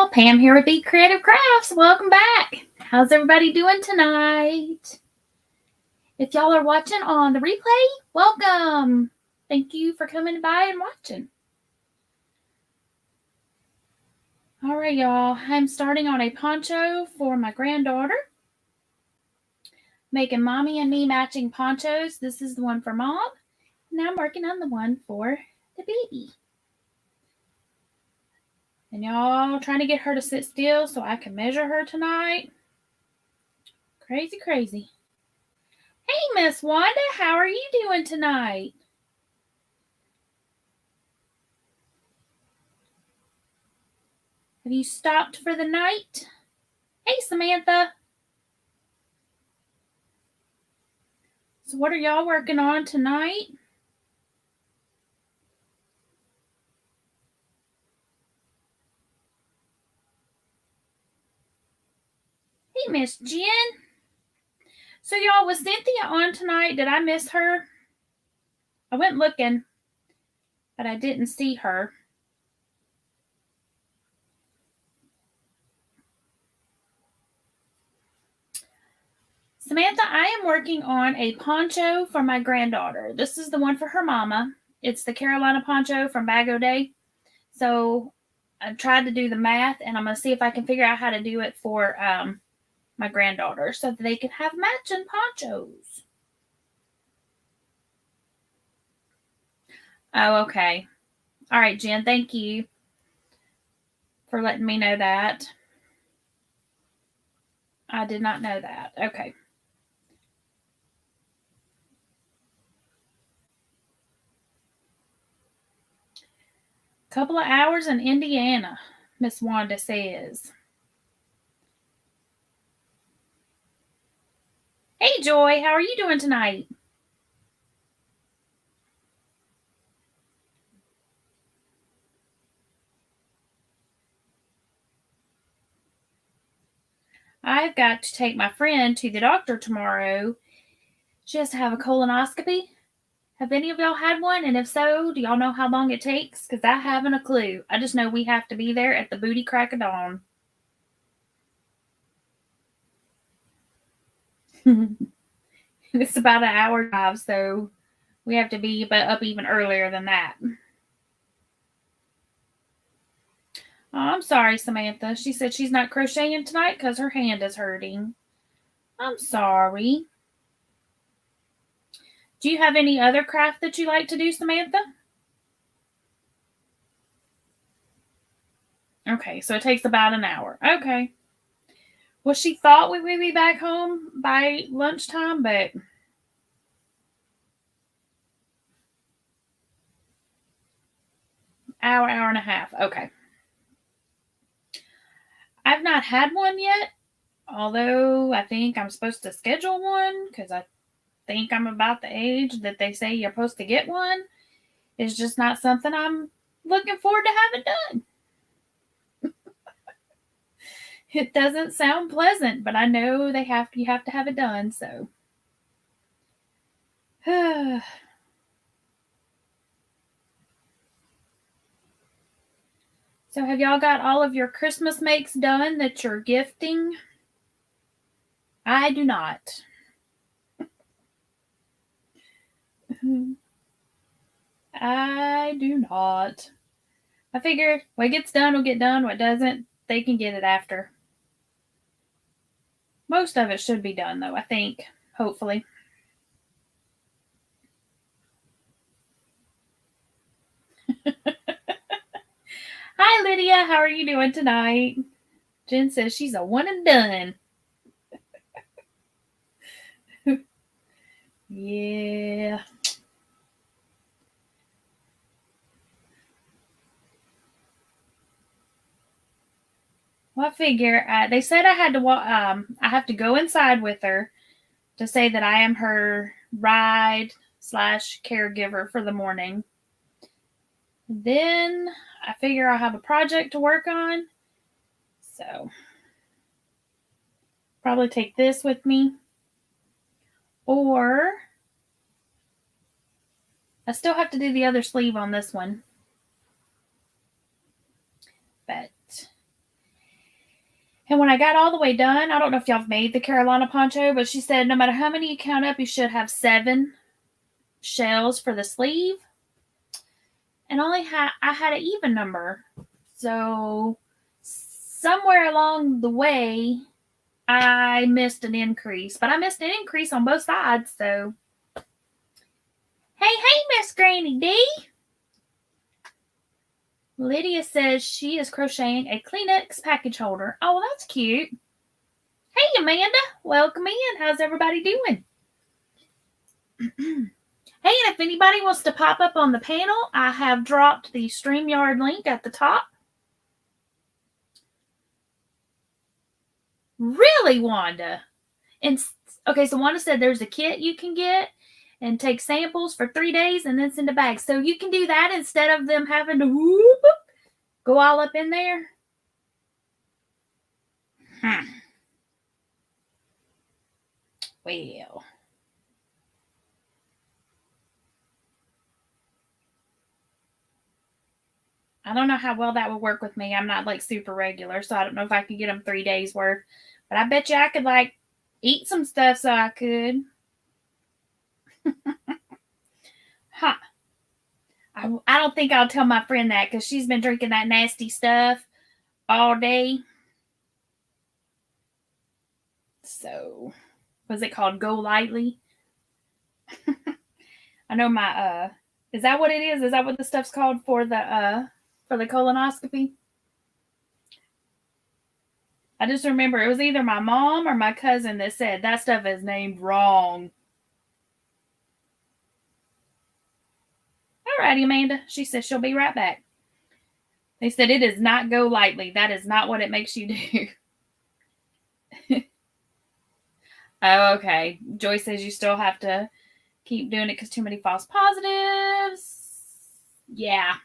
y'all. Pam here with BeeCreative Crafts. Welcome back. How's everybody doing tonight? If y'all are watching on the replay, welcome. Thank you for coming by and watching. All right, y'all. I'm starting on a poncho for my granddaughter. Making mommy and me matching ponchos. This is the one for mom. Now I'm working on the one for the baby. And y'all trying to get her to sit still so I can measure her tonight. Crazy, crazy. Hey, Miss Wanda, how are you doing tonight? Have you stopped for the night? Hey, Samantha. So what are y'all working on tonight? Hey, Miss Jen. So y'all, was Cynthia on tonight? Did I miss her? I went looking, but I didn't see her. Samantha, I am working on a poncho for my granddaughter. This is the one for her mama. It's the Carolina poncho from Bag O' Day. So I tried to do the math, and I'm going to see if I can figure out how to do it for my granddaughter so that they can have matching ponchos. Oh, okay. All right, Jen, thank you for letting me know that. I did not know that. Okay. Couple of hours in Indiana, Miss Wanda says. Hey, Joy, how are you doing tonight? I've got to take my friend to the doctor tomorrow. She has to have a colonoscopy. Have any of y'all had one? And if so, do y'all know how long it takes? Because I haven't a clue. I just know we have to be there at the booty crack of dawn. It's about an hour drive, so we have to be up even earlier than that. Oh, I'm sorry, Samantha. She said she's not crocheting tonight because her hand is hurting. I'm sorry. Do you have any other craft that you like to do, Samantha? Okay, so it takes about an hour. Okay. Well, she thought we would be back home by lunchtime, but hour and a half. Okay. I've not had one yet, although I think I'm supposed to schedule one because I think I'm about the age that they say you're supposed to get one. It's just not something I'm looking forward to having done. It doesn't sound pleasant, but I know you have to have it done, so. So have y'all got all of your Christmas makes done that you're gifting? I do not. I do not. I figure what gets done will get done. What doesn't, they can get it after. Most of it should be done, though, I think. Hopefully. Hi, Lydia. How are you doing tonight? Jen says she's a one and done. Yeah. Well, I figure they said I had to I have to go inside with her to say that I am her ride/caregiver for the morning. Then I figure I'll have a project to work on. So probably take this with me. Or I still have to do the other sleeve on this one. But And when I got all the way done, I don't know if y'all have made the Carolina poncho, but she said no matter how many you count up, you should have 7 shells for the sleeve. And I had an even number. So somewhere along the way, I missed an increase. But I missed an increase on both sides, so. Hey, Miss Granny D. Lydia says she is crocheting a Kleenex package holder. Oh, well, that's cute. Hey, Amanda. Welcome in. How's everybody doing? Hey, and if anybody wants to pop up on the panel, I have dropped the StreamYard link at the top. Really, Wanda? And okay, so Wanda said there's a kit you can get and take samples for 3 days and then send a bag. So you can do that instead of them having to whoop, go all up in there. Well. I don't know how well that would work with me. I'm not like super regular, so I don't know if I could get them 3 days worth. But I bet you I could like eat some stuff so I could. Huh. I don't think I'll tell my friend that because she's been drinking that nasty stuff all day. So, was it called Go Lightly? I know my is that what it is? Is that what the stuff's called for the colonoscopy? I just remember it was either my mom or my cousin that said that stuff is named wrong. All righty, Amanda. She says she'll be right back. They said it is not Go Lightly. That is not what it makes you do. Oh, okay. Joy says you still have to keep doing it because too many false positives. Yeah.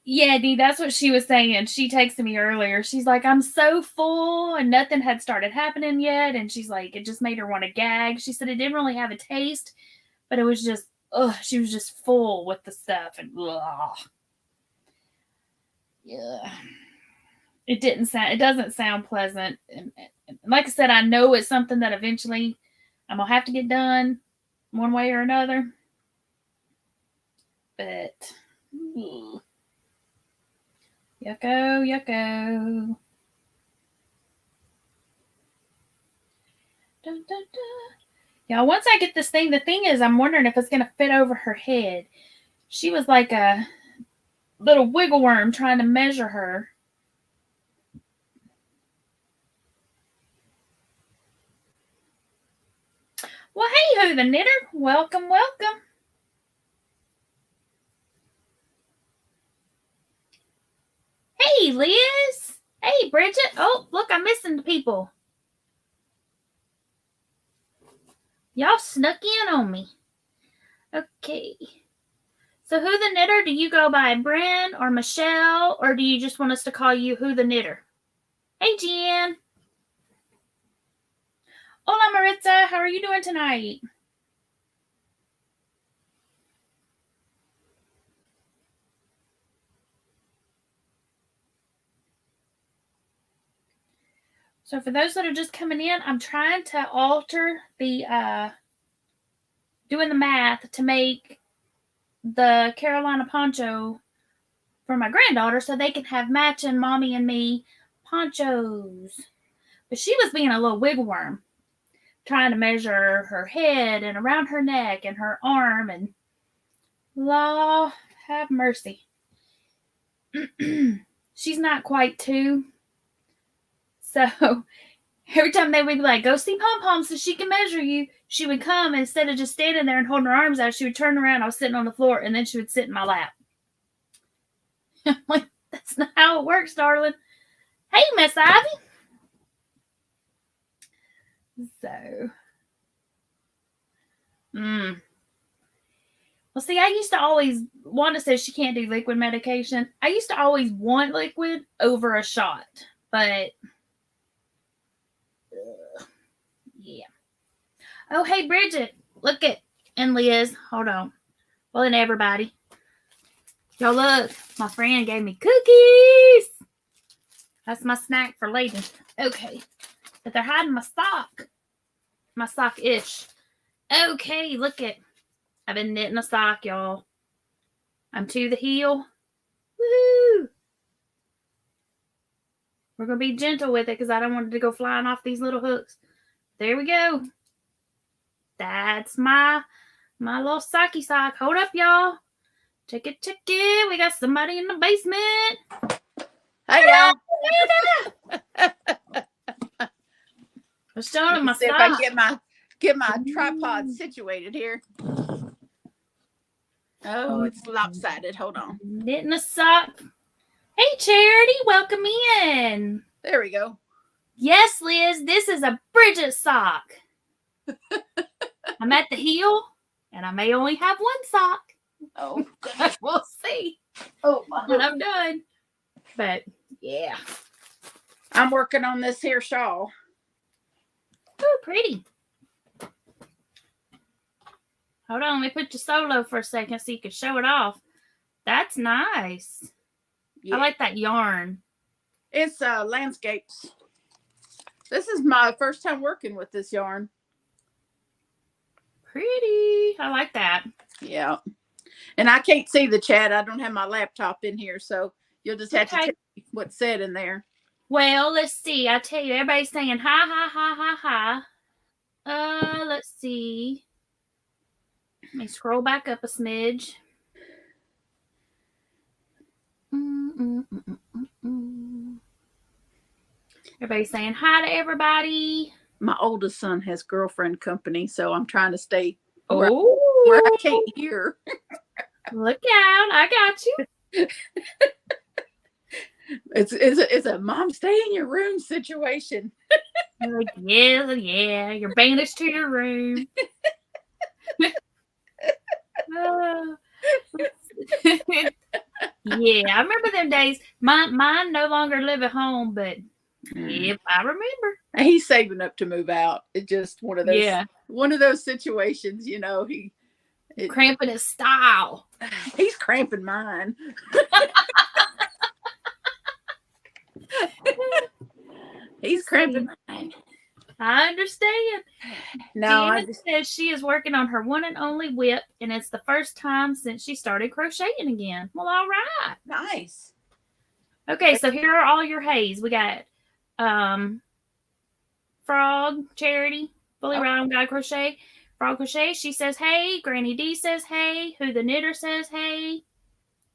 Yeah, Dee, that's what she was saying. She texted me earlier. She's like, I'm so full and nothing had started happening yet. And she's like, it just made her want to gag. She said it didn't really have a taste, but it was just, she was just full with the stuff. And yeah. It doesn't sound pleasant. And like I said, I know it's something that eventually I'm going to have to get done one way or another. But, yucko. Dun, dun, dun. Yeah, once I get this thing, the thing is, I'm wondering if it's going to fit over her head. She was like a little wiggle worm trying to measure her. Well, hey, Who the Knitter. Welcome. Hey, Liz. Hey, Bridget. Oh, look, I'm missing the people. Y'all snuck in on me. Okay. So, Who the Knitter, do you go by Bryn or Michelle, or do you just want us to call you Who the Knitter? Hey, Jen. Hola, Maritza. How are you doing tonight? So for those that are just coming in, I'm trying to alter the doing the math to make the Carolina poncho for my granddaughter so they can have matching mommy and me ponchos. But she was being a little wiggle worm, trying to measure her head and around her neck and her arm, and Lord have mercy. She's not quite 2. So every time they would be like, go see Pom Pom so she can measure you, she would come, and instead of just standing there and holding her arms out, she would turn around. I was sitting on the floor, and then she would sit in my lap. I'm like, that's not how it works, darling. Hey, Miss Ivy. So, well, see, I used to always, Wanda says she can't do liquid medication. I used to always want liquid over a shot, but yeah. Oh, hey, Bridget. Look at, and Liz. Hold on. Well, and everybody. Y'all look. My friend gave me cookies. That's my snack for later. Okay. But they're hiding my sock. My sock-ish. Okay, look at. I've been knitting a sock, y'all. I'm to the heel. Woo! We're going to be gentle with it because I don't want it to go flying off these little hooks. There we go. That's my little socky sock. Hold up, y'all. Check it. We got somebody in the basement. Hey, y'all. I'm showing my See sock. if I can get my tripod situated here. Oh, it's lopsided. Hold on. Knitting a sock. Hey, Charity, welcome in. There we go. Yes, Liz, this is a Bridget sock. I'm at the heel, and I may only have one sock. Oh, we'll see. Oh, when I'm done. But yeah, I'm working on this here shawl. Oh, pretty. Hold on, let me put you solo for a second so you can show it off. That's nice. Yeah. I like that yarn. It's landscapes. This is my first time working with this yarn. Pretty. I like that. Yeah. And I can't see the chat. I don't have my laptop in here, so you'll just have to tell me what's said in there. Well, let's see. I tell you, everybody's saying hi. Let's see. Let me scroll back up a smidge. Everybody's saying hi to everybody. My oldest son has girlfriend company, so I'm trying to stay where I can't hear. Look out. I got you. It's a mom stay in your room situation. Like, yeah. You're banished to your room. Yeah, I remember them days. Mine no longer live at home, but yep, I remember. He's saving up to move out. It's just one of those situations, you know. Cramping his style. He's cramping mine. He's cramping mine. I understand. No, Deanna says she is working on her one and only whip, and it's the first time since she started crocheting again. Well, all right. Nice. Okay, so here are all your hays. We got Frog, Charity, Fully Round Guy Crochet, Frog Crochet. She says hey. Granny D says hey. Who the Knitter says hey.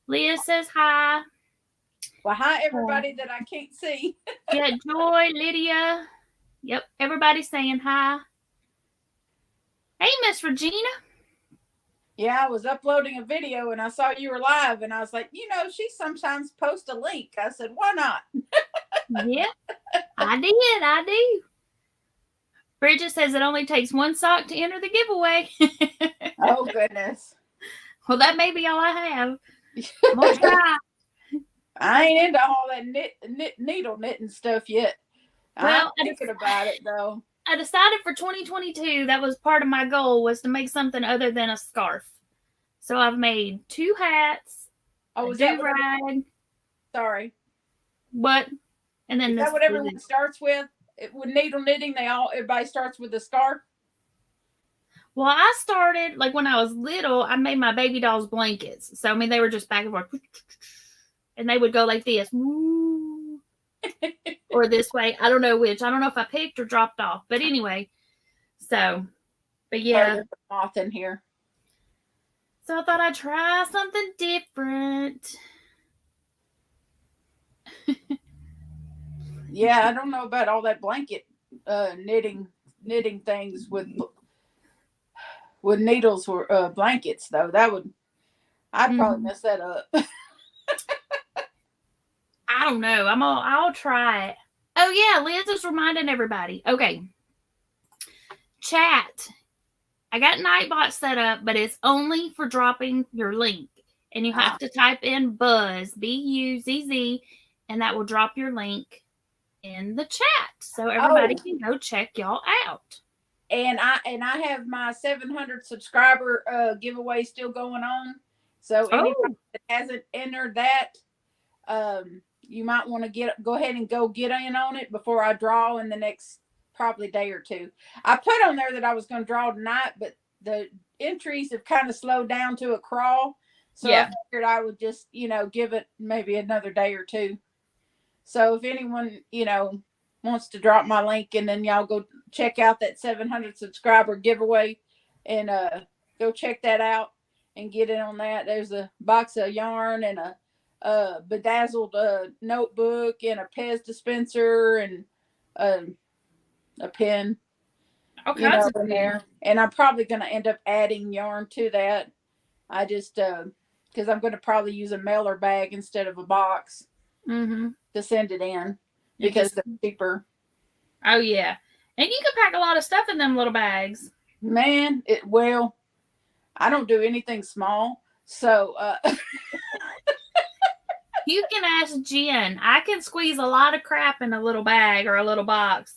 Leah says hi. Well, hi everybody that I can't see. Yeah, Joy, Lydia. Yep, everybody's saying hi. Hey, Miss Regina. Yeah, I was uploading a video and I saw you were live and I was like, you know, she sometimes posts a link. I said, why not? Yeah, I do. Bridget says it only takes one sock to enter the giveaway. Oh, goodness. Well, that may be all I have. I'm gonna try. I ain't into all that needle knitting stuff yet. Well, I'm thinking about it, though. I decided for 2022, that was part of my goal, was to make something other than a scarf. So I've made 2 hats. Oh, is that do-rag. Sorry. What? And then is that what everyone starts with? With needle knitting, everybody starts with a scarf? Well, I started, like, when I was little, I made my baby dolls blankets. So, I mean, they were just back and forth. And they would go like this. Woo. Or this way. I don't know which. I don't know if I picked or dropped off. But anyway. So, but yeah. There's a moth in here. So I thought I'd try something different. Yeah, I don't know about all that blanket knitting things with needles or blankets though. I'd probably mess that up. I don't know. I'll try it. Oh yeah, Liz is reminding everybody. Okay. Chat. I got Nightbot set up, but it's only for dropping your link. And you have to type in Buzz, B-U-Z-Z, and that will drop your link in the chat. So everybody can go check y'all out. And I have my 700 subscriber giveaway still going on. So anybody that hasn't entered that, you might want to go ahead and go get in on it before I draw in the next probably day or two. I put on there that I was going to draw tonight, but the entries have kind of slowed down to a crawl. So I figured I would just, give it maybe another day or two. So if anyone, wants to drop my link, and then y'all go check out that 700 subscriber giveaway and go check that out and get in on that. There's a box of yarn and a bedazzled notebook and a Pez dispenser and a pen. All kinds of in there. And I'm probably going to end up adding yarn to that. I just because I'm going to probably use a mailer bag instead of a box to send it in because they're cheaper. Oh yeah, and you can pack a lot of stuff in them little bags. Man, I don't do anything small, so you can ask Jen. I can squeeze a lot of crap in a little bag or a little box.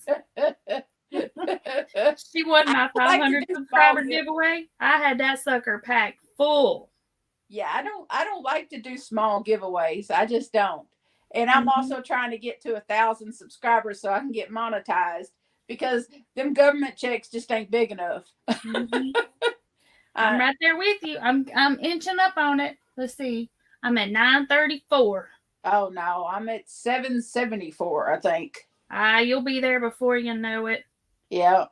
She won my 500 subscriber giveaway. I had that sucker packed full. Yeah, I don't like to do small giveaways. I just don't. And I'm also trying to get to 1,000 subscribers so I can get monetized, because them government checks just ain't big enough. I'm right there with you. I'm inching up on it. Let's see. I'm at 934. Oh no, I'm at 774, I think. You'll be there before you know it. Yeah.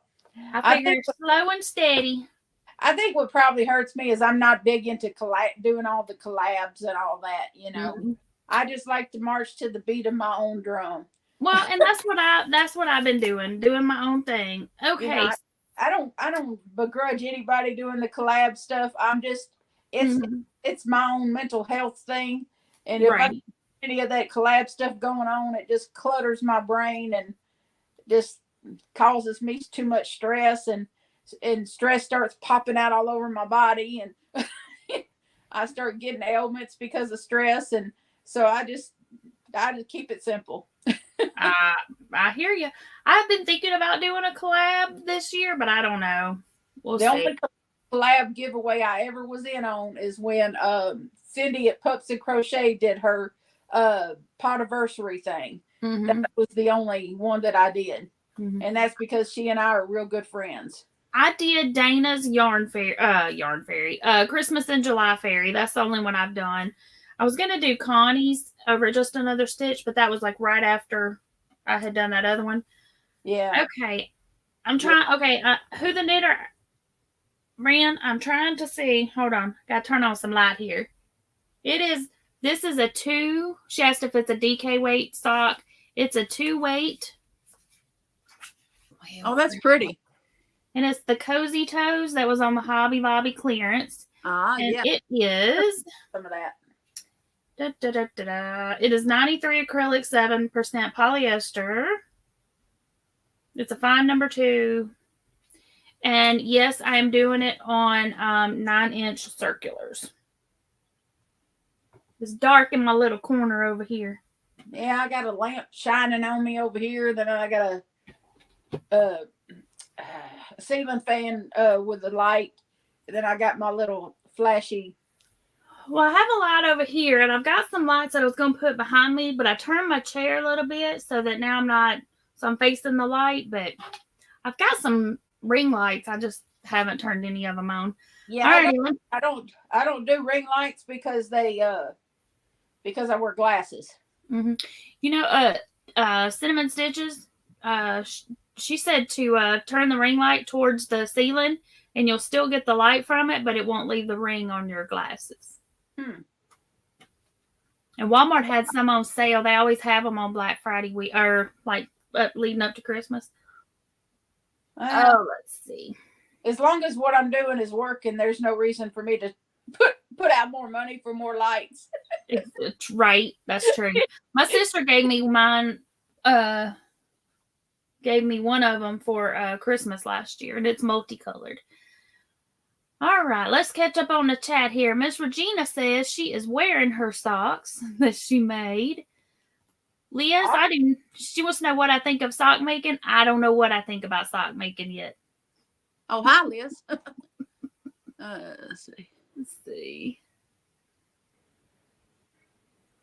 I figure slow and steady. I think what probably hurts me is I'm not big into doing all the collabs and all that, I just like to march to the beat of my own drum. Well, and that's what I've been doing my own thing. Okay. I don't begrudge anybody doing the collab stuff. I'm just it's my own mental health thing, and if I do any of that collab stuff going on, it just clutters my brain and just causes me too much stress, and stress starts popping out all over my body, and I start getting ailments because of stress, and so I just keep it simple. I hear you. I've been thinking about doing a collab this year, but I don't know. We'll see. The only collab giveaway I ever was in on is when Cindy at Pups and Crochet did her potiversary thing. That was the only one that I did. And that's because she and I are real good friends. I did Dana's yarn fairy, Christmas in July fairy. That's the only one I've done. I was going to do Connie's over Just Another Stitch, but that was like right after I had done that other one. Yeah. Okay. I'm trying. Okay. Who the knitter ran? I'm trying to see. Hold on. Got to turn on some light here. This is a 2. She asked if it's a DK weight sock. It's a 2 weight. Oh, that's pretty. And it's the Cozy Toes that was on the Hobby Lobby clearance. And yeah. It is some of that. It is 93 acrylic, 7% polyester. It's a fine number 2. And yes, I am doing it on 9-inch circulars. It's dark in my little corner over here. Yeah, I got a lamp shining on me over here. Then I got a ceiling fan with a light. And then I got my little flashy. Well, I have a light over here, and I've got some lights that I was going to put behind me, but I turned my chair a little bit so that now I'm facing the light, but I've got some ring lights. I just haven't turned any of them on. Yeah, I don't do ring lights because because I wear glasses. Cinnamon Stitches, she said to turn the ring light towards the ceiling, and you'll still get the light from it, but it won't leave the ring on your glasses. And Walmart had some on sale. They always have them on Black Friday week, or like leading up to Christmas. Let's see. As long as what I'm doing is working, there's no reason for me to put out more money for more lights. It's right. That's true. My sister gave me mine. Gave me one of them for Christmas last year, and it's multicolored. All right, let's catch up on the chat here. Miss Regina says she is wearing her socks that she made. Liz, she wants to know what I think of sock making. I don't know what I think about sock making yet. Oh, hi, Liz. Let's see.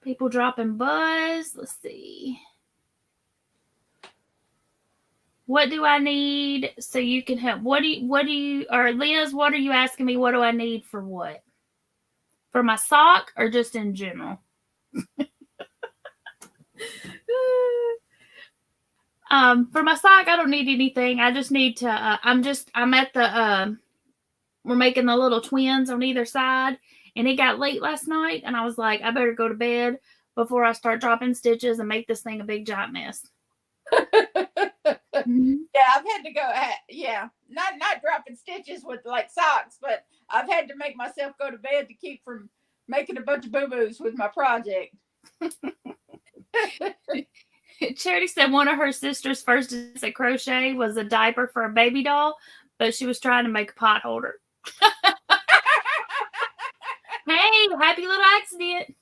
People dropping buzz. Let's see. What do I need so you can help? What do you, or Liz, what are you asking me? What do I need for what? For my sock or just in general? For my sock, I don't need anything. I just need to, I'm at the, we're making the little twins on either side, and it got late last night, and I was like, I better go to bed before I start dropping stitches and make this thing a big giant mess. Yeah, I've had to go. Yeah, not dropping stitches with like socks, but I've had to make myself go to bed to keep from making a bunch of boo-boos with my project. Charity said one of her sister's first at crochet was a diaper for a baby doll, but she was trying to make a pot holder. Hey, happy little accident.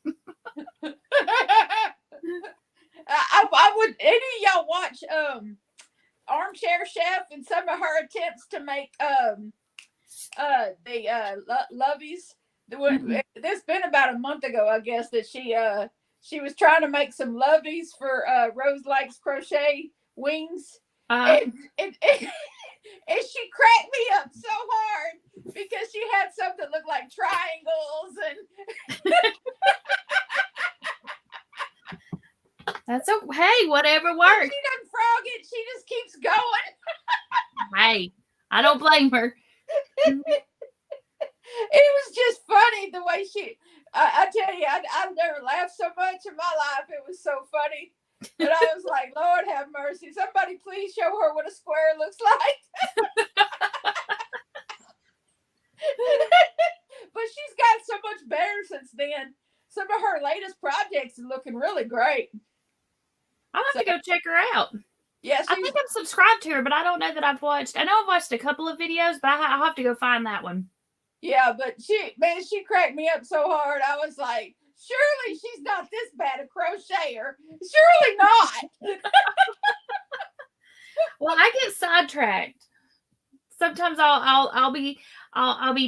I would, any of y'all watch Armchair Chef and some of her attempts to make the lovies? This been about a month ago, I guess, that she was trying to make some lovies for Rose Likes Crochet wings. And she cracked me up so hard because she had some that looked like triangles and that's hey, whatever works. She doesn't frog it, she just keeps going. Hey, I don't blame her. It was just funny the way I tell you, I've never laughed so much in my life. It was so funny. But I was like, Lord have mercy. Somebody please show her what a square looks like. But she's got so much better since then. Some of her latest projects are looking really great. I'll have to go check her out. Yes, I think I'm subscribed to her, but I don't know that I've watched. I know I've watched a couple of videos, but I'll have to go find that one. Yeah, but she cracked me up so hard. I was like, surely she's not this bad a crocheter. Surely not. Well, I get sidetracked. Sometimes I'll be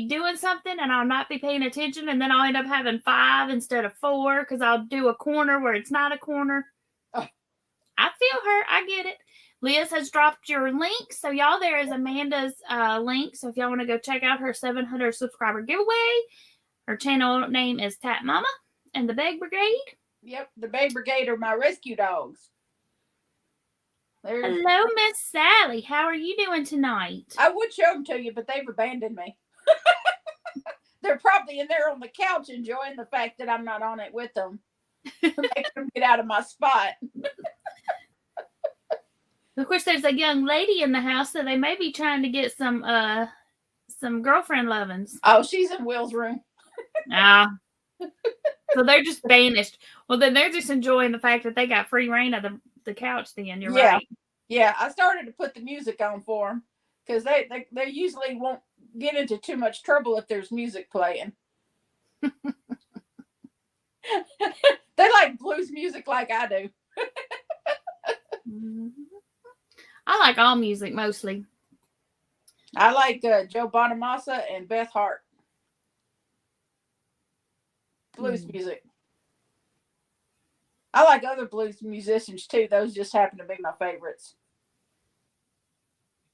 doing something and I'll not be paying attention, and then I'll end up having 5 instead of 4 because I'll do a corner where it's not a corner. Oh. I feel her. I get it. Liz has dropped your link. So y'all, there is Amanda's link. So if y'all want to go check out her 700 subscriber giveaway, her channel name is Tap Mama and the Beg Brigade. Yep, the Beg Brigade are my rescue dogs. Hello, Miss Sally. How are you doing tonight? I would show them to you, but they've abandoned me. They're probably in there on the couch enjoying the fact that I'm not on it with them. Make them get out of my spot. Of course, there's a young lady in the house, so they may be trying to get some girlfriend lovins. Oh, she's in Will's room. So they're just banished. Well, then they're just enjoying the fact that they got free reign of the couch. Then you're right. Yeah, I started to put the music on for them because they usually won't get into too much trouble if there's music playing. They like blues music like I do. I like all music mostly. I like Joe Bonamassa and Beth Hart. Blues music. I like other blues musicians too. Those just happen to be my favorites.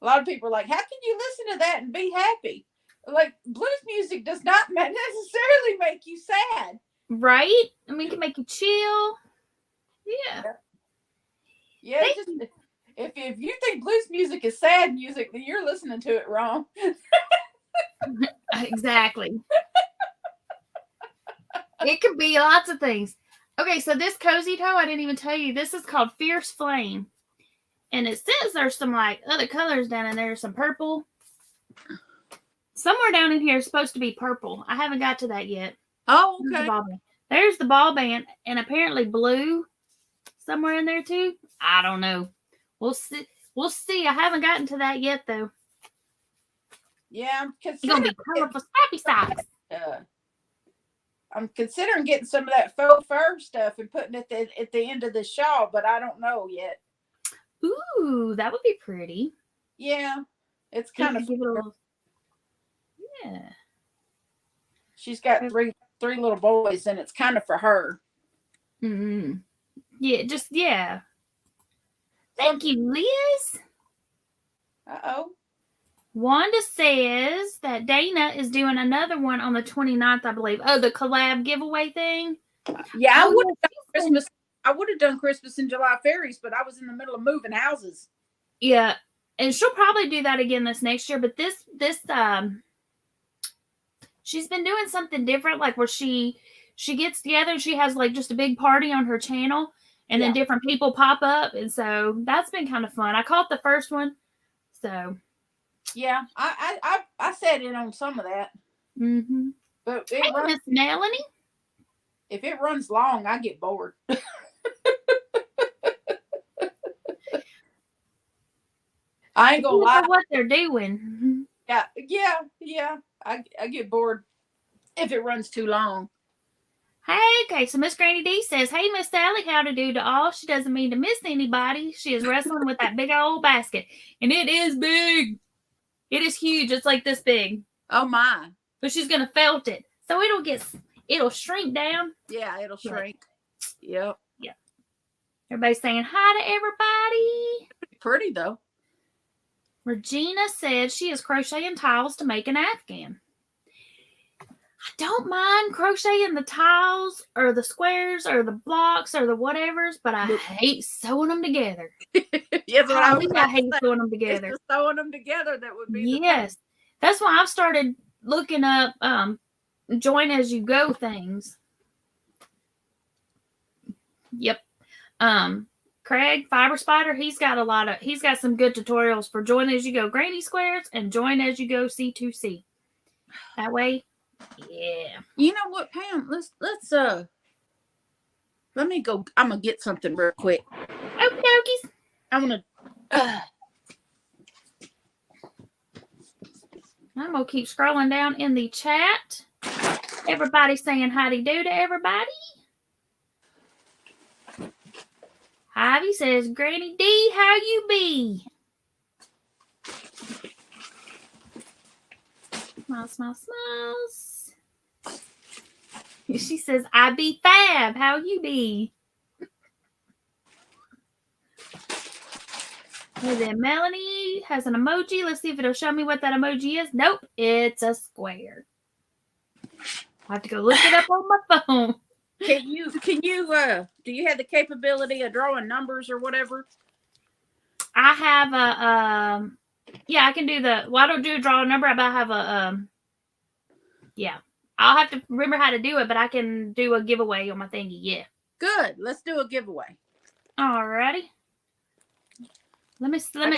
A lot of people are like, how can you listen to that and be happy? Like, blues music does not necessarily make you sad. Right? I mean, it can make you chill. Yeah. Yeah. If you think blues music is sad music, then you're listening to it wrong. Exactly. It could be lots of things. Okay, so this cozy toe, I didn't even tell you, this is called Fierce Flame. And it says there's some like other colors down in there, some purple. Somewhere down in here is supposed to be purple. I haven't got to that yet. Oh, okay. There's the ball band, and apparently blue somewhere in there too. I don't know. We'll see. We'll see. I haven't gotten to that yet though. Yeah, it's gonna be colorful, happy size. I'm considering getting some of that faux fur stuff and putting it at the end of the shawl, but I don't know yet. Ooh, that would be pretty. Yeah, it's kind of. Yeah. She's got three little boys, and it's kind of for her. Mm-hmm. Yeah. Thank you, Liz. Uh-oh. Wanda says that Dana is doing another one on the 29th, I believe. Oh, the collab giveaway thing? Yeah, I would yeah, have done Christmas. I would have done Christmas in July fairies, but I was in the middle of moving houses. Yeah. And she'll probably do that again this next year, but this she's been doing something different, like where she gets together and she has like just a big party on her channel, and then different people pop up, and so that's been kind of fun. I caught the first one, so yeah, I sat in on some of that. Mm-hmm. But hey, Miss Melanie, if it runs long, I get bored. I ain't gonna lie. What they're doing. Yeah. I get bored if it runs too long. Hey, okay, so Miss Granny D says, hey, Miss Sally, how to do to all. She doesn't mean to miss anybody. She is wrestling with that big old basket. And it is big. It is huge. It's like this big. Oh, my. But she's going to felt it. So it'll shrink down. Yeah, it'll shrink. Yep. Yeah. Everybody's saying hi to everybody. Pretty, though. Regina said she is crocheting tiles to make an Afghan. I don't mind crocheting the tiles or the squares or the blocks or the whatevers, but I hate sewing them together. Yes, I hate sewing them together. It's sewing them together that would be yes. That's why I've started looking up join as you go things. Yep. Craig Fiber Spider, he's got some good tutorials for join as you go granny squares and join as you go C2C. That way. Yeah. You know what, Pam? Let's let me go. I'm gonna get something real quick. Okie dokies. I'm gonna keep scrolling down in the chat. Everybody saying howdy do to everybody. Ivy says, Granny D, how you be? Smiles. She says, I be fab. How you be? And then Melanie has an emoji. Let's see if it'll show me what that emoji is. Nope, it's a square. I have to go look it up on my phone. Can you do you have the capability of drawing numbers or whatever? I have I can do I don't draw a number, but I have I'll have to remember how to do it, but I can do a giveaway on my thingy. Yeah. Good. Let's do a giveaway. Alrighty. Let me scroll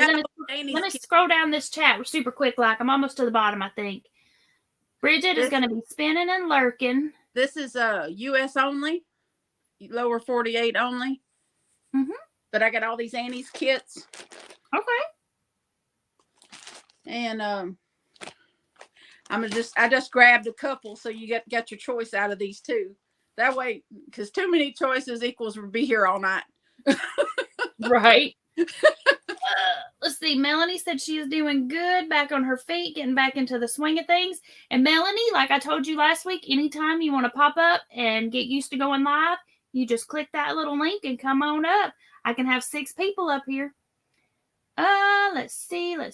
down this chat super quick. Like I'm almost to the bottom, I think. Bridget is going to be spinning and lurking. This is U.S. only, lower 48 only. Mm-hmm. But I got all these Annie's kits. Okay. And I just grabbed a couple, so you get your choice out of these two. That way, because too many choices equals we'll be here all night. Right. Let's see. Melanie said she is doing good, back on her feet, getting back into the swing of things. And Melanie, like I told you last week, anytime you want to pop up and get used to going live, you just click that little link and come on up. I can have 6 people up here. Let's see. All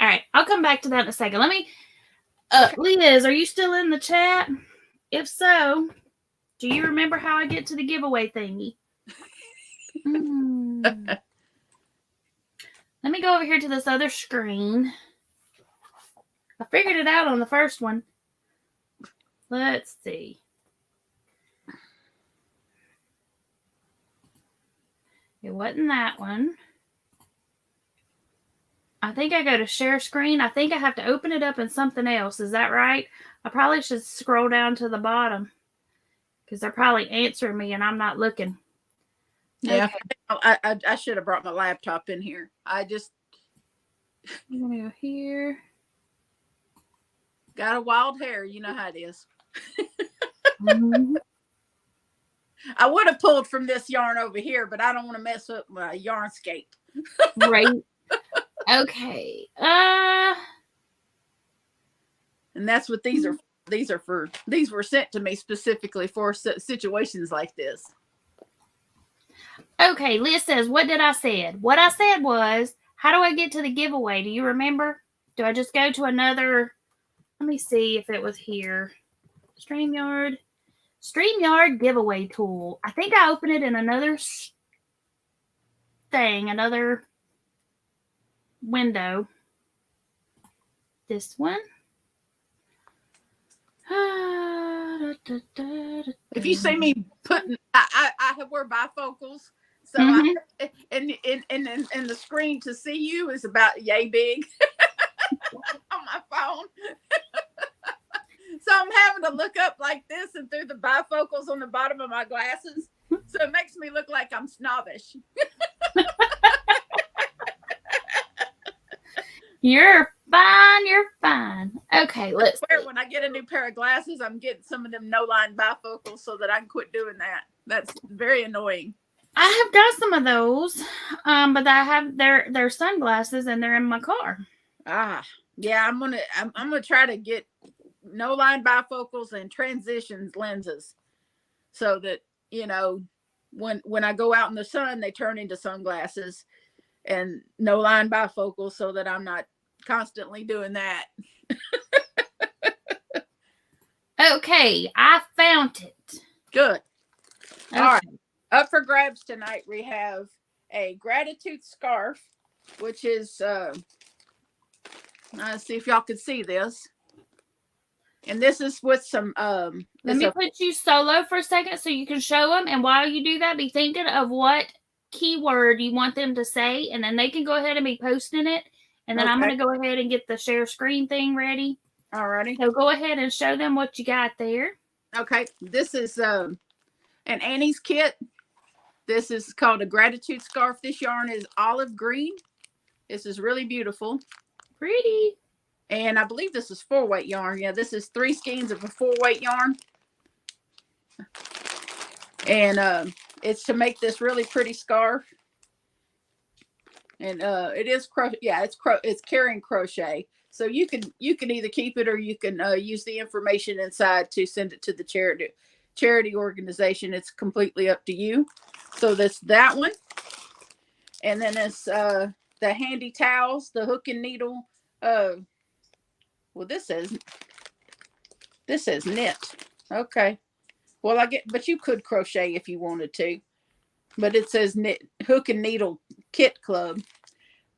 right, I'll come back to that in a second. Let me, Liz, are you still in the chat? If so, do you remember how I get to the giveaway thingy? Let me go over here to this other screen. I figured it out on the first one. Let's see. It wasn't that one. I think I go to share screen. I think I have to open it up in something else. Is that right? I probably should scroll down to the bottom because they're probably answering me and I'm not looking. Yeah, okay. I should have brought my laptop in here. I'm gonna go here. Got a wild hair. You know how it is. Mm-hmm. I would have pulled from this yarn over here, but I don't want to mess up my yarnscape. Right. Okay. And that's what these are. these were sent to me specifically for situations like this. Okay, Liz says, what did I said? What I said was, how do I get to the giveaway? Do you remember? Do I just go to another? Let me see if it was here. StreamYard giveaway tool. I think I opened it in another thing, another window. This one. If you see me putting, I wear bifocals, so and the screen to see you is about yay big on my phone. So I'm having to look up like this and through the bifocals on the bottom of my glasses, so it makes me look like I'm snobbish. You're fine. You're fine. Okay, let's swear when I get a new pair of glasses, I'm getting some of them no-line bifocals so that I can quit doing that. That's very annoying. I have got some of those, but I have their sunglasses and they're in my car. Yeah, I'm gonna try to get no-line bifocals and transitions lenses so that, you know, when I go out in the sun, they turn into sunglasses, and no-line bifocals so that I'm not constantly doing that. Okay, I found it. Good. Okay. All right. Up for grabs tonight, we have a gratitude scarf, which is, let's see if y'all can see this. And this is with some, let me put you solo for a second so you can show them. And while you do that, be thinking of what keyword you want them to say, and then they can go ahead and be posting it. And then I'm going to go ahead and get the share screen thing ready. Alrighty. So go ahead and show them what you got there. Okay. This is an Annie's kit. This is called a gratitude scarf. This yarn is olive green. This is really beautiful. Pretty. And I believe this is 4-weight yarn. Yeah, this is 3 skeins of a 4-weight yarn. And it's to make this really pretty scarf. And it is crochet. Yeah, it's carrying crochet. So you can either keep it or you can use the information inside to send it to the charity organization. It's completely up to you. So that's that one. And then it's the handy towels, the hook and needle. Well, this says knit. Okay. Well, but you could crochet if you wanted to. But it says knit, hook and needle kit club.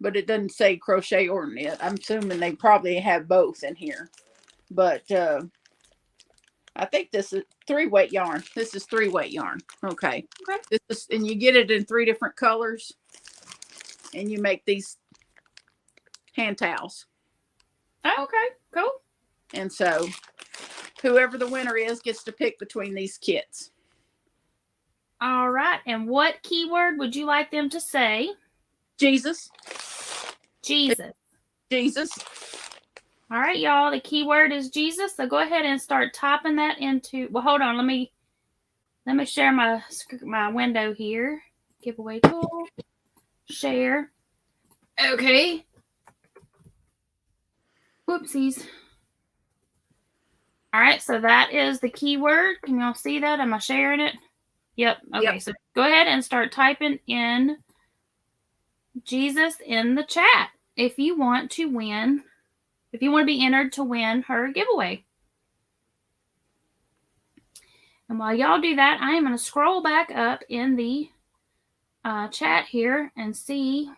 But it doesn't say crochet or knit. I'm assuming they probably have both in here. But I think this is 3-weight yarn. This is 3-weight yarn. Okay. And you get it in 3 different colors. And you make these hand towels. Oh, okay, cool. And so whoever the winner is gets to pick between these kits. All right. And what keyword would you like them to say? Jesus. Jesus. Jesus. All right, y'all. The keyword is Jesus. So go ahead and start typing that into. Well, hold on. Let me share my window here. Giveaway tool. Share. Okay. Whoopsies. All right, so that is the keyword. Can y'all see that? Am I sharing it? Yep. Okay, yep. So go ahead and start typing in Jesus in the chat if you want to win, if you want to be entered to win her giveaway. And while y'all do that, I am going to scroll back up in the chat here and see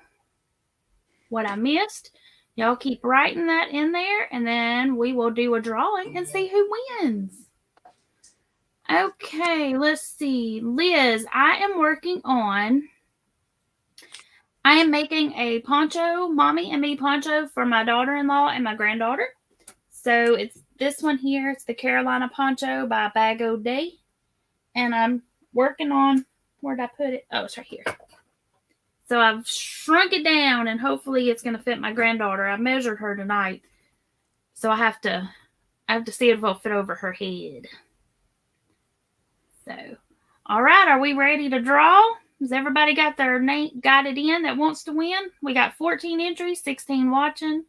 what I missed. Y'all keep writing that in there, and then we will do a drawing and see who wins. Okay, let's see. Liz, I am making a poncho, mommy and me poncho for my daughter-in-law and my granddaughter. So it's this one here. It's the Carolina poncho by Bag O' Day. And I'm working on, where did I put it? Oh, it's right here. So I've shrunk it down, and hopefully it's going to fit my granddaughter. I measured her tonight. So I have to see if it'll fit over her head. So, all right, are we ready to draw? Has everybody got their name, got it in that wants to win? We got 14 entries, 16 watching.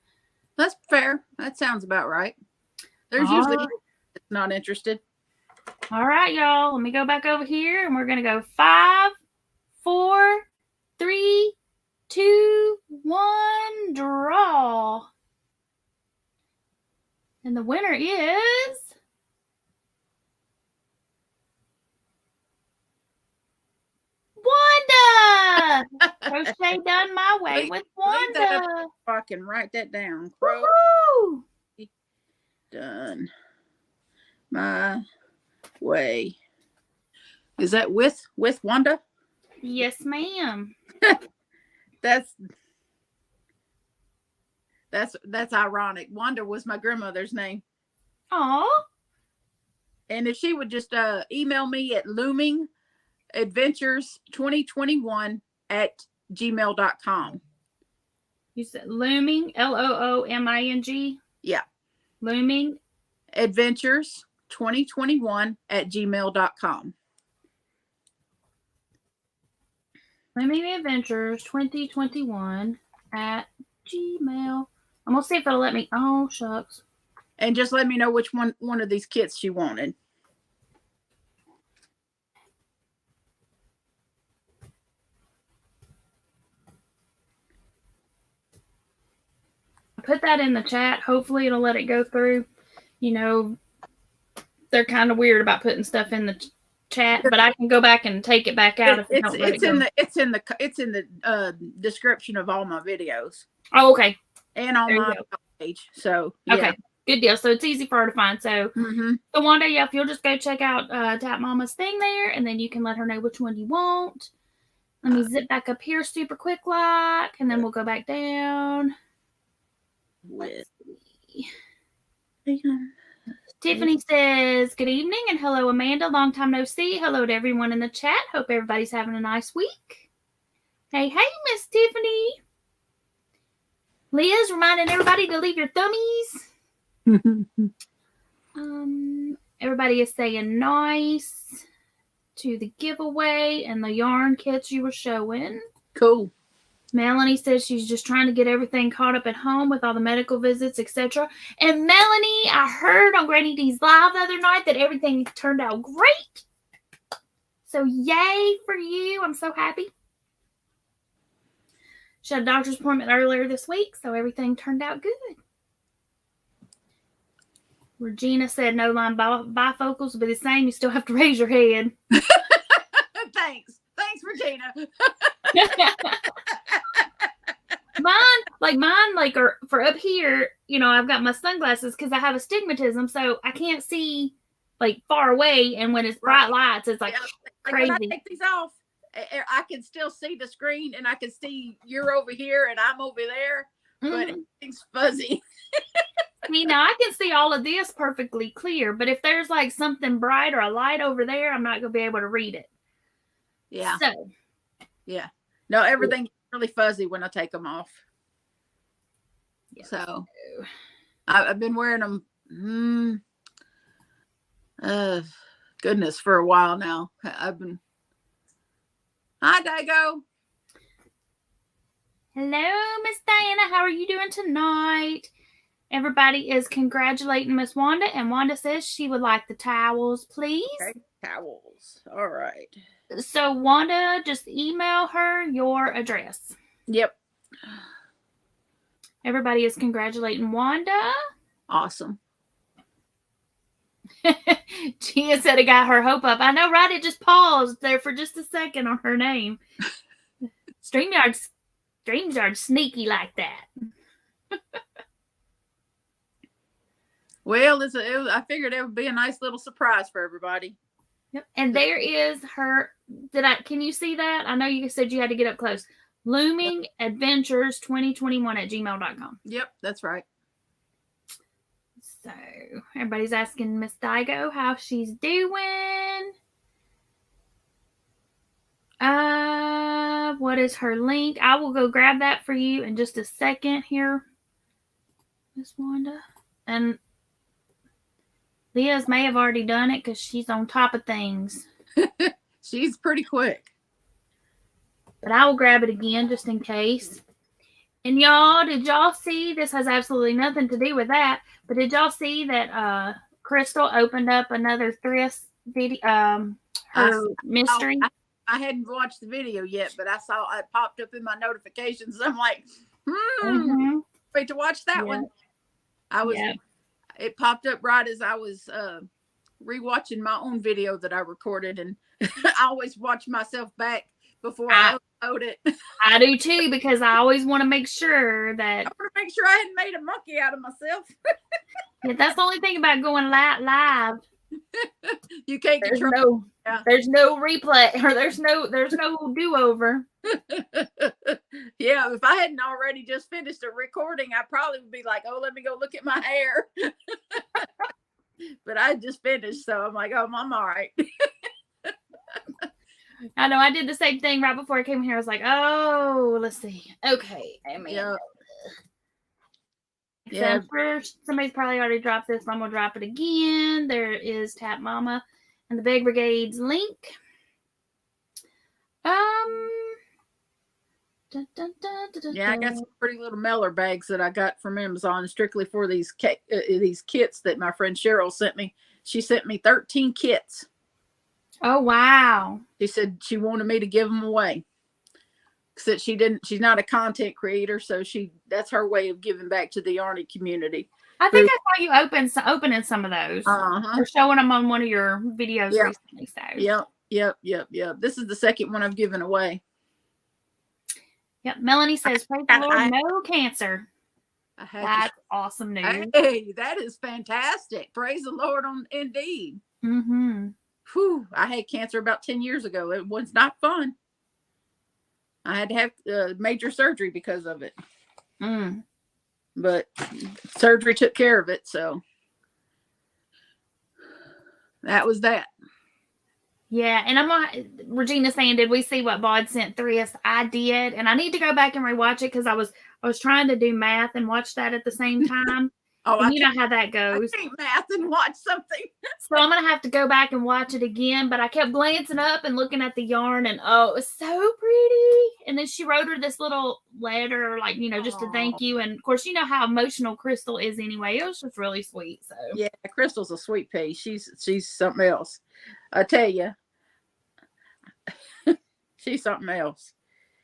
That's fair. That sounds about right. There's Not interested. All right, y'all. Let me go back over here, and we're gonna go 5, 4, 3, 2, 1, draw. And the winner is Wanda. Crochet done my way with Wanda. I can write that down. Woohoo! Done my way. Is that with Wanda? Yes, ma'am. That's ironic. Wanda was my grandmother's name. Aw. And if she would just email me at loomingadventures2021@gmail.com. You said looming, LOOMING? Yeah. Looming adventures2021@gmail.com. Looming Adventures 2021 at Gmail. I'm gonna see if it'll let me. Oh shucks. And just let me know which one of these kits she wanted. I put that in the chat. Hopefully it'll let it go through. You know, they're kind of weird about putting stuff in the chat, but I can go back and take it back out it's in the description of all my videos. Oh, okay. And on my page. So yeah. Okay. Good deal. So it's easy for her to find. So, so Wanda, yeah, if you'll just go check out Tap Mama's thing there, and then you can let her know which one you want. Let me zip back up here super quick like, and then we'll go back down. Let's see. Tiffany says, good evening and hello, Amanda. Long time no see. Hello to everyone in the chat. Hope everybody's having a nice week. Hey, Miss Tiffany. Liz, reminding everybody to leave your thummies. Everybody is saying nice to the giveaway and the yarn kits you were showing. Cool. Melanie says she's just trying to get everything caught up at home with all the medical visits, etc. And Melanie, I heard on Granny D's live the other night that everything turned out great. So yay for you. I'm so happy. She had a doctor's appointment earlier this week, so everything turned out good. Regina said no line bifocals will be the same. You still have to raise your head. Thanks, Regina. Mine, are for up here, you know, I've got my sunglasses because I have astigmatism, so I can't see like far away. And when it's bright lights, it's like crazy. When I take these off, I can still see the screen and I can see you're over here and I'm over there, but everything's fuzzy. See, now I can see all of this perfectly clear, but if there's like something bright or a light over there, I'm not going to be able to read it. Yeah. So. Yeah. No, everything's really fuzzy when I take them off. Yeah. So I've been wearing them, goodness, for a while now. Hi, Dago. Hello, Miss Diana. How are you doing tonight? Everybody is congratulating Miss Wanda, and Wanda says she would like the towels, please. Okay, towels. All right. So, Wanda, just email her your address. Yep. Everybody is congratulating Wanda. Awesome. Gia said it got her hope up. I know, right? It just paused there for just a second on her name. StreamYard's sneaky like that. Well, I figured it would be a nice little surprise for everybody. Yep. And there is her. Can you see that? I know you said you had to get up close. Looming Adventures 2021@gmail.com. Yep, that's right. So everybody's asking Miss Digo how she's doing. What is her link? I will go grab that for you in just a second here, Miss Wanda. And Liz may have already done it because she's on top of things. She's pretty quick. But I will grab it again just in case. And y'all, did y'all see, this has absolutely nothing to do with that, but did y'all see that Crystal opened up another thrift video, her mystery. I hadn't watched the video yet, but I saw it popped up in my notifications. I'm like, wait to watch that one. It popped up right as I was rewatching my own video that I recorded, and I always watch myself back before I upload it. I do too, because I always want to make sure that I hadn't made a monkey out of myself. Yeah, that's the only thing about going live. You can't control. There's no replay, or there's no do-over. Yeah, if I hadn't already just finished a recording, I probably would be like, oh, let me go look at my hair. But I just finished, so I'm like, oh, I'm all right. I know, I did the same thing right before I came here. I was like, oh, let's see. Okay. Except for somebody's probably already dropped this, but I'm going to drop it again. There is Tap Mama and the Bag Brigade's link. I got some pretty little mailer bags that I got from Amazon strictly for these kits that my friend Cheryl sent me. She sent me 13 kits. Oh, wow. She said she wanted me to give them away. That she's not a content creator, so that's her way of giving back to the yarny community. I think I saw you opening some of those, or showing them on one of your videos recently. So Yep. This is the second one I've given away. Yep. Melanie says, "Praise the Lord, no cancer." That's awesome news. Hey, that is fantastic. Praise the Lord indeed. Whew, I had cancer about 10 years ago. It was not fun. I had to have major surgery because of it. But surgery took care of it, so that was that. Yeah, and Regina saying, did we see what Bod sent us? I did, and I need to go back and rewatch it because I was trying to do math and watch that at the same time. And you know how that goes. I can't math and watch something. So I'm going to have to go back and watch it again. But I kept glancing up and looking at the yarn. And, oh, it was so pretty. And then she wrote her this little letter, like, just to thank you. And, of course, you know how emotional Crystal is anyway. It was just really sweet. So yeah, Crystal's a sweet pea. She's something else. I tell you. She's something else.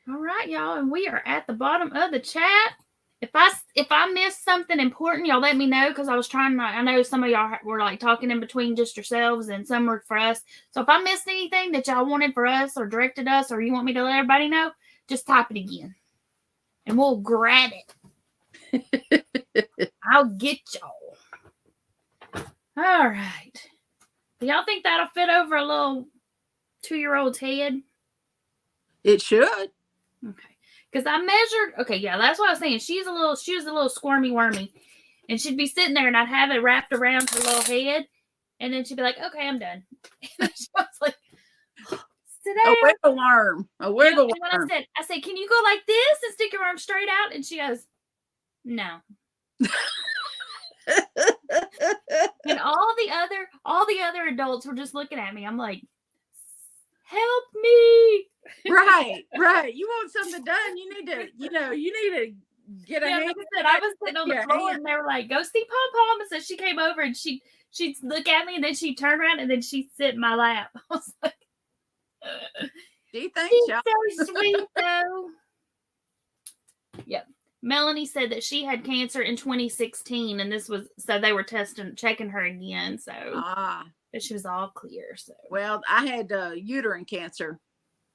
All right, y'all. And we are at the bottom of the chat. If I missed something important, y'all let me know, because I was trying to, I know some of y'all were like talking in between just yourselves and some were for us. So if I missed anything that y'all wanted for us or directed us, or you want me to let everybody know, just type it again and we'll grab it. I'll get y'all. All right. Do y'all think that'll fit over a little 2-year-old's head? It should. Okay. Because I measured, okay, yeah, that's what I was saying. She was a little squirmy wormy. And she'd be sitting there and I'd have it wrapped around her little head. And then she'd be like, okay, I'm done. And she was like, sit down. A wiggle worm. A wiggle worm. And I said, can you go like this and stick your arm straight out? And she goes, no. And all the other adults were just looking at me. I'm like, help me. Right. You want something done, you need to get a hand. Like I said, I was sitting on the floor and they were like, go see Pom Pom. And so she came over and she'd look at me and then she'd turn around and then she'd sit in my lap. I was like, do thanks, she's y'all. so sweet though. Yep. Melanie said that she had cancer in 2016 and so they were checking her again. So but she was all clear. So well, I had uterine cancer.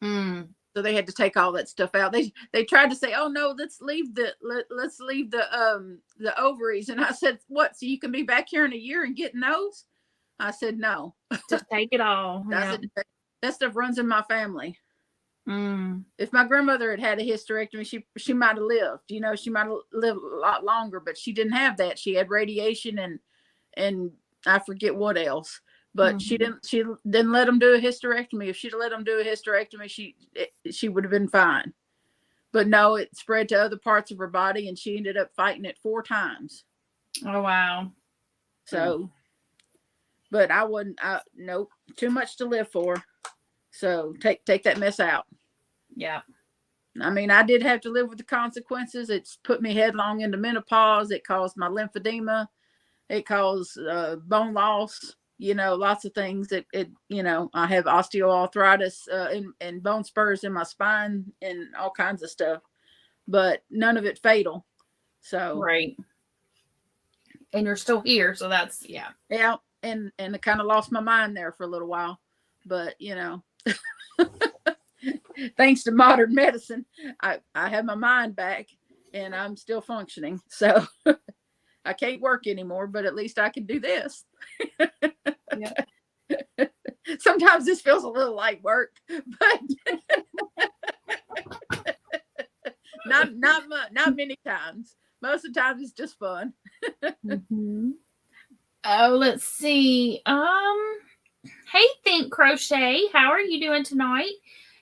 So they had to take all that stuff out. They tried to say, oh no, let's leave the ovaries. And I said, what? So you can be back here in a year and getting those? I said, no. Just take it all. Yeah. That stuff runs in my family. If my grandmother had had a hysterectomy, she might have lived. She might have lived a lot longer, but she didn't have that. She had radiation and I forget what else. But she didn't let them do a hysterectomy. If she'd let them do a hysterectomy, she would have been fine. But no, it spread to other parts of her body and she ended up fighting it 4 times. Oh, wow. So, but nope, too much to live for. So take that mess out. Yeah. I mean, I did have to live with the consequences. It's put me headlong into menopause. It caused my lymphedema. It causes bone loss. Lots of things. I have osteoarthritis and bone spurs in my spine and all kinds of stuff, but none of it fatal. So Right. And you're still here, so that's yeah. And I kind of lost my mind there for a little while, but thanks to modern medicine, I have my mind back and I'm still functioning. So I can't work anymore, but at least I can do this. yeah. Sometimes this feels a little like work, but not many times. Most of the time it's just fun. Mm-hmm. Oh, let's see. Hey, Think Crochet, how are you doing tonight?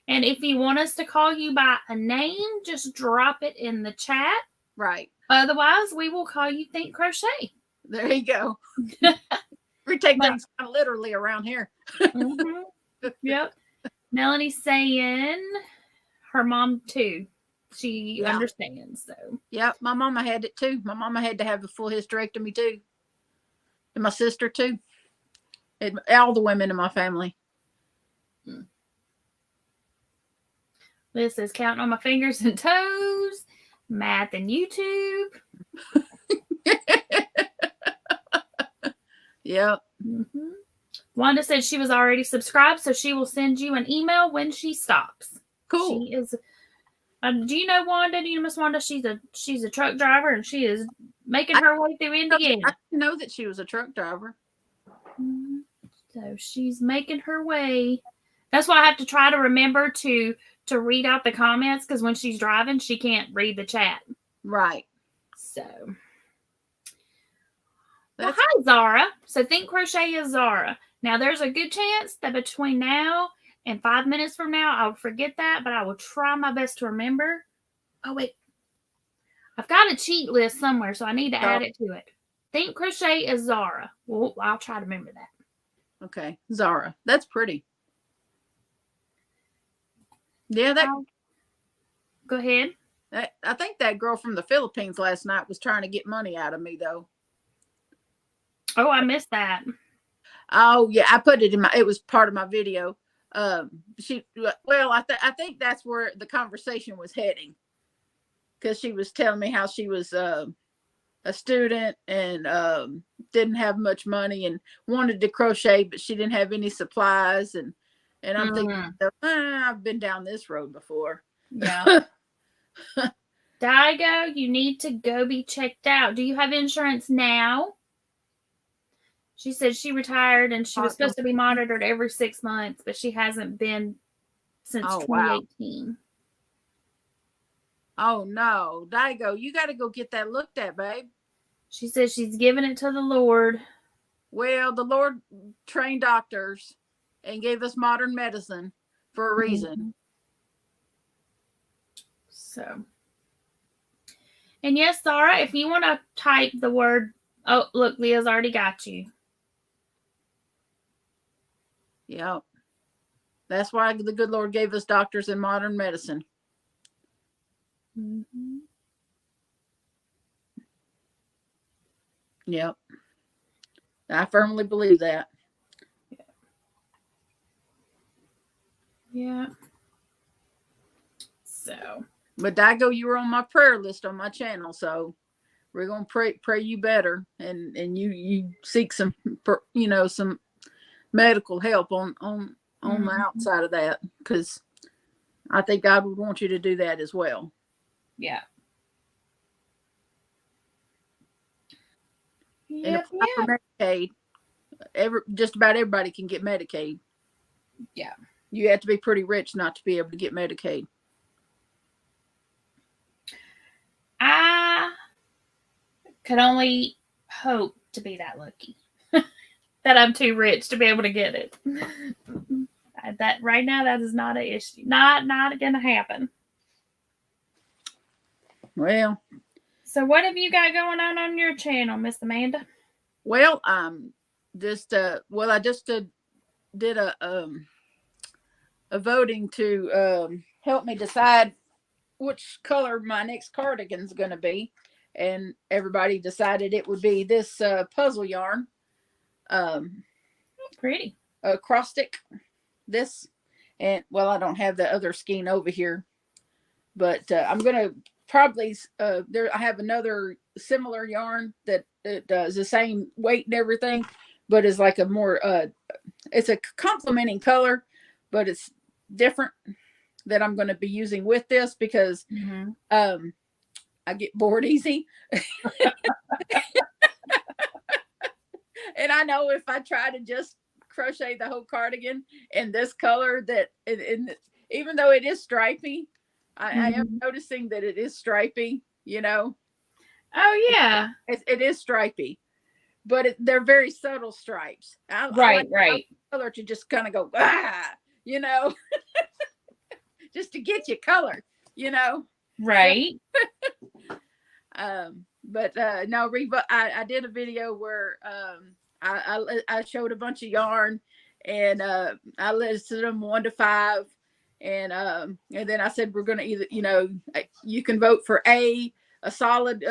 And if you want us to call you by a name, just drop it in the chat. Right. Otherwise, we will call you Think Crochet. There you go. We take things kind of literally around here. Mm-hmm. Yep. Melanie's saying her mom too. She understands. So. Yep. My mama had it too. My mama had to have a full hysterectomy too. And my sister too. And all the women in my family. Liz says counting on my fingers and toes. Math and YouTube. Yep. Mm-hmm. Wanda said she was already subscribed, so she will send you an email when she stops. Cool. She is. Do you know Wanda? Do you know Miss Wanda? She's a truck driver, and she is making her way through Indiana. I didn't know that she was a truck driver. Mm-hmm. So she's making her way. That's why I have to try to remember to read out the comments, because when she's driving, she can't read the chat. Right. So. Well, hi, Zara. So Think Crochet is Zara. Now, there's a good chance that between now and 5 minutes from now, I'll forget that, but I will try my best to remember. Oh, wait. I've got a cheat list somewhere, so I need to add it to it. Think Crochet is Zara. Well, I'll try to remember that. Okay. Zara. That's pretty. Yeah, that. Go ahead. I think that girl from the Philippines last night was trying to get money out of me, though. Oh, I missed that. Oh yeah, I put it in it was part of my video. I think that's where the conversation was heading, because she was telling me how she was a student and didn't have much money and wanted to crochet, but she didn't have any supplies, and I'm thinking, I've been down this road before. Yeah. Daigo, you need to go be checked out. Do you have insurance now? She said she retired and she was supposed to be monitored every 6 months, but she hasn't been since 2018. Wow. Oh no, Daigo, you got to go get that looked at, babe. She says she's giving it to the Lord. Well, the Lord trained doctors and gave us modern medicine for a reason. So, and yes, Sarah, if you want to type the word, oh, look, Leah's already got you. Yep. That's why the good Lord gave us doctors in modern medicine. Mm-hmm. Yep. I firmly believe that. Yeah. So. But Daigo, you were on my prayer list on my channel, so we're gonna pray you better, and you seek some some medical help on the outside of that, because I think God would want you to do that as well. Yeah. And apply for Medicaid. Just about everybody can get Medicaid. Yeah. You have to be pretty rich not to be able to get Medicaid. I could only hope to be that lucky. That I'm too rich to be able to get it. That right now, that is not an issue. Not going to happen. Well. So what have you got going on your channel, Miss Amanda? Well, just I just did a voting to help me decide which color my next cardigan is going to be, and everybody decided it would be this puzzle yarn, Pretty. acrostic. This, and well, I don't have the other skein over here, but I'm gonna probably there. I have another similar yarn that is the same weight and everything, but is like a more it's a complementing color, but it's different, that I'm going to be using with this because I get bored easy. And I know if I try to just crochet the whole cardigan in this color, that even though it is stripy, I am noticing that it is stripy, you know. Oh yeah. It is stripy, but they're very subtle stripes. I Right. like color to just kind of go, you know, just to get you color, you know. Right. But no, Reba, I did a video where I showed a bunch of yarn, and I listed them 1 to 5, and then I said we're gonna either, you know, you can vote for a solid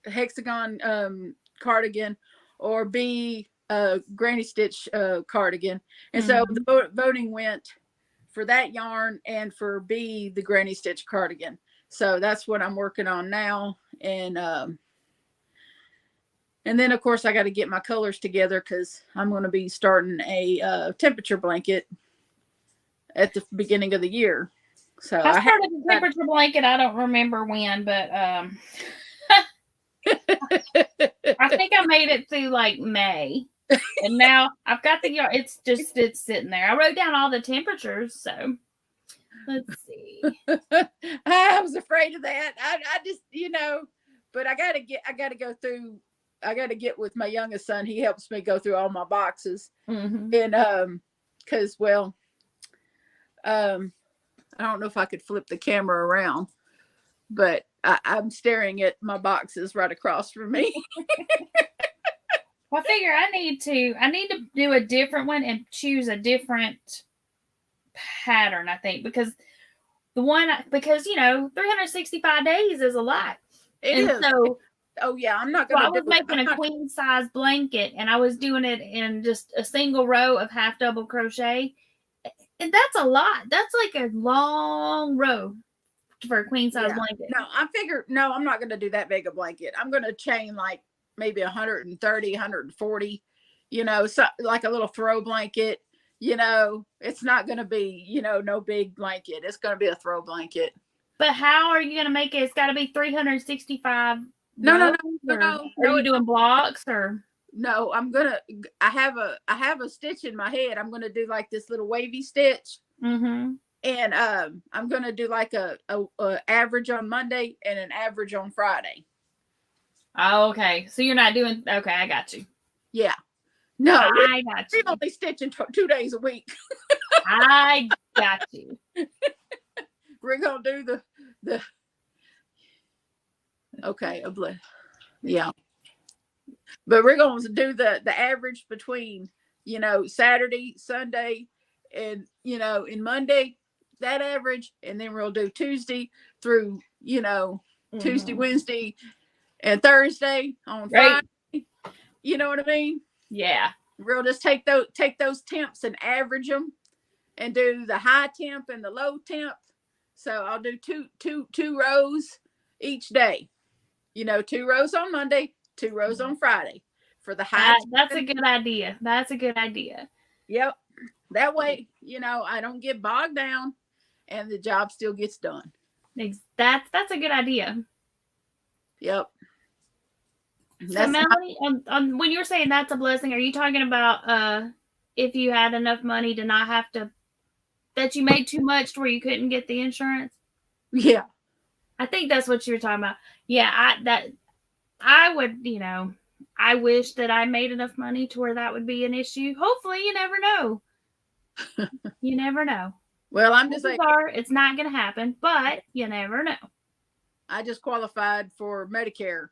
hexagon cardigan, or B granny stitch cardigan, and so the voting went for that yarn and for B the granny stitch cardigan. So that's what I'm working on now, and then of course I got to get my colors together because I'm going to be starting a temperature blanket at the beginning of the year. So I started the temperature blanket. I don't remember when, but I think I made it through like May, and now I've got the yarn. It's sitting there. I wrote down all the temperatures, so let's see. I was afraid of that. I just, you know, but I got to go through. I got to get with my youngest son. He helps me go through all my boxes, and because I don't know if I could flip the camera around, but I'm staring at my boxes right across from me. Well, I figure I need to do a different one and choose a different pattern, I think, because you know, 365 days is a lot. It is. So, oh yeah, I'm not gonna. I was making a queen size blanket, and I was doing it in just a single row of half double crochet, and that's a lot. That's like a long row for a queen size blanket. No, I'm not gonna do that big a blanket. I'm gonna chain like maybe 130, 140, you know, so like a little throw blanket. You know, it's not going to be, you know, no big blanket. It's going to be a throw blanket. But how are you going to make it? It's got to be 365. No. Are you doing blocks or? No, I have a stitch in my head. I'm going to do like this little wavy stitch. And I'm going to do like a average on Monday and an average on Friday. Oh, okay. So you're not doing, okay, I got you. Yeah. No, I got you. We're only stitching 2 days a week. I got you. We're gonna do the okay, yeah. But we're gonna do the average between, you know, Saturday, Sunday, and you know, in Monday, that average, and then we'll do Tuesday through, you know, Tuesday, Wednesday, and Thursday on Friday. You know what I mean? Yeah. We'll just take those temps and average them, and do the high temp and the low temp. So I'll do two rows each day. You know, 2 rows on Monday, 2 rows on Friday for the high. That's a good idea. That's a good idea. Yep. That way, you know, I don't get bogged down, and the job still gets done. That's a good idea. Yep. So Melanie, when you're saying that's a blessing, are you talking about if you had enough money to not have to, that you made too much to where you couldn't get the insurance? Yeah. I think that's what you're talking about. Yeah, I would, you know, I wish that I made enough money to where that would be an issue. Hopefully, you never know. You never know. Well, I'm just saying it's not going to happen, but you never know. I just qualified for Medicare,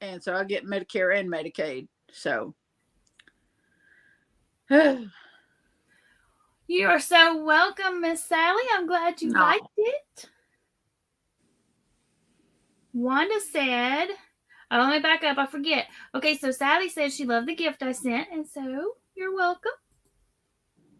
and so I get Medicare and Medicaid. So you are so welcome, Miss Sally. I'm glad you liked it. Wanda said, oh, let me back up. I forget. Okay, so Sally said she loved the gift I sent, and so you're welcome.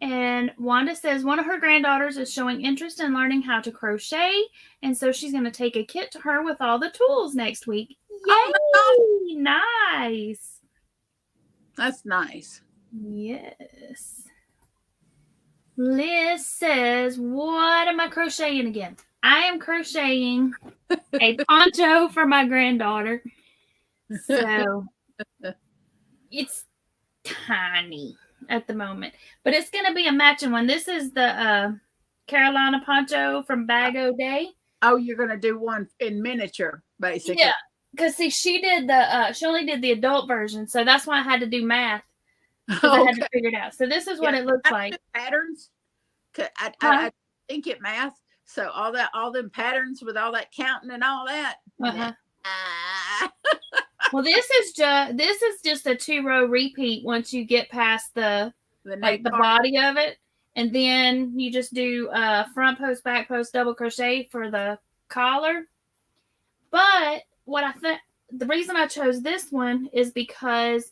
And Wanda says one of her granddaughters is showing interest in learning how to crochet, and so she's going to take a kit to her with all the tools next week. Yay! Oh, Nice. that's nice. Yes. Liz says, what am I crocheting again? I am crocheting a poncho for my granddaughter. So it's tiny at the moment, but it's going to be a matching one. This is the Carolina poncho from Bag O' Day. Oh, you're going to do one in miniature, basically. Yeah, because see, she only did the adult version, so that's why I had to do math. Because I had to figure it out. So this is what it looks like. Patterns. I think it math. So all them patterns with all that counting and all that. Well, this is just a 2-row repeat once you get past the body of it, and then you just do front post, back post, double crochet for the collar. But the reason I chose this one is because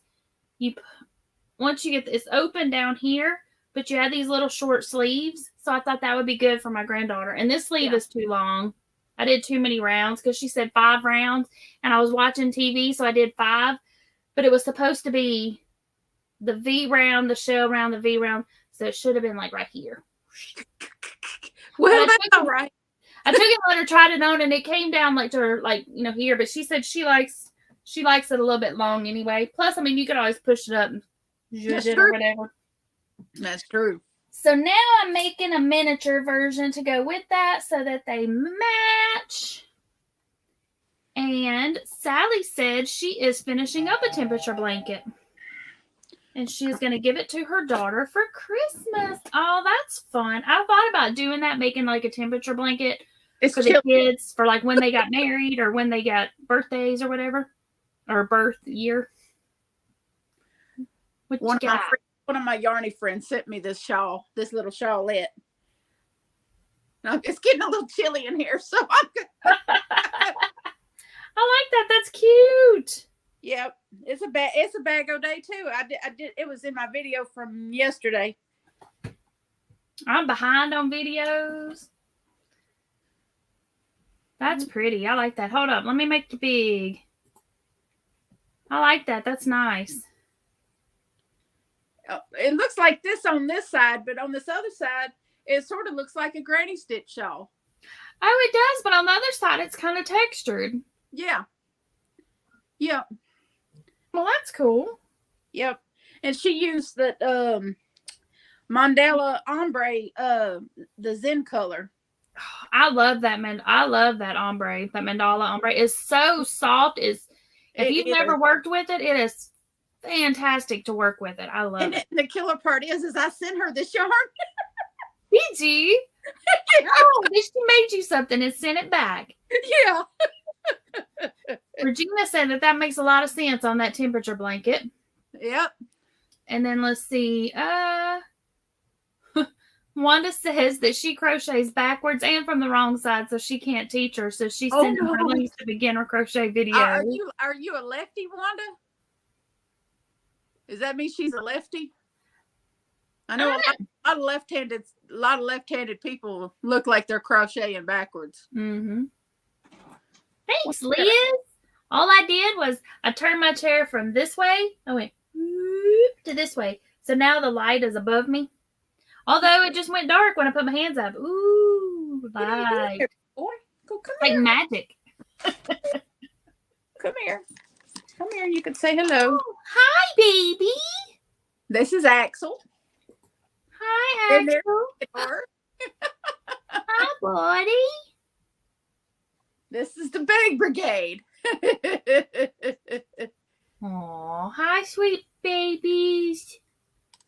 once you get it's open down here, but you have these little short sleeves. So I thought that would be good for my granddaughter. And this sleeve is too long. I did too many rounds because she said 5 rounds, and I was watching TV, so I did 5. But it was supposed to be the V round, the shell round, the V round. So it should have been like right here. Well, that's all right. I took it and let her try it on, and it came down like to her, here. But she said she likes it a little bit long anyway. Plus, I mean, you could always push it up and zhuzh it or whatever. That's true. So now I'm making a miniature version to go with that so that they match. And Sally said she is finishing up a temperature blanket. And she's going to give it to her daughter for Christmas. Oh, that's fun. I thought about doing that, making like a temperature blanket for the kids for like when they got married or when they got birthdays or whatever. Or birth year. One of my yarny friends sent me this shawl, this little shawlette. Now, it's getting a little chilly in here, so I'm good. I like that. That's cute. Yep, it's a Bag O' Day too. I did. It was in my video from yesterday. I'm behind on videos. That's pretty. I like that. Hold up. Let me make it big. I like that. That's nice. It looks like this on this side, but on this other side, it sort of looks like a granny stitch shawl. Oh, it does, but on the other side, it's kind of textured. Yeah. Yep. Well, that's cool. Yep. And she used that Mandala ombre, the Zen color. I love that I love that ombre. That mandala ombre is so soft. If you've never worked with it, it is fantastic to work with it. I love it. And the killer part is I sent her this yarn. Did you? Oh, she made you something and sent it back. Yeah. Regina said that makes a lot of sense on that temperature blanket. Yep. And then let's see. Wanda says that she crochets backwards and from the wrong side, so she can't teach her. So she's sending her links to beginner crochet videos. Are you a lefty, Wanda? Does that mean she's a lefty? I know a lot of left-handed people look like they're crocheting backwards. Mm-hmm. Thanks, Liz. All I did was I turned my chair from this way. I went to this way. So now the light is above me. Although it just went dark when I put my hands up. Ooh, light. Boy, come like here. Magic. Come here. Come here. You can say hello. Oh, hi, baby. This is Axel. Hi, Axel. Hi, buddy. This is the Big Brigade. Oh, hi, sweet babies.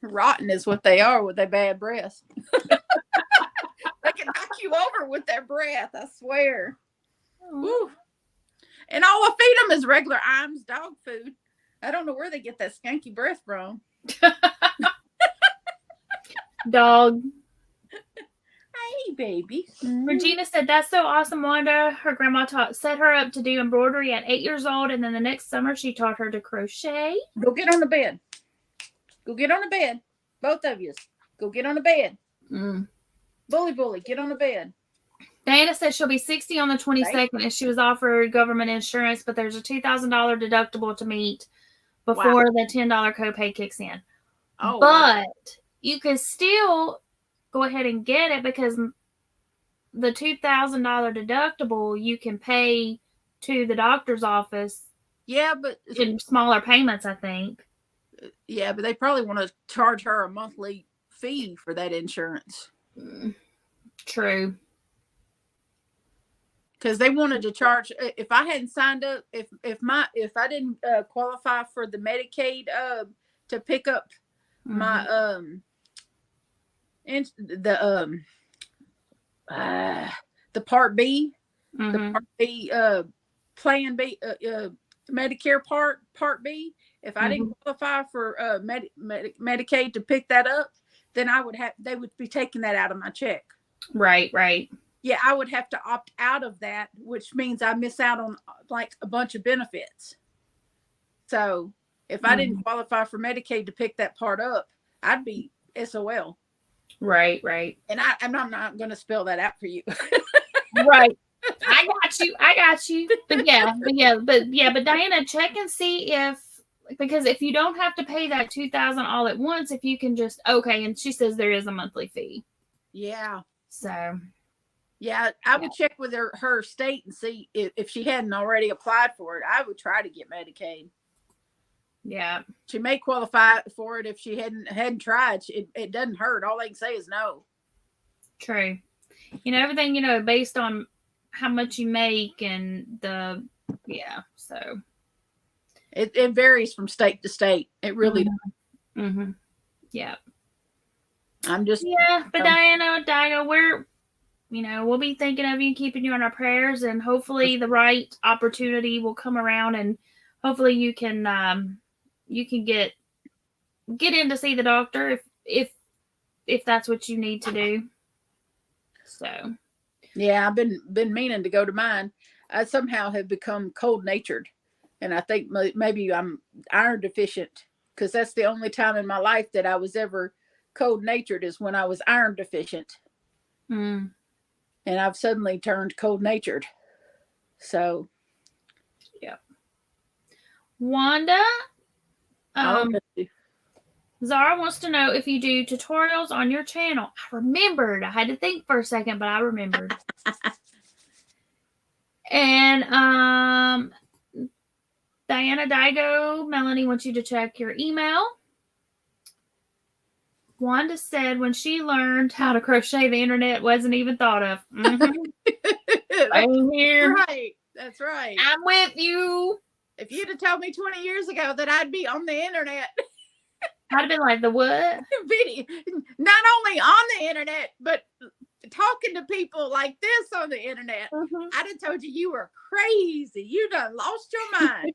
Rotten is what they are with their bad breath. They can knock you over with their breath, I swear. Woo. And all I feed them is regular Iams dog food. I don't know where they get that skanky breath from. Dog. I Hey, baby. Regina said, that's so awesome, Wanda. Her grandma set her up to do embroidery at 8 years old, and then the next summer she taught her to crochet. Go get on the bed. Go get on the bed. Both of you. Go get on the bed. Bully, get on the bed. Diana says she'll be 60 on the 22nd, and she was offered government insurance, but there's a $2,000 deductible to meet before the $10 copay kicks in. Oh, but you can still go ahead and get it because the $2,000 deductible you can pay to the doctor's office. Yeah, but in smaller payments, I think. Yeah, but they probably want to charge her a monthly fee for that insurance. True. Because they wanted to charge. If I hadn't signed up, if I didn't qualify for the Medicaid to pick up my the Part B, the Part B Plan B Medicare Part B. If I didn't qualify for Medicaid to pick that up, then they would be taking that out of my check. Right. Yeah, I would have to opt out of that, which means I miss out on like a bunch of benefits. So if I didn't qualify for Medicaid to pick that part up, I'd be SOL. Right. And I'm not going to spell that out for you. Right. I got you. But Diana, check and see because if you don't have to pay that $2,000 all at once, if you can just, and she says there is a monthly fee. Yeah. So. Yeah, I would check with her state and see if she hadn't already applied for it. I would try to get Medicaid. Yeah. She may qualify for it if she hadn't tried. It doesn't hurt. All they can say is no. True. Everything, based on how much you make and so. It varies from state to state. It really does. Yeah. I'm just. Yeah, but Diana, we'll be thinking of you, keeping you in our prayers, and hopefully the right opportunity will come around, and hopefully you can get in to see the doctor if that's what you need to do. So. Yeah, I've been meaning to go to mine. I somehow have become cold-natured, and I think maybe I'm iron deficient because that's the only time in my life that I was ever cold-natured is when I was iron deficient. And I've suddenly turned cold-natured. So, yeah. Wanda, Zara wants to know if you do tutorials on your channel. I remembered. I had to think for a second, but I remembered. And Diana Digo, Melanie wants you to check your email. Wanda said when she learned how to crochet, the internet wasn't even thought of. Same here. Right. That's right. I'm with you. If you'd have told me 20 years ago that I'd be on the internet. I'd have been like, the what? Video. Not only on the internet, but talking to people like this on the internet. I'd have told you were crazy. You done lost your mind.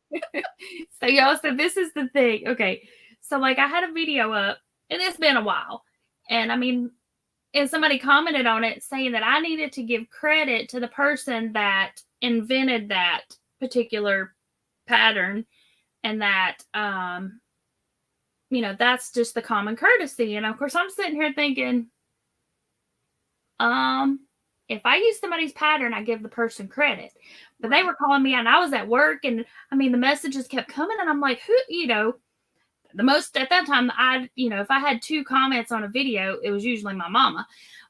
So y'all said this is the thing. Okay. So I had a video up. And it's been a while. And and somebody commented on it saying that I needed to give credit to the person that invented that particular pattern. And that, that's just the common courtesy. And of course, I'm sitting here thinking, if I use somebody's pattern, I give the person credit. But they were calling me and I was at work. And the messages kept coming. And I'm like, who, the most at that time, if I had 2 comments on a video, it was usually my mama,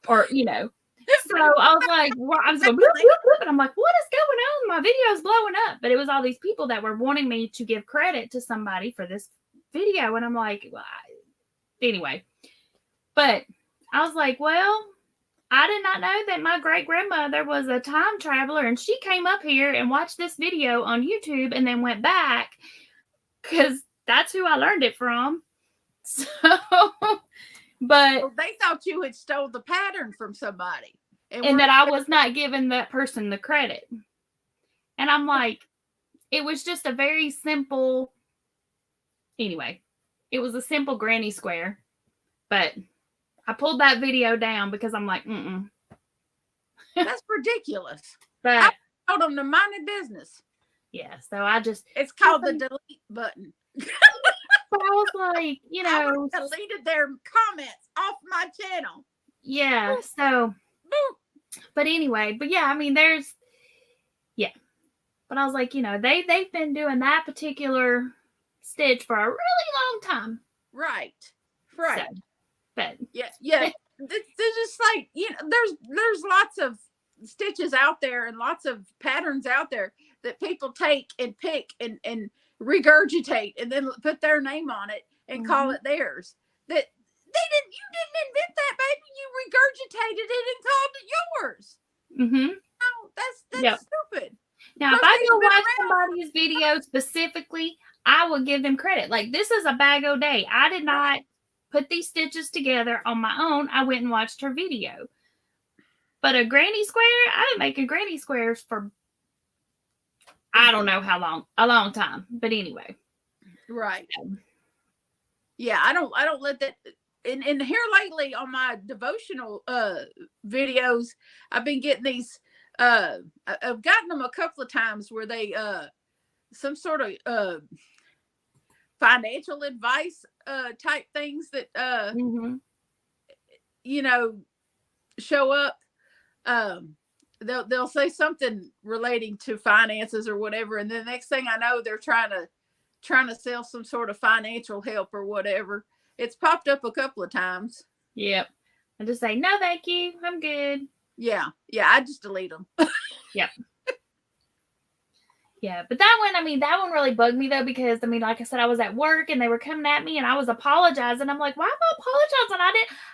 or so I was like, I was going, bloop, bloop, bloop, and I'm like, what is going on? My video is blowing up, but it was all these people that were wanting me to give credit to somebody for this video, and I'm like, well, anyway, but I was like, well, I did not know that my great grandmother was a time traveler, and she came up here and watched this video on YouTube and then went back because that's who I learned it from. So, but they thought you had stole the pattern from somebody. And that I was not giving that person the credit. And I'm like, it was just a very simple, anyway, it was a simple granny square. But I pulled that video down because I'm like, That's ridiculous. But I told them to mind their business. yeah, so I just It's called the delete button. but I was like, I deleted their comments off my channel. Yeah. So, but anyway, but yeah, I mean, but I was like, they've been doing that particular stitch for a really long time. Right. So, but yeah. They're just like, there's lots of stitches out there and lots of patterns out there that people take and pick and regurgitate and then put their name on it and call it theirs. That you didn't invent that, baby. You regurgitated it and called it yours. No, that's stupid. Now, if I go watch somebody's video specifically, I will give them credit. Like, this is a bag o' day. I did not put these stitches together on my own. I went and watched her video. But a granny square, I've been making granny squares for I don't know how long, a long time. But anyway. Right. Yeah, I don't let that and here lately on my devotional videos, I've been getting these I've gotten them a couple of times where they some sort of financial advice type things that show up. They'll say something relating to finances or whatever, and the next thing I know, they're trying to sell some sort of financial help or whatever. It's popped up a couple of times. Yep. I just say, no, thank you. I'm good. Yeah. I just delete them. Yep. Yeah. But that one really bugged me though, because like I said, I was at work and they were coming at me and I was apologizing. I'm like, why am I apologizing?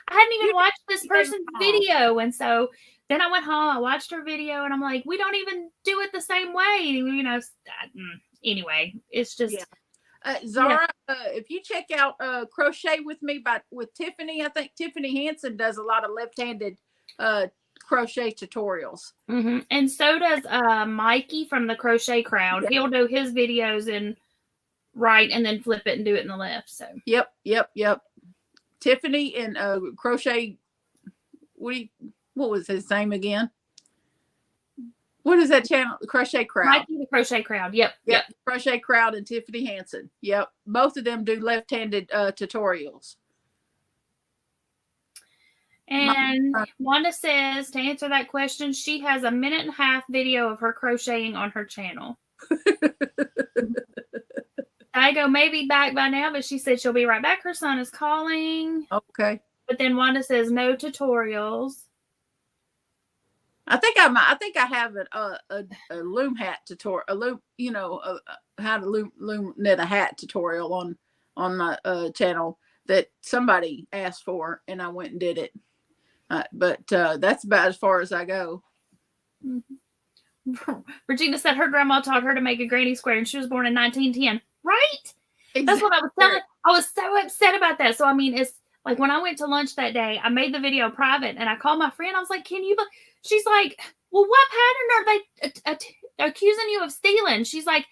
I hadn't even watched this person's video. And so then I went home, I watched her video and I'm like, we don't even do it the same way. Anyway, it's just. Yeah. Zara, if you check out Crochet with Me with Tiffany, I think Tiffany Hansen does a lot of left-handed crochet tutorials. And so does Mikey from the Crochet Crowd. Yeah. He'll do his videos in right and then flip it and do it in the left. So Yep. Tiffany and Crochet. What was his name again? What is that channel? The Crochet Crowd. Mikey the Crochet Crowd. Yep. Crochet Crowd and Tiffany Hansen. Yep. Both of them do left-handed tutorials. And Wanda says, to answer that question, she has a 1.5-minute video of her crocheting on her channel. I go, maybe back by now, but she said she'll be right back. Her son is calling. Okay. But then Wanda says no tutorials. I think I have a loom hat tutorial, how to loom knit a hat tutorial on my channel that somebody asked for, and I went and did it. But that's about as far as I go. Regina said her grandma taught her to make a granny square, and she was born in 1910. Right? Exactly. That's what I was telling. I was so upset about that. So it's like when I went to lunch that day, I made the video private, and I called my friend. I was like, "Can you?" She's like, "Well, what pattern are they accusing you of stealing?" She's like,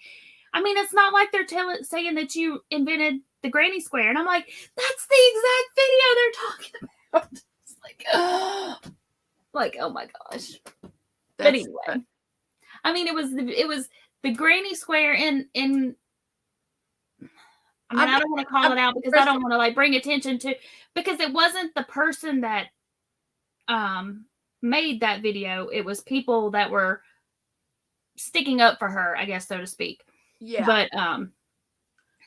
it's not like they're saying that you invented the granny square. And I'm like, that's the exact video they're talking about. It's like, oh my gosh. But anyway, it was the granny square in. I don't want to call it out because I don't want to bring attention to, because it wasn't the person that made that video. It was people that were sticking up for her, I guess, so to speak. Yeah. But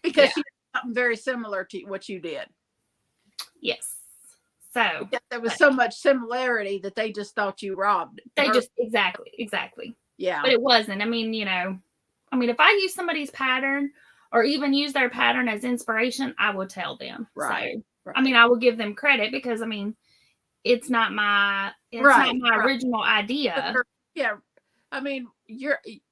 because she did something very similar to what you did. Yes. So there was so much similarity that they just thought you robbed. Exactly. Yeah. But it wasn't. If I use somebody's pattern or even use their pattern as inspiration, I will tell them. Right. So, right. I will give them credit because it's not my original idea. Yeah.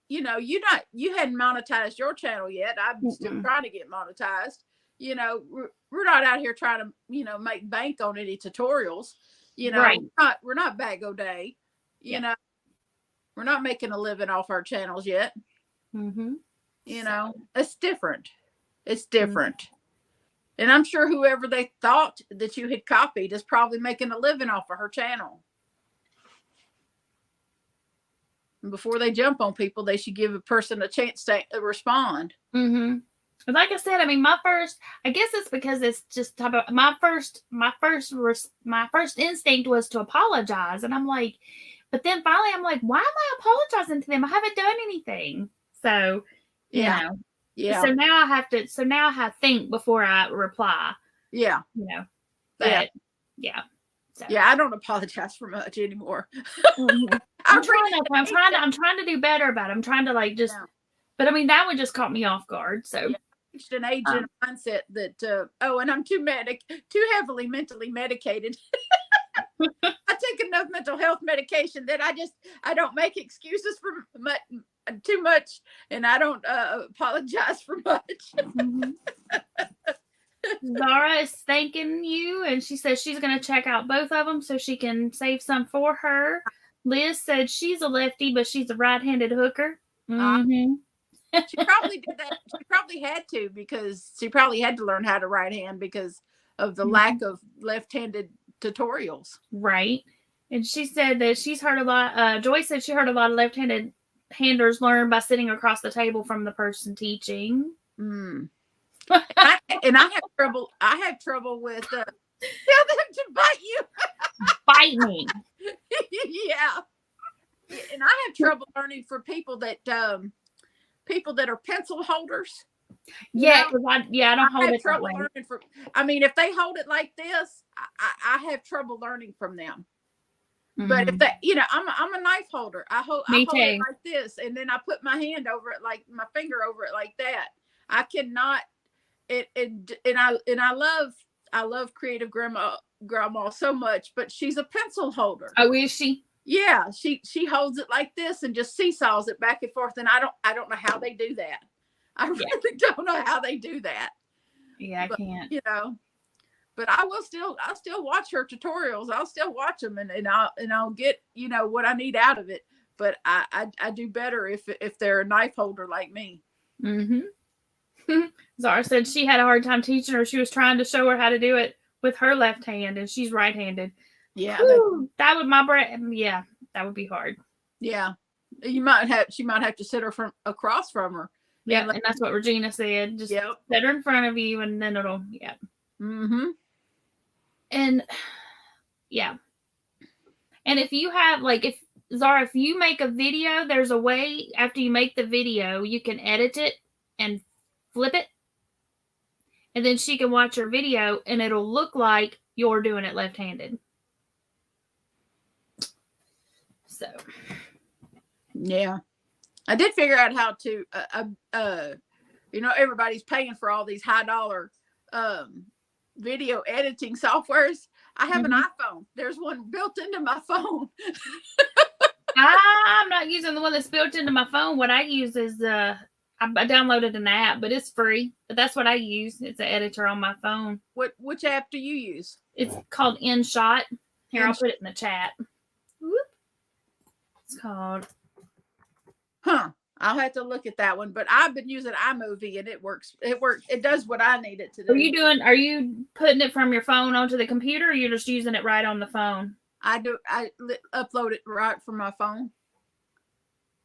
You hadn't monetized your channel yet. I'm still trying to get monetized. We're not out here trying to, make bank on any tutorials. Right. We're not bag o' day. We're not making a living off our channels yet. It's different. It's different. And I'm sure whoever they thought that you had copied is probably making a living off of her channel. Before they jump on people, they should give a person a chance to respond. Mm-hmm. But like I said, I mean, I guess it's because it's just type of my first instinct was to apologize, and I'm like, but then finally I'm like, why am I apologizing to them? I haven't done anything. So, Yeah. So now I have to think before I reply. Yeah. But yeah. So. Yeah, I don't apologize for much anymore. Mm-hmm. I'm trying to do better about it. I'm trying to but I mean, that one just caught me off guard. So reached an age and a mindset that and I'm too heavily mentally medicated. I take enough mental health medication that I don't make excuses for too much, and I don't apologize for much. Mm-hmm. Zara is thanking you, and she says she's going to check out both of them so she can save some for her. Liz said she's a lefty, but she's a right-handed hooker. Mm-hmm. She probably did that. She probably had to, because she probably had to learn how to right hand because of the lack of left-handed tutorials. Right. And she said that she's heard a lot. Joyce said she heard a lot of left-handed handers learn by sitting across the table from the person teaching. Mm. I have trouble with tell them to bite you. Bite me. Yeah. And I have trouble learning for people that are pencil holders. Yeah, because I don't hold it that way. If they hold it like this, I have trouble learning from them. Mm-hmm. But if they, I'm a knife holder. I hold it like this, and then I put my hand over it, like my finger over it like that. I cannot. I love Creative Grandma so much, but she's a pencil holder. Oh, is she? Yeah, she holds it like this and just seesaws it back and forth, and I don't know how they do that. I really don't know how they do that. Yeah, I can't. But I'll still watch her tutorials. I'll still watch them, and I'll get what I need out of it. But I do better if they're a knife holder like me. Mm-hmm. Zara said she had a hard time teaching her. She was trying to show her how to do it with her left hand, and she's right-handed. Yeah, that would be hard. Yeah, she might have to sit her across from her. Yeah, and that's what Regina said. Just set her in front of you, and then it'll Mm-hmm. And and if you have if you make a video, there's a way after you make the video you can edit it and flip it, and then she can watch your video and it'll look like you're doing it left-handed. So yeah, I did figure out how to everybody's paying for all these high dollar video editing softwares. I have an iPhone. There's one built into my phone. I'm not using the one that's built into my phone. What I use is I downloaded an app, but it's free. But that's what I use. It's an editor on my phone. Which app do you use? It's called InShot. Here, I'll put it in the chat. Whoop. It's called. I'll have to look at that one, but I've been using iMovie and it works. It does what I need it to do. Are you putting it from your phone onto the computer, or you're just using it right on the phone? I upload it right from my phone.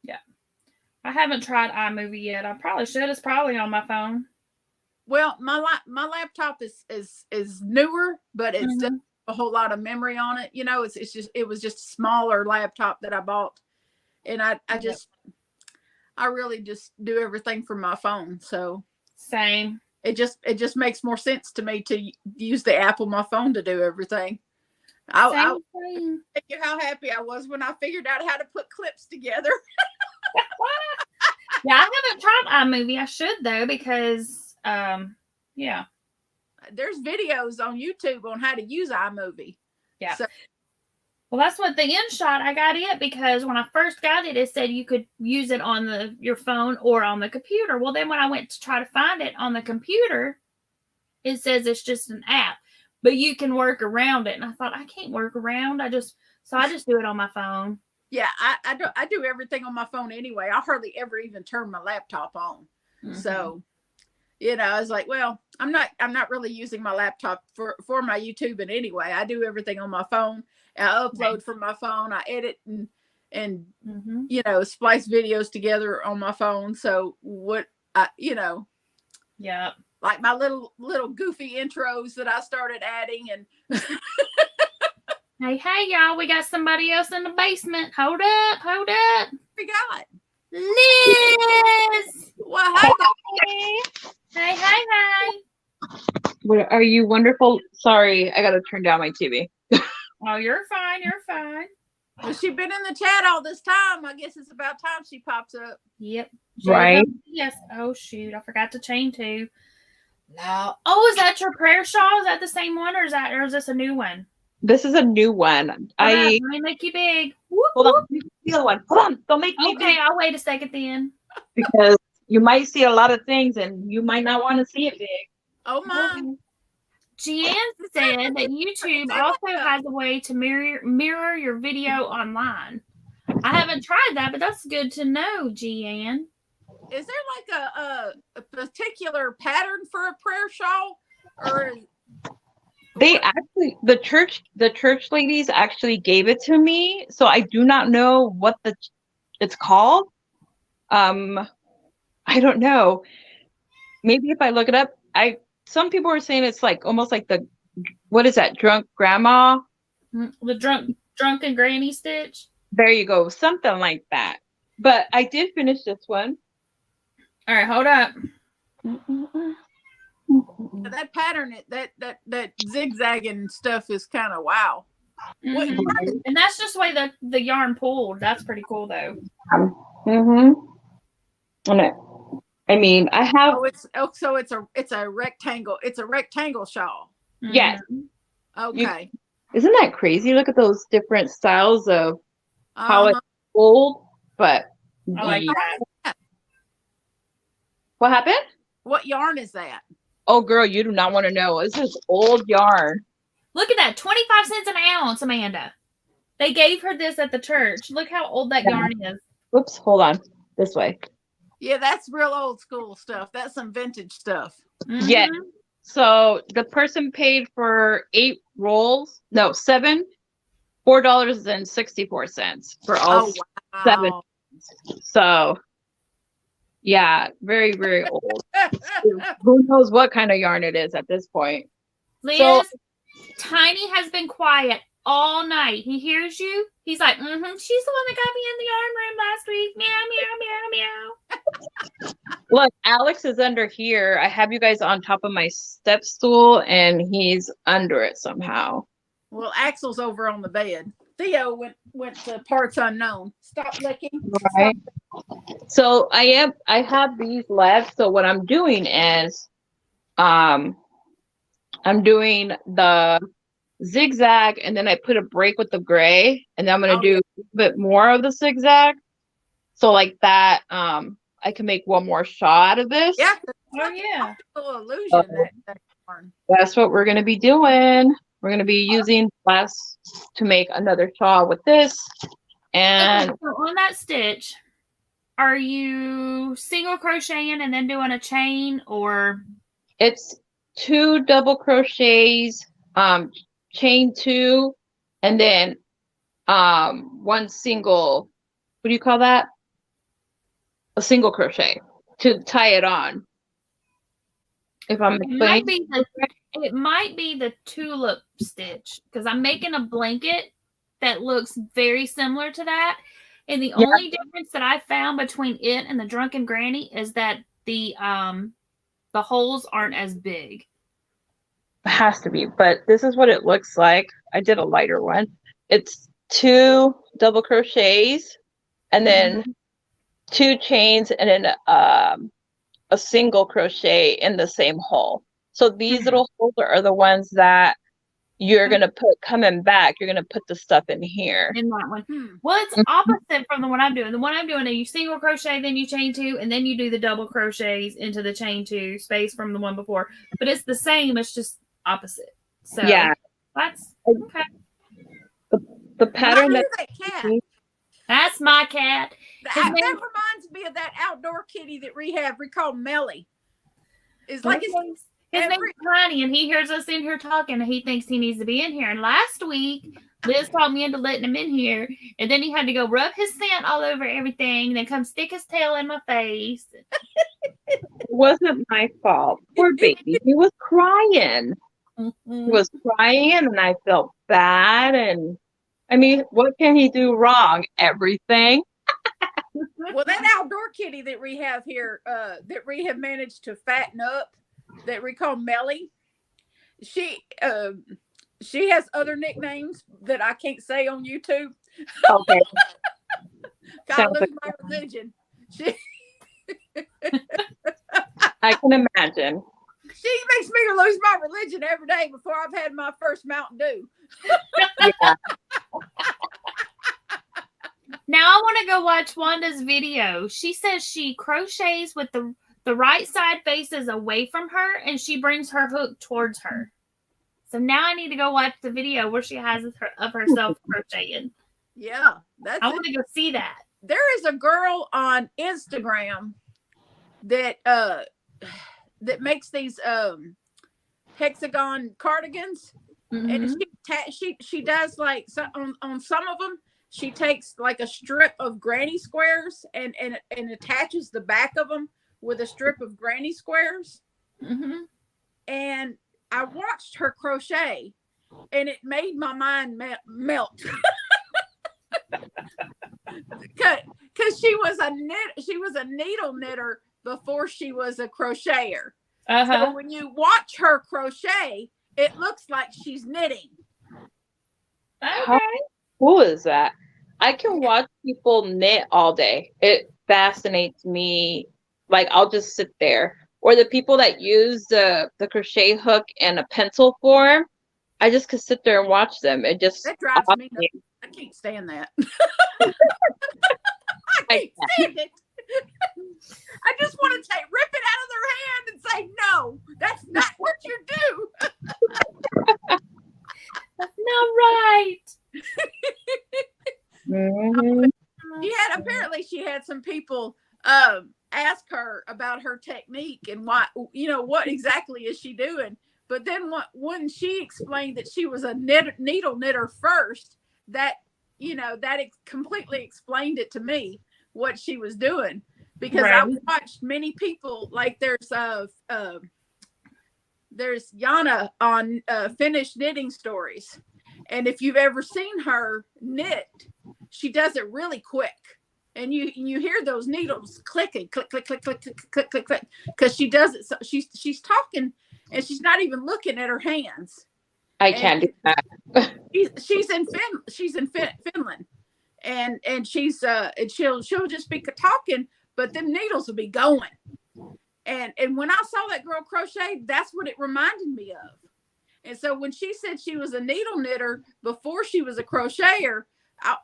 Yeah. I haven't tried iMovie yet. I probably should. It's probably on my phone. Well, my laptop is newer, but it's just a whole lot of memory on it. It was just a smaller laptop that I bought, and I really just do everything from my phone. So same. It just makes more sense to me to use the app on my phone to do everything. I'll tell you how happy I was when I figured out how to put clips together. Yeah, I haven't tried iMovie. I should though, because there's videos on YouTube on how to use iMovie. Yeah. Well, that's what the InShot, I got it because when I first got it, it said you could use it on your phone or on the computer. Well, then when I went to try to find it on the computer, it says it's just an app, but you can work around it. And I thought, I can't work around. I just do it on my phone. Yeah, I do everything on my phone anyway. I hardly ever even turn my laptop on. Mm-hmm. So, I was like, well, I'm not really using my laptop for my YouTube in any way. I do everything on my phone. I upload from my phone. I edit and Mm-hmm. splice videos together on my phone. So what Yeah. like my little goofy intros that I started adding, and Hey, y'all, we got somebody else in the basement. Hold up. forgot. Liz! Well, hi. Hey. What are you wonderful? Sorry, I gotta turn down my TV. Oh, you're fine. Well, she's been in the chat all this time. I guess it's about time she pops up. Yep. Right. Yes. Oh, shoot. I forgot to chain 2. No. Oh, is that your prayer shawl? Is that the same one, or is this a new one? This is a new one. Let me make you big. Whoop, Hold on. whoop. The other one. Hold on. Don't make me Okay, I'll wait a second then. because you might see a lot of things and you might not want to see it big. Oh my. Jeanne said that YouTube also has a way to mirror your video online. I haven't tried that, but that's good to know, Jeanne. Is there like a particular pattern for a prayer shawl, or They actually the church ladies actually gave it to me, so I do not know what it's called. I don't know. Maybe if I look it up, some people are saying it's like almost like what is that, drunk grandma? The drunken granny stitch. There you go, something like that. But I did finish this one. All right, hold up. that pattern, that zigzagging stuff is kind of wow. Mm-hmm. And that's just the way the yarn pulled. That's pretty cool, though. I mean, I have. So it's a rectangle. It's a rectangle shawl. Yes. Okay. Isn't that crazy? Look at those different styles of how it's pulled. But I like that. What happened? What yarn is that? Oh, girl, you do not want to know. This is old yarn. Look at that, 25 cents an ounce, Amanda. They gave her this at the church. Look how old that yarn is. Whoops, hold on. This way. Yeah, that's real old school stuff. That's some vintage stuff. Mm-hmm. Yeah. So the person paid for 7, $4.64 for all 7. So yeah, very, very old. Who knows what kind of yarn it is at this point. Liz, Tiny has been quiet all night. He hears you. He's like, she's the one that got me in the yarn room last week. Meow, meow, meow, meow. Look, Alex is under here. I have you guys on top of my step stool, and he's under it somehow. Well, Axel's over on the bed. Theo went to parts unknown. Stop licking. Right. So I have these left. So what I'm doing is, I'm doing the zigzag, and then I put a break with the gray, and then I'm gonna do a bit more of the zigzag. So like that, I can make one more shawl out of this. Yeah. Oh yeah. Illusion. That yarn. That's what we're gonna be doing. We're gonna be using glass to make another shawl with this. And so on that stitch, are you single crocheting and then doing a chain, or it's 2 double crochets, chain 2, and then 1 single, what do you call that? A single crochet to tie it on. If I'm explaining. It might be the tulip stitch, because I'm making a blanket that looks very similar to that. And the only difference that I found between it and the Drunken Granny is that the holes aren't as big. It has to be, but this is what it looks like. I did a lighter one. It's 2 double crochets, and then 2 chains, and then a single crochet in the same hole. So these little holes are the ones that you're gonna put coming back. You're gonna put the stuff in here. In that one. Well, it's opposite from the one I'm doing. The one I'm doing, you single crochet, then you chain 2, and then you do the double crochets into the chain 2 space from the one before. But it's the same. It's just opposite. So yeah, that's okay. The pattern that cat. That's my cat. That reminds me of that outdoor kitty that Rehab recalled Melly. It's like His name's Honey, and he hears us in here talking, and he thinks he needs to be in here. And last week, Liz talked me into letting him in here, and then he had to go rub his scent all over everything, then come stick his tail in my face. It wasn't my fault. Poor baby. He was crying. He was crying, and I felt bad. And I mean, what can he do wrong? Everything. Well, that outdoor kitty that we have here, that we have managed to fatten up, that we call Melly, she has other nicknames that I can't say on YouTube. Okay. I lose my religion. I can imagine. She makes me lose my religion every day before I've had my first Mountain Dew. Yeah. Now I want to go watch Wanda's video. She says she crochets with the right side faces away from her, and she brings her hook towards her. So now I need to go watch the video where she has of herself crocheting. Yeah, I want to go see that. There is a girl on Instagram that that makes these hexagon cardigans, and she does like on some of them. She takes like a strip of granny squares and attaches the back of them with a strip of granny squares. And I watched her crochet, and it made my mind melt. Because she was a needle knitter before she was a crocheter. So when you watch her crochet, it looks like she's knitting. How cool is that? I can watch people knit all day. It fascinates me. Like, I'll just sit there. Or the people that use the crochet hook in a pencil form, I just could sit there and watch them. It just that drives me nuts. I can't stand that. I can't stand it. I just want to rip it out of their hand and say, no, that's not what you do. That's not right. Apparently she had some people ask her about her technique and what exactly is she doing. But then when she explained that she was a needle knitter first, that completely explained it to me what she was doing. Because I watched many people, like there's Yana on Finished Knitting Stories. And if you've ever seen her knit, she does it really quick. And you hear those needles clicking, click, click, click, click, click, click, click, click, because she does it. So she's talking and she's not even looking at her hands. I can't do that. She's in Finland, and she's and she'll just be talking, but them needles will be going. And when I saw that girl crochet, that's what it reminded me of. And so when she said she was a needle knitter before she was a crocheter,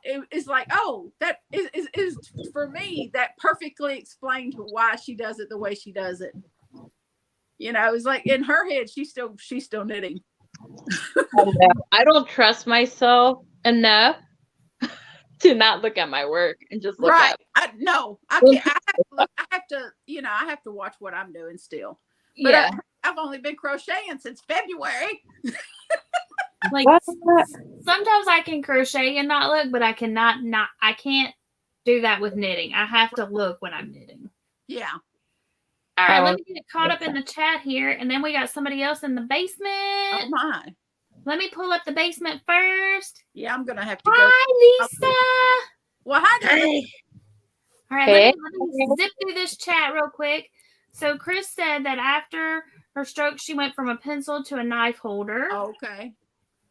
it's like, oh, that is for me, that perfectly explained why she does it the way she does it. It's like in her head, she's still knitting. I don't trust myself enough to not look at my work and just look at it. I can't. I have to watch what I'm doing still. But yeah. I've only been crocheting since February. Like sometimes I can crochet and not look, but I can't do that with knitting. I have to look when I'm knitting. Yeah. All right, let me get caught up in the chat here, and then we got somebody else in the basement. Oh my. Let me pull up the basement first. Yeah, I'm gonna have to go. Hi, Lisa. Well, hi. Hey. All right, let me zip through this chat real quick. So Chris said that after her stroke, she went from a pencil to a knife holder. Okay.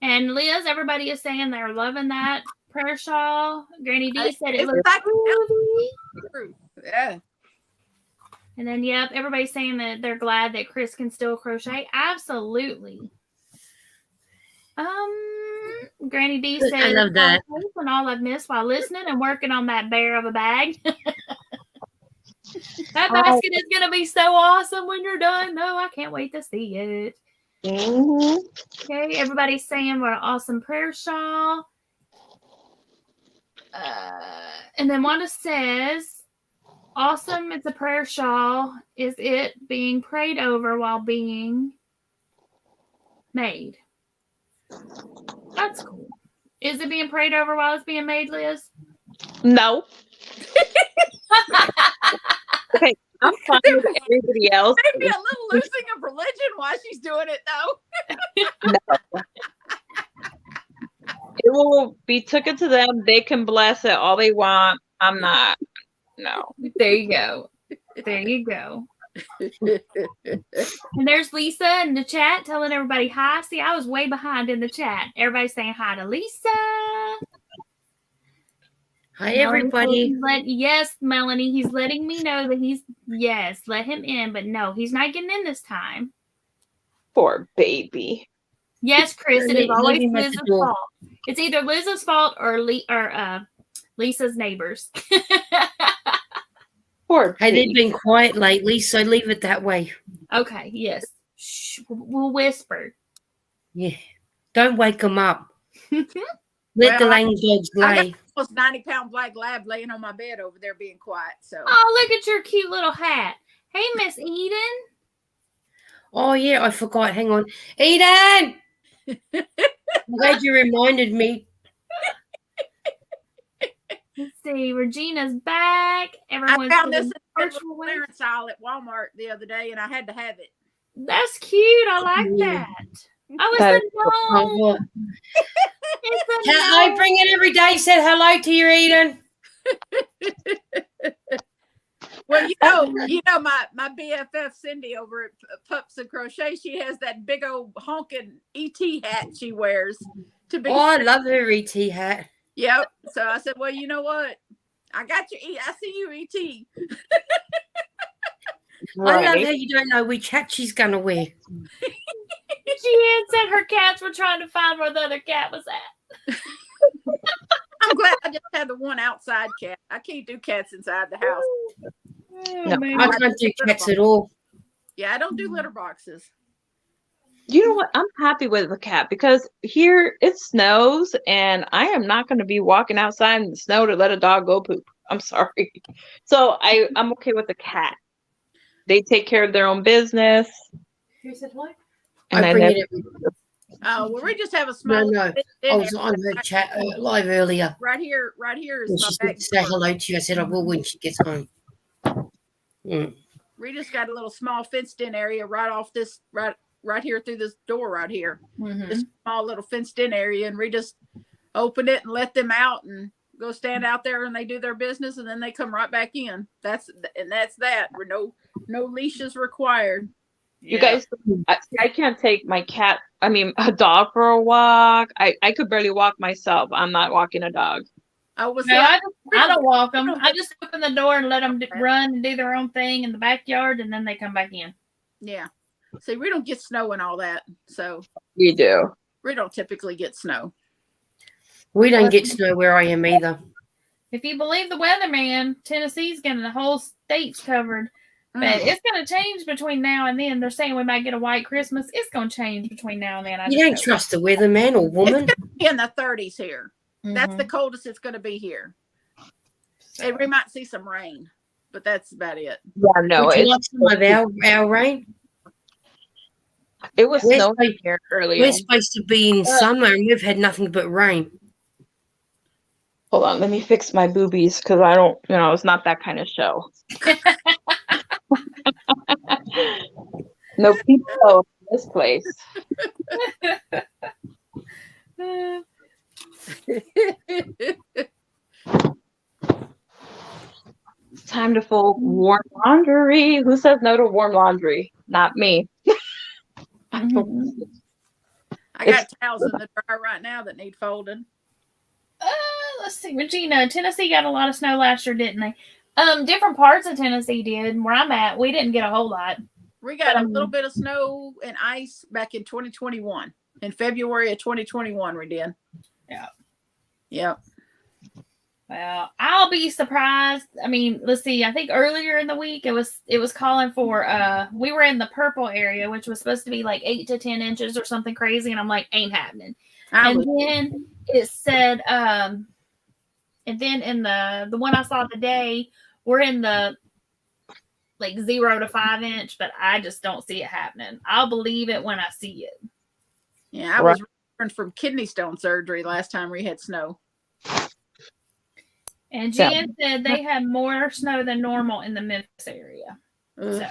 And Liz, everybody is saying they're loving that prayer shawl. Granny D said it looks true. Yeah. And then, yep, everybody's saying that they're glad that Chris can still crochet. Absolutely. Granny D said, I love that. And all I've missed while listening and working on that bear of a bag. That basket is going to be so awesome when you're done. No, I can't wait to see it. Okay, everybody's saying what an awesome prayer shawl. And then Wanda says, awesome, it's a prayer shawl. Is it being prayed over while being made. That's cool. Is it being prayed over while it's being made, Liz? No. Okay, I'm fine with everybody else. Maybe a little losing of religion while she's doing it, though. No. It will be taken to them. They can bless it all they want. I'm not. No. There you go. There you go. And there's Lisa in the chat telling everybody hi. See, I was way behind in the chat. Everybody's saying hi to Lisa. Hi, everybody. Yes, Melanie, he's letting me know that yes, let him in, but no, he's not getting in this time. Poor baby. Yes, Chris, it is always Leave him at the Liz's door. fault. It's either Liz's fault or Lisa's neighbors. Poor Hey, baby. they've been quiet lately, so leave it that way. Okay, yes. Shh, we'll whisper. Yeah. Don't wake them up. Let Well, the lame dogs I lay. got almost 90-pound black lab laying on my bed over there being quiet. So Oh, look at your cute little hat. Hey, Miss Eden. Oh, yeah, I forgot. Hang on. Eden! I'm glad you reminded me. Let's see. Regina's back. I Everyone's found this doing in the virtual way. clearance aisle at Walmart the other day, and I had to have it. That's cute. I like Yeah. that. Oh, it's That a is no. Oh, what? It's a I no. bring it every day. Said hello to you, Eden. Well, you know my BFF Cindy over at Pups and Crochet. She has that big old honking ET hat she wears to be. Oh, I love her ET hat. Yep. So I said, well, you know what? I got you. I see you, ET. I love Right. how you don't know which hat she's going to wear. She had said her cats were trying to find where the other cat was at. I'm glad I just had the one outside cat. I can't do cats inside the house. Oh, No, man. I can't do cats at all. Yeah, I don't do litter boxes. You know what? I'm happy with the cat because here it snows and I am not going to be walking outside in the snow to let a dog go poop. I'm sorry. So I'm okay with the cat. They take care of their own business. Who said what? And I I bring never- it every Oh, well, we just have a small. No. I was on her chat live earlier. Right here And is she my back said to say door. hello to you. I said I will when she gets home. Mm. Rita's got a little small fenced-in area right off this right here through this door right here. Mm-hmm. This small little fenced-in area, and we just open it and let them out and go stand out there, and they do their business, and then they come right back in. That's that. We're no leashes required. You guys, I can't take my cat, a dog for a walk. I could barely walk myself. I'm not walking a dog. I was. No, I don't walk them. I just open the door and let them run and do their own thing in the backyard, and then they come back in. Yeah. See, we don't get snow and all that, so We do. we don't typically get snow. We don't get snow where I am either. If you believe the weatherman, Tennessee's getting the whole state's covered. But it's going to change between now and then. They're saying we might get a white Christmas. It's going to change between now and then. You don't trust the weatherman or woman. In the 30s here. That's Mm-hmm. the coldest it's going to be here. And we might see some rain, but that's about it. Yeah, no, Would you like some of our rain? it was We're snowing supposed- here earlier. We're supposed to be in summer and we've had nothing but rain. Hold on, let me fix my boobies because I don't, it's not that kind of show. No people in this place. It's time to fold warm laundry. Who says no to warm laundry? Not me. Mhm. I got towels in the dryer right now that need folded. Let's see, Regina. Tennessee got a lot of snow last year, didn't they? Different parts of Tennessee did. Where I'm at, we didn't get a whole lot. We got a little bit of snow and ice back in 2021. In February of 2021, we did. Yeah. Yep. Well, I'll be surprised. Let's see. I think earlier in the week it was calling for we were in the purple area, which was supposed to be like 8 to 10 inches or something crazy, and I'm like, ain't happening. And then it said and then in the one I saw today, we're in the like 0 to 5 inch, but I just don't see it happening. I'll believe it when I see it. Yeah, I was recovering from kidney stone surgery last time we had snow. And Jan said they had more snow than normal in the Memphis area. So,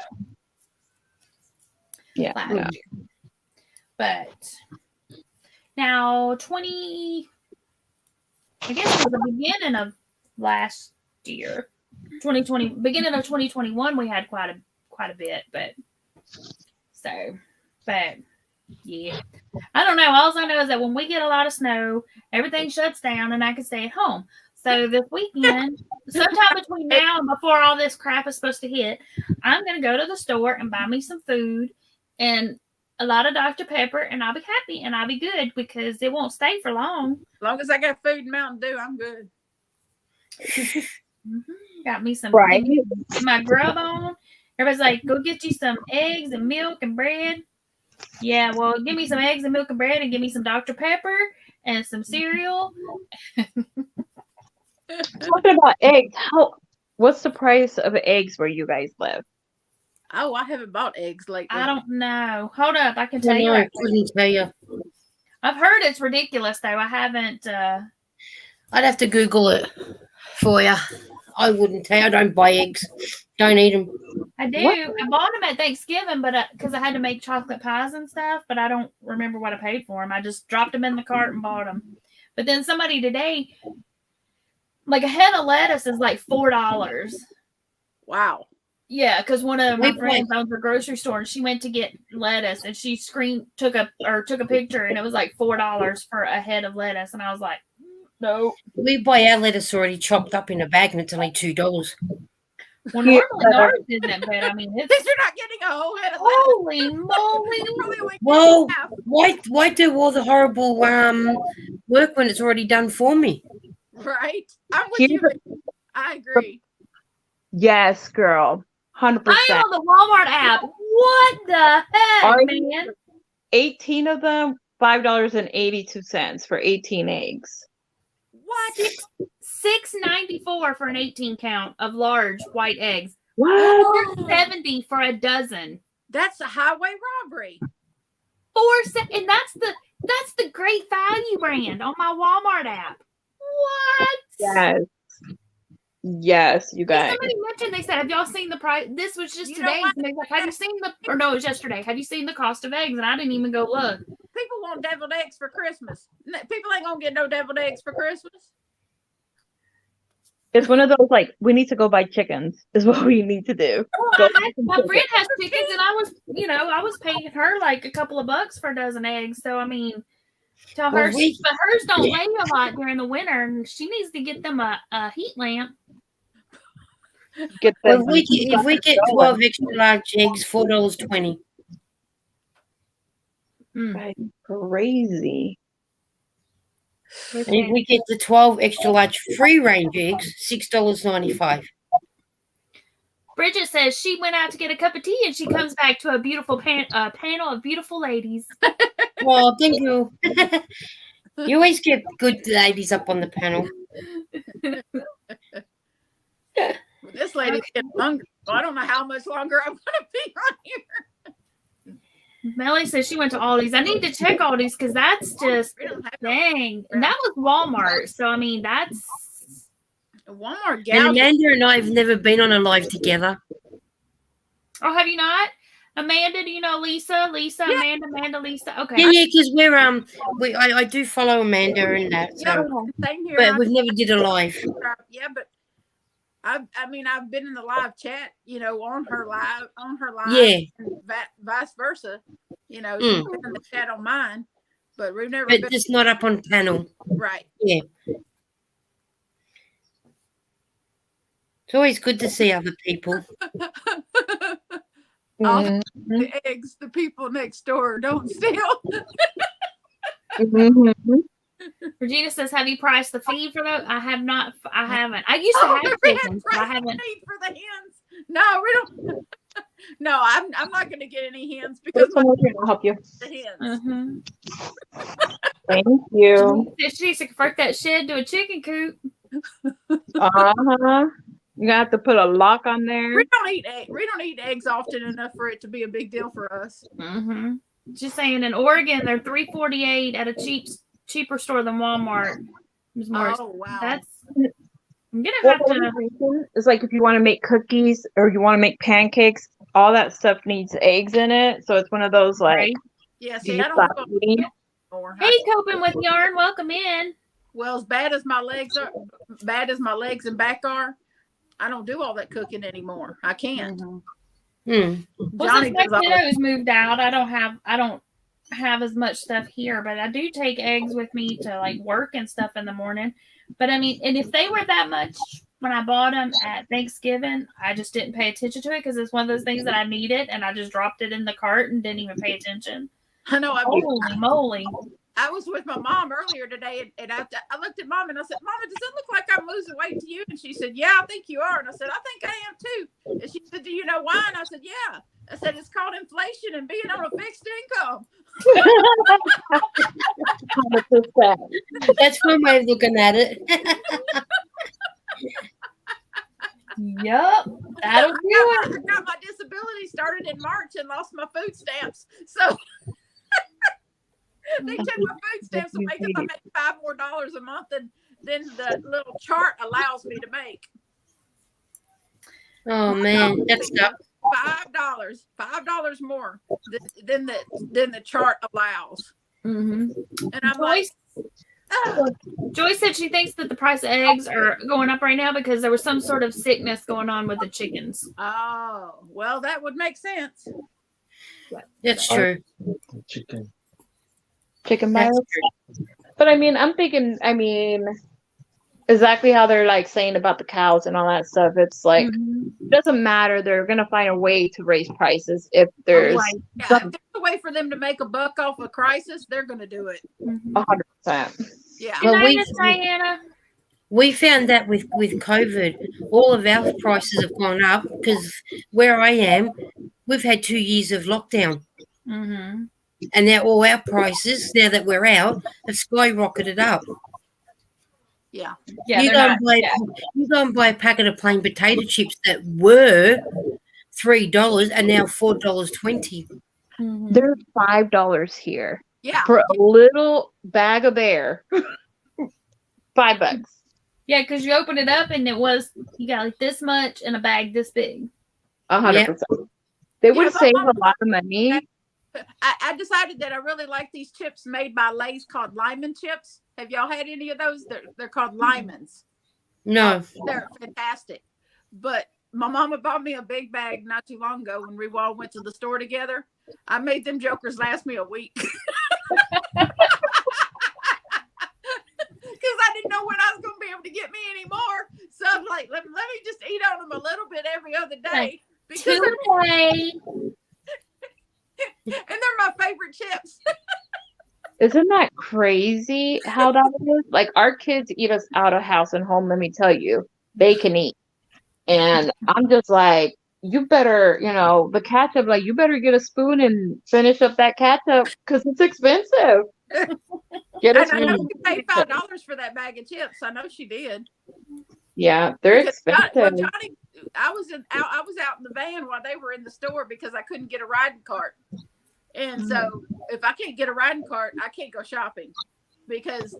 Yeah. last year. But now I guess it was the beginning of last year, 2020, beginning of 2021, we had quite a bit, but yeah. I don't know. All I know is that when we get a lot of snow, everything shuts down and I can stay at home. So this weekend, sometime between now and before all this crap is supposed to hit, I'm going to go to the store and buy me some food and a lot of Dr. Pepper, and I'll be happy and I'll be good because it won't stay for long. As long as I got food and Mountain Dew, I'm good. Got me some, Right. get my grub on. Everybody's like, go get you some eggs and milk and bread. Yeah, well, give me some eggs and milk and bread and give me some Dr. Pepper and some cereal. Talking about eggs, what's the price of eggs where you guys live? Oh, I haven't bought eggs lately. I don't know. Hold up, I can I tell you. know, I couldn't tell you. I've heard it's ridiculous though. I haven't. I'd have to Google it for you. I wouldn't tell you. I don't buy eggs. Don't eat them. I do. What? I bought them at Thanksgiving, but because I had to make chocolate pies and stuff, but I don't remember what I paid for them. I just dropped them in the cart and bought them. But then somebody today, like a head of lettuce is like $4. Wow. Yeah, because one of my friends owns a grocery store and she went to get lettuce and she took a picture and it was like $4 for a head of lettuce. And I was like, no. We buy our lettuce already chopped up in a bag and it's only $2. Well, normally ours isn't, but I mean, it's You're not getting a whole head of lettuce. holy moly. Well, why do all the horrible work when it's already done for me? Right? I'm with you. I agree. Yes, girl. 100%. I on the Walmart app. What the heck, man? 18 of them, $5.82 for 18 eggs. What? $6.94 for an 18 count of large white eggs. What? $4.70 for a dozen. That's a highway robbery. And that's the Great Value brand on my Walmart app. What? Yes, you guys. Somebody mentioned, they said, have y'all seen the price? This was just today. And they like, have you seen it was yesterday. Have you seen the cost of eggs? And I didn't even go look. People want deviled eggs for Christmas. People ain't gonna get no deviled eggs for Christmas. It's one of those like, we need to go buy chickens is what we need to do. My friend has chickens and I was paying her like a couple of bucks for a dozen eggs. So I mean, tell her, but hers don't lay a lot during the winter and she needs to get them a heat lamp. If we get 12 extra large eggs, $4.20. That's crazy. And if we get the 12 extra large free range eggs, $6.95. Bridget says she went out to get a cup of tea and she comes back to a beautiful panel of beautiful ladies. Well, thank you. You always get good ladies up on the panel. This lady's getting hungry. So I don't know how much longer I'm going to be on here. Melly says she went to Aldi's. I need to check Aldi's because that's just dang. And that was Walmart. So I mean, that's Walmart. And Amanda and I have never been on a live together. Oh, have you not? Amanda, do you know Lisa? Lisa, yeah. Amanda, Lisa. Okay. Yeah, because I do follow Amanda and that. So, same here. But we've never did a live. Yeah, but I mean, I've been in the live chat, on her live, yeah, and vice versa, she's been in the chat on mine, but we've never. But just not up on panel, right? Yeah, it's always good to see other people. The eggs, the people next door don't steal. Regina says, have you priced the feed for those? I have not. I haven't. I used to have chickens, but I haven't. Feed for the hens. No, we don't. No, I'm not going to get any hens because someone here to help you. The hens. Thank you. She needs to convert that shed to a chicken coop. You have to put a lock on there. We don't eat eggs often enough for it to be a big deal for us. Just saying, in Oregon, they're $3.48 at a cheaper store than Walmart. It's more. Oh, wow. That's. I'm gonna Well, have what to. I'm thinking is like if you want to make cookies or you want to make pancakes, all that stuff needs eggs in it. So it's one of those like, Right. Yeah, do see, you I don't stop go eating? anymore. Hey, coping with yarn. Welcome in. Well, as bad as my legs and back are, I don't do all that cooking anymore. I can't. Hmm. Well, Johnny since my does all that. kiddos moved out, I don't have as much stuff here, but I do take eggs with me to like work and stuff in the morning. But I mean, and if they were that much when I bought them at Thanksgiving, I just didn't pay attention to it because it's one of those things that I needed, and I just dropped it in the cart and didn't even pay attention. I know. Holy moly! I was with my mom earlier today, and I looked at Mom and I said, "Mama, does it look like I'm losing weight to you?" And she said, "Yeah, I think you are." And I said, "I think I am too." And she said, "Do you know why?" And I said, "Yeah." I said, "It's called inflation and being on a fixed income." 100%. That's one way of looking at it. Yep, that'll do it. I got my disability started in March and lost my food stamps. So they took my food stamps away because I make $5 more a month than the little chart allows me to make. Oh man, that's tough. $5 more than the chart allows. Mm-hmm. And I'm like, Joyce said she thinks that the price of eggs are going up right now because there was some sort of sickness going on with the chickens. oh, well, that would make sense. That's true. Chicken That's bites. true. But I mean, I'm thinking, exactly how they're like saying about the cows and all that stuff. It's like, it doesn't matter. They're going to find a way to raise prices if there's Yeah, if there's a way for them to make a buck off a crisis, they're going to do it. 100%. Yeah. Good Well, night, Miss Diana. We found that with COVID, all of our prices have gone up because where I am, we've had 2 years of lockdown. Mm-hmm. And now all our prices, now that we're out, have skyrocketed up. Yeah. Yeah, you, they're go not. you go and buy a packet of plain potato chips that were $3 and now $4.20. Mm-hmm. They're $5 here Yeah. for a little bag of bear. $5. Yeah, because you open it up and you got like this much in a bag this big. 100%. They would my save mom- a lot of money. I decided that I really like these chips made by Lay's called Lyman chips. Have y'all had any of those? They're called Lymans. No. They're fantastic. But my mama bought me a big bag not too long ago when we all went to the store together. I made them jokers last me a week. Because I didn't know when I was going to be able to get me any more. So I'm like, let me just eat on them a little bit every other day. Because and they're my favorite chips. Isn't that crazy how that is? Like our kids eat us out of house and home, let me tell you, they can eat. And I'm just like, you better, the ketchup, like you better get a spoon and finish up that ketchup because it's expensive. Get a And I know spoon. she paid $5 for that bag of chips. I know she did. Yeah, they're Because expensive. Johnny, I was out in the van while they were in the store because I couldn't get a riding cart. And so if I can't get a riding cart, I can't go shopping because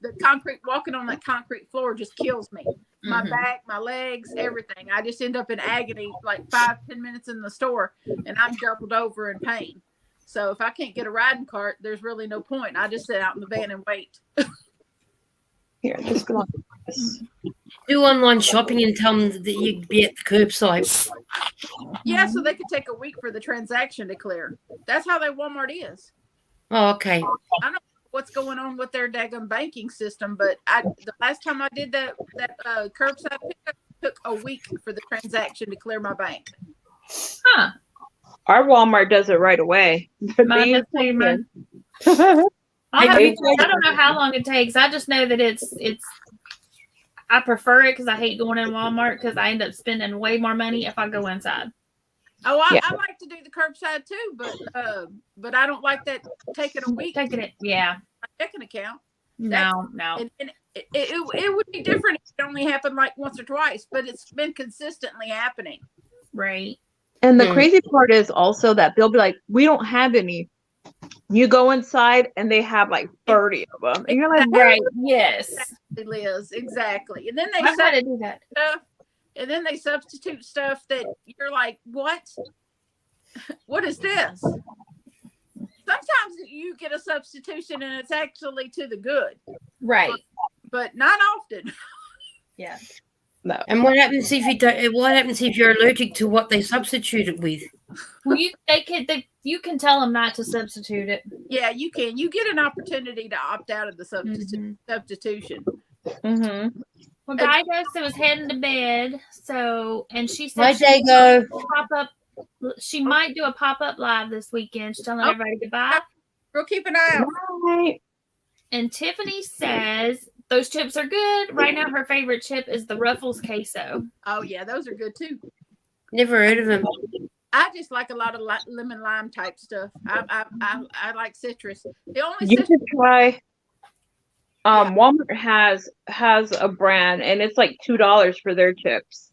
walking on that concrete floor just kills me. My back, my legs, everything. I just end up in agony like 5-10 minutes in the store and I'm doubled over in pain. So if I can't get a riding cart, there's really no point. I just sit out in the van and wait. Here, just go on this. Do online shopping and tell them that you'd be at the curbside. Yeah, so they could take a week for the transaction to clear. That's how their Walmart is. Oh, okay. I don't know what's going on with their daggum banking system, but the last time I did that curbside pickup, it took a week for the transaction to clear my bank. Huh. Our Walmart does it right away. Mine does too, man. I don't know how long it takes. I just know that it's. I prefer it because I hate going in Walmart because I end up spending way more money if I go inside. Oh, Yeah. I like to do the curbside too, but I don't like that taking a week. Taking it, yeah. My checking account. No. And it would be different if it only happened like once or twice, but it's been consistently happening. Right. And the crazy part is also that they'll be like, we don't have any. You go inside and they have like 30 of them. And you're like, Right. Yes. Exactly, Liz. Exactly. And then I try to do that. stuff, and then they substitute stuff that you're like, what? What is this? Sometimes you get a substitution and it's actually to the good, Right. but not often. Yeah. no. And what happens if you don't? What happens if you're allergic to what they substitute it with? Well, you can tell them not to substitute it. Yeah, you can. You get an opportunity to opt out of the substitution. Mm-hmm. Well, Guy Dustin was heading to bed, and she said Hi, she Dago. pop up. She might do a pop up live this weekend. She's telling everybody goodbye. We'll keep an eye out. Right. And Tiffany says those chips are good. Right now, her favorite chip is the Ruffles queso. Oh yeah, those are good too. Never heard of them. I just like a lot of lemon lime type stuff. I like citrus. The only You citrus. should try. Walmart has a brand and it's like $2 for their chips.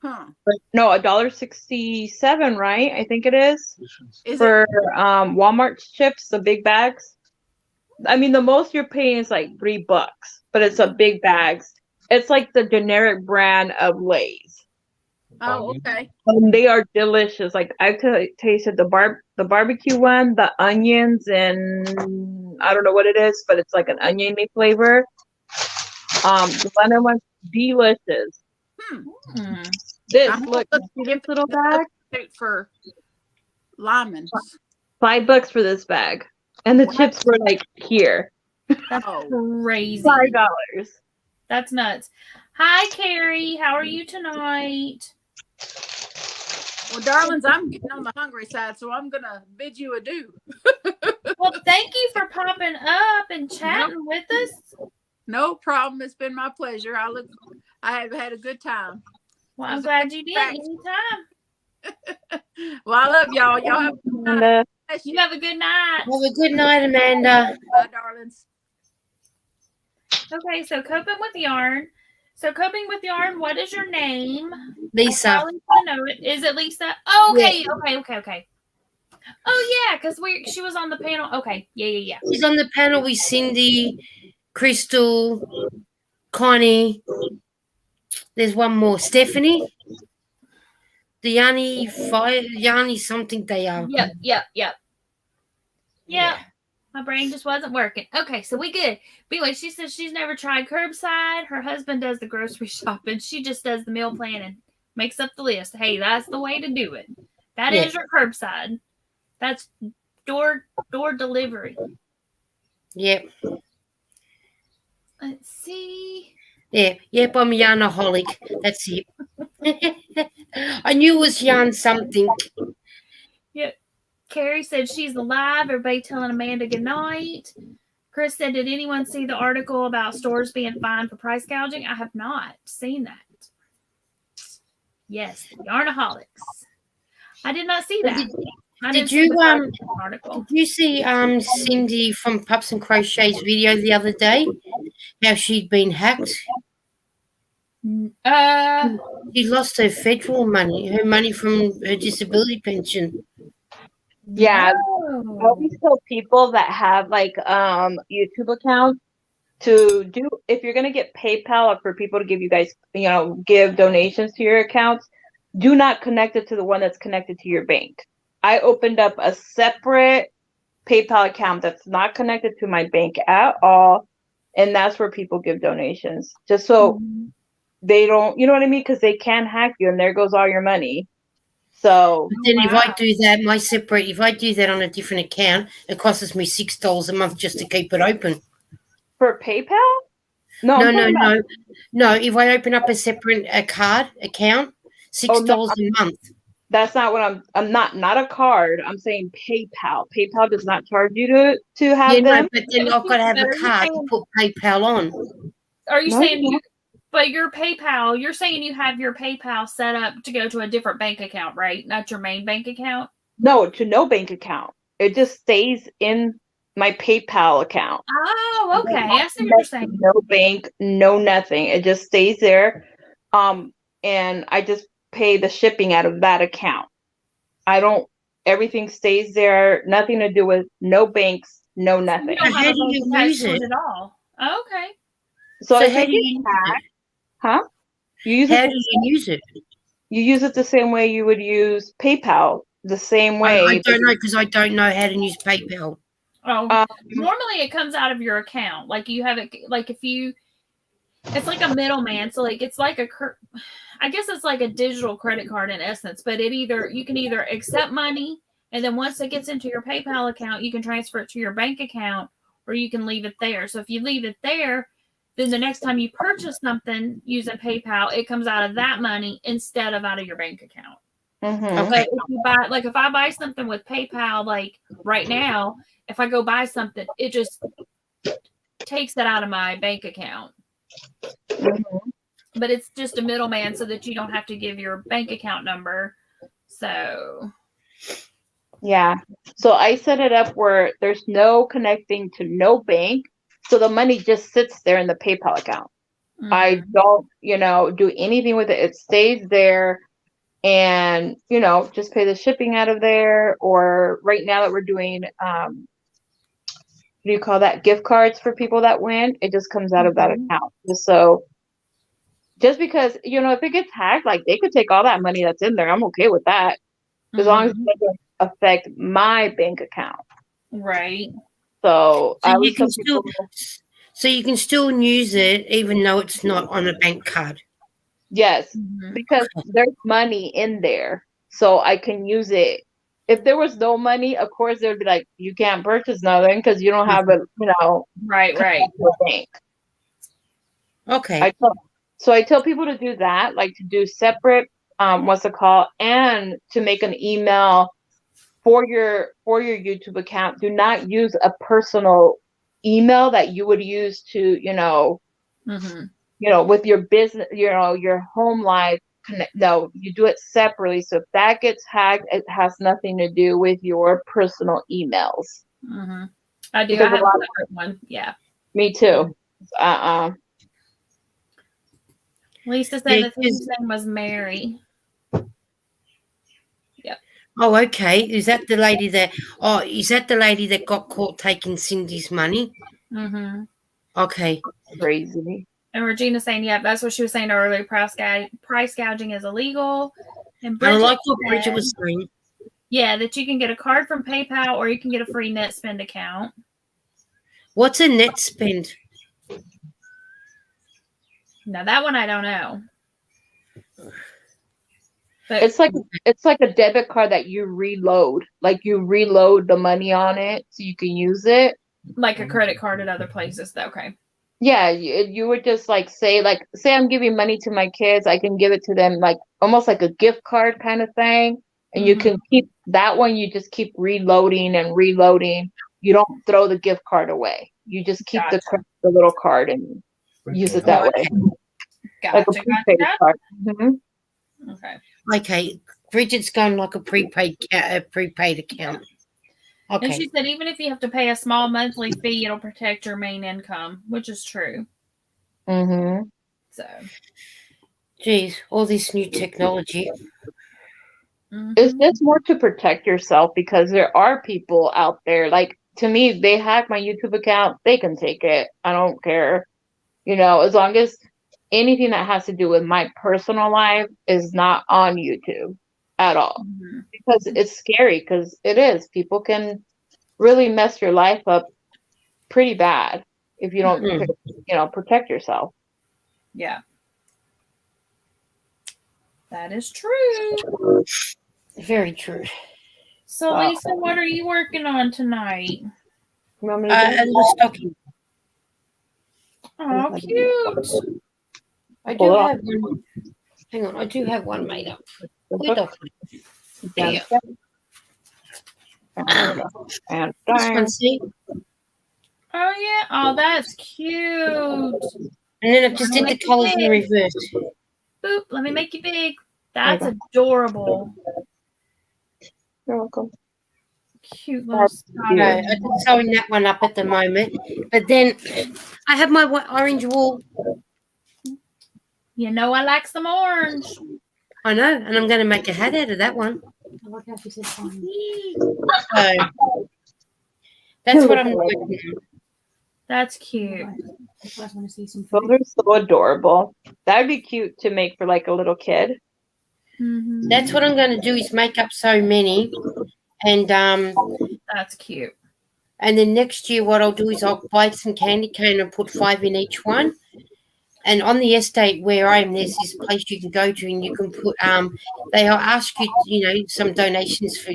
Huh. But no, $1.67, right? I think it is. Is For Walmart's chips, the big bags. I mean, the most you're paying is like $3, but it's a big bags. It's like the generic brand of Lay's. Oh, okay. They are delicious. Like I've tasted the barbecue one, the onions, and I don't know what it is, but it's like an oniony flavor. The lemon one's delicious. This I'm look, looking see this little bag? for lemons. $5 for this bag, and the chips were like here. That's Oh. crazy. $5. That's nuts. Hi, Carrie. How are you tonight? Well, darlings, I'm getting on the hungry side, so I'm gonna bid you adieu. Well, thank you for popping up and chatting with us. No problem. It's been my pleasure. I have had a good time. Well, I'm glad you did. Anytime. Well, I love y'all. Y'all have a good And, night. You have a good night. Have a good night, Amanda. Bye, darlings. Okay, so coping with yarn. What is your name? Lisa. I probably wanna know it. Is it Lisa? Oh, okay, Yeah. okay. Oh yeah, because she was on the panel. Okay, yeah. She's on the panel with Cindy, Crystal, Connie. There's one more, Stephanie. The Yanni something they are. Yep. My brain just wasn't working. Okay, so we good. But anyway, she says she's never tried curbside. Her husband does the grocery shopping. She just does the meal plan and makes up the list. Hey, that's the way to do it. That is your curbside. That's door delivery. Yep. Let's see. Yep, I'm a yarnaholic. That's it. I knew it was yarn something. Yep. Carrie said she's alive. Everybody telling Amanda good night. Chris said, did anyone see the article about stores being fined for price gouging? I have not seen that. Yes, Yarnaholics. I did not see that. Did you see Cindy from Pups and Crochet's video the other day? How she'd been hacked? She lost her federal money, her money from her disability pension. Yeah, I No. always tell people that have like YouTube accounts to do, if you're gonna get PayPal or for people to give you guys, give donations to your accounts, do not connect it to the one that's connected to your bank. I opened up a separate PayPal account that's not connected to my bank at all, and that's where people give donations, just so they don't, you know what I mean? Because they can hack you, and there goes all your money. So Then if I do that on a different account, it costs me $6 a month just to keep it open. for PayPal? No. If I open up a separate card account, $6 a month. That's not what I'm not a card. I'm saying PayPal. PayPal does not charge you to have them. No, but then I've got to have a card to put PayPal on. Are you saying but your PayPal, you're saying you have your PayPal set up to go to a different bank account, right? Not your main bank account? No, to no bank account. It just stays in my PayPal account. Oh, okay. I see what you're saying. No bank, no nothing. It just stays there. And I just pay the shipping out of that account. I don't Everything stays there. Nothing to do with no banks, no You nothing. don't How have a do bank you attached use to it it? at all. Okay. So, So if how it do gets you use hacked, it? huh? You use How it. do you use it? You use it the same way you would use PayPal. The same I way. don't know because I don't know how to use PayPal. Oh, Um, normally it comes out of your account. Like you have it, like if you, it's like a middleman. So like it's like I guess it's like a digital credit card in essence. But you can either accept money, and then once it gets into your PayPal account, you can transfer it to your bank account, or you can leave it there. So if you leave it there, then the next time you purchase something using PayPal, it comes out of that money instead of out of your bank account. mhm. But if you buy, like if I buy something with PayPal, like right now, if I go buy something, it just takes that out of my bank account. Mhm. But it's just a middleman so that you don't have to give your bank account number. So, Yeah. So I set it up where there's no connecting to no bank. So the money just sits there in the PayPal account. I don't, do anything with it. It stays there and, just pay the shipping out of there. Or right now that we're doing, what do you call that? Gift cards for people that win. It just comes out of that account. Just because, if it gets hacked, like they could take all that money that's in there. I'm okay with that. As long as it doesn't affect my bank account. right. So I So always you can tell people, still use it even though it's not on a bank card. yes, Mhm. because there's money in there, so I can use it. If there was no money, of course they would be like, you can't purchase nothing because you don't have a, Right, right. to a bank. Okay. So I tell people to do that, like to do separate, what's it called, and to make an email for your YouTube account. Do not use a personal email that you would use to, Mm-hmm. with your business, your home life. No, you do it separately. So if that gets hacked, it has nothing to do with your personal emails. Mm-hmm. I do. Because I have a lot a separate one. Yeah. Me too. Lisa said Yeah, the thief's name was Mary. Yep. Oh, okay. Is that the lady that got caught taking Cindy's money? Mm-hmm. Okay. Crazy. And Regina's saying, yeah, that's what she was saying earlier. Price gouging is illegal. And And I Bridget like what said, Bridget was saying. yeah, that you can get a card from PayPal or you can get a free net spend account. What's a net spend? Now that one I don't know. But It's like a debit card that you reload. Like you reload the money on it so you can use it. like a credit card at other places. Okay. Yeah, you would just say I'm giving money to my kids, I can give it to them like almost like a gift card kind of thing. And you can keep that one, you just keep reloading and reloading. You don't throw the gift card away. You just keep Gotcha. the little card and use it that way. Like a prepaid card. Mhm. Okay. Okay. Bridget's going like a prepaid account. Okay. And she said even if you have to pay a small monthly fee, it'll protect your main income, which is true. Mhm. So, Geez, all this new technology. It's just more to protect yourself because there are people out there. Like to me, they hack my YouTube account, they can take it. I don't care. As long as anything that has to do with my personal life is not on YouTube at all. Because it's scary, because it is. People can really mess your life up pretty bad if you don't protect yourself. Yeah. That is true. Very true. So, Lisa, what are you working on tonight? You want me to do A little stocking. Oh, cute. I do have one. Hang on, I do have one made up. Where the Yeah. And this one, see? Oh, yeah. Oh, that's cute. And then I've just did the colours in reverse. Boop. Let me make you big. That's adorable. You're welcome. Cute little No, I'm just sewing that one up at the moment. But then I have my orange wool. You know I like some orange. I know, and I'm going to make a hat out of that one. I like how she said fun. So that's what I'm working on. That's cute. I just want to see some Those food. are so adorable. That would be cute to make for like a little kid. Mm-hmm. That's what I'm going to do is make up so many, and That's cute. and then next year what I'll do is I'll buy some candy cane and put 5 in each one. And on the estate where I am, there's this place you can go to, and you can put they'll ask you, some donations for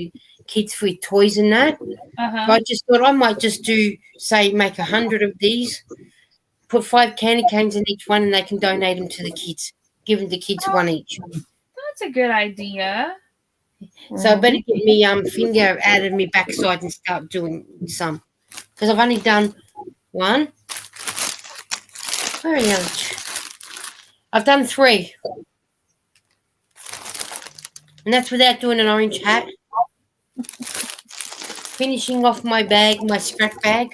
kids with toys and that. Uh-huh. I just thought I might just make 100 of these, put 5 candy canes in each one, and they can donate them to the kids. Give them to kids one each. That's a good idea. So I better get me finger out of my backside and start doing some, because I've only done one. Where are the other two? I've done 3, and that's without doing an orange hat. Finishing off my bag, my scrap bag,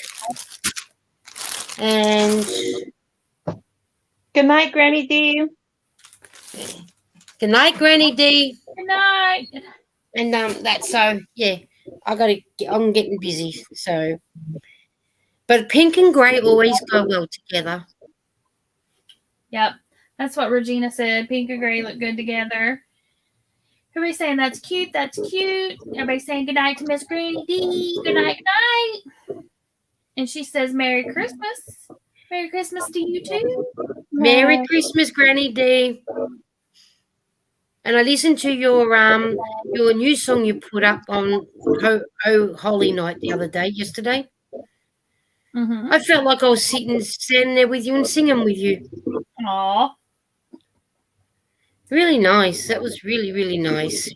and Good night, Granny D. good night, Granny D. Good night. And that's so yeah. I'm getting busy. So, but pink and grey always go well together. Yep. That's what Regina said. Pink and gray look good together. Everybody's saying that's cute. That's cute. Everybody's saying good night to Miss Granny D. Good night. Good night. And she says Merry Christmas. Merry Christmas to you too. Merry Christmas, Granny D. And I listened to your new song you put up on Holy Night the other day, yesterday. Mm-hmm. I felt like I was standing there with you and singing with you. Aw. Really nice. That was really, really nice.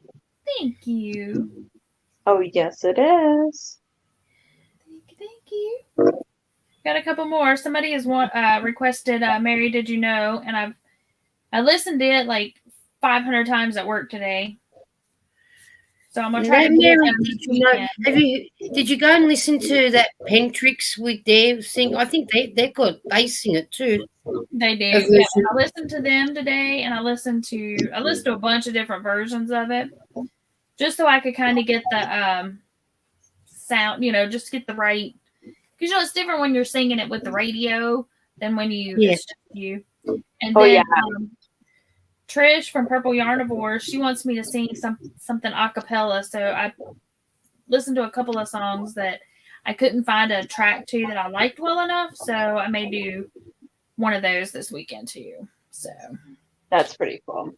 Thank you. Oh, yes, it is. Thank you. Got a couple more. Somebody has requested Mary Did You Know? And I listened to it like 500 times at work today. So I'm gonna try to Mary, did did you go and listen to that Pentrix with their sing? I think they sing it too. They do. Yeah, I listened to them today, and I listened to a bunch of different versions of it, just so I could kind of get the sound, just get the right. Because it's different when you're singing it with the radio than when it's just you. And then Trish from Purple Yarnivore, she wants me to sing something a cappella, so I listened to a couple of songs that I couldn't find a track to that I liked well enough, so I may do one of those this weekend too. So that's pretty cool.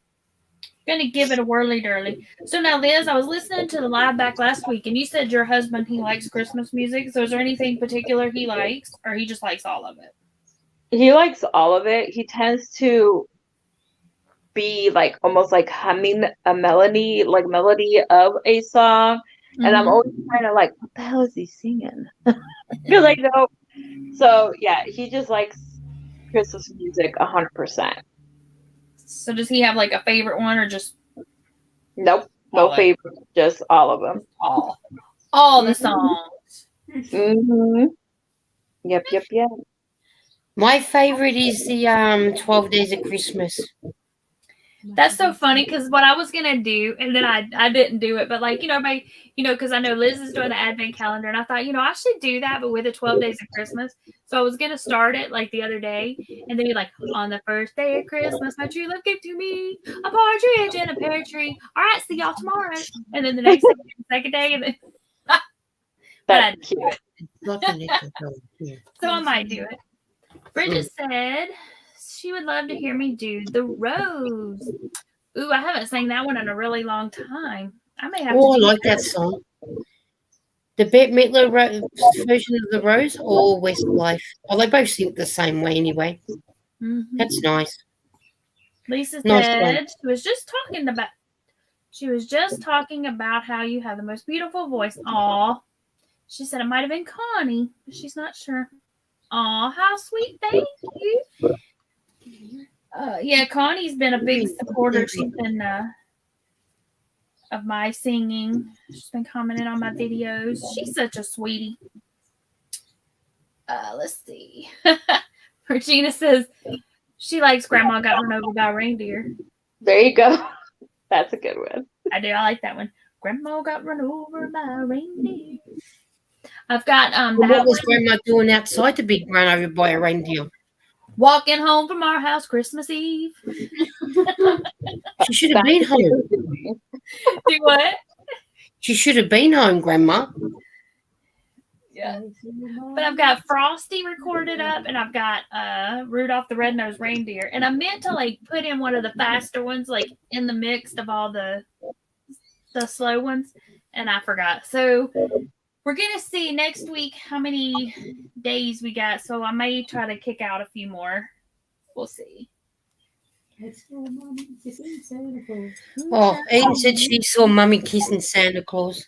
Gonna give it a whirly dirly. So now, Liz, I was listening to the live back last week, and you said your husband, he likes Christmas music. So is there anything particular he likes, or he just likes all of it? He likes all of it. He tends to be like almost like humming a melody of a song, and I'm always kind of like, what the hell is he singing? Because I know. So yeah, he just likes Christmas music 100%. So does he have like a favorite one, or just nope, no favorite, just all of them, all the songs? Mm-hmm. Yep. My favorite is the 12 Days of Christmas. That's so funny, because what I was gonna do, and then I didn't do it, but because I know Liz is doing the advent calendar, and I thought, I should do that, but with the 12 days of Christmas. So I was gonna start it like the other day, and then be like, on the first day of Christmas, my true love gave to me a partridge in a pear tree. All right, see y'all tomorrow. And then the next day, second day, and then but I didn't do it. So I might do it. Bridget said she would love to hear me do The Rose. Ooh, I haven't sang that one in a really long time. I may have to I like that song. The Bette Midler version of The Rose or Westlife. Well, they both sing the same way anyway. Mm-hmm. That's nice. Lisa nice said she was just talking about how you have the most beautiful voice. Aw. She said it might have been Connie, but she's not sure. Aw, how sweet. Thank you. Yeah, Connie's been a big supporter. She's been of my singing. She's been commenting on my videos. She's such a sweetie. Let's see. Regina says she likes Grandma Got Run Over by a Reindeer. There you go. That's a good one. I do. I like that one. Grandma got run over by a reindeer. I've got What that was one. Grandma doing outside to be run over by a reindeer? Walking home from our house Christmas Eve. She should have been home. Do what? She should have been home, Grandma. Yeah. But I've got Frosty recorded up, and I've got Rudolph the Red-Nosed Reindeer. And I meant to like put in one of the faster ones, like in the mix of all the slow ones, and I forgot. So we're gonna see next week how many days we got. So I may try to kick out a few more. We'll see. Oh, Eden said she saw Mummy kissing Santa Claus.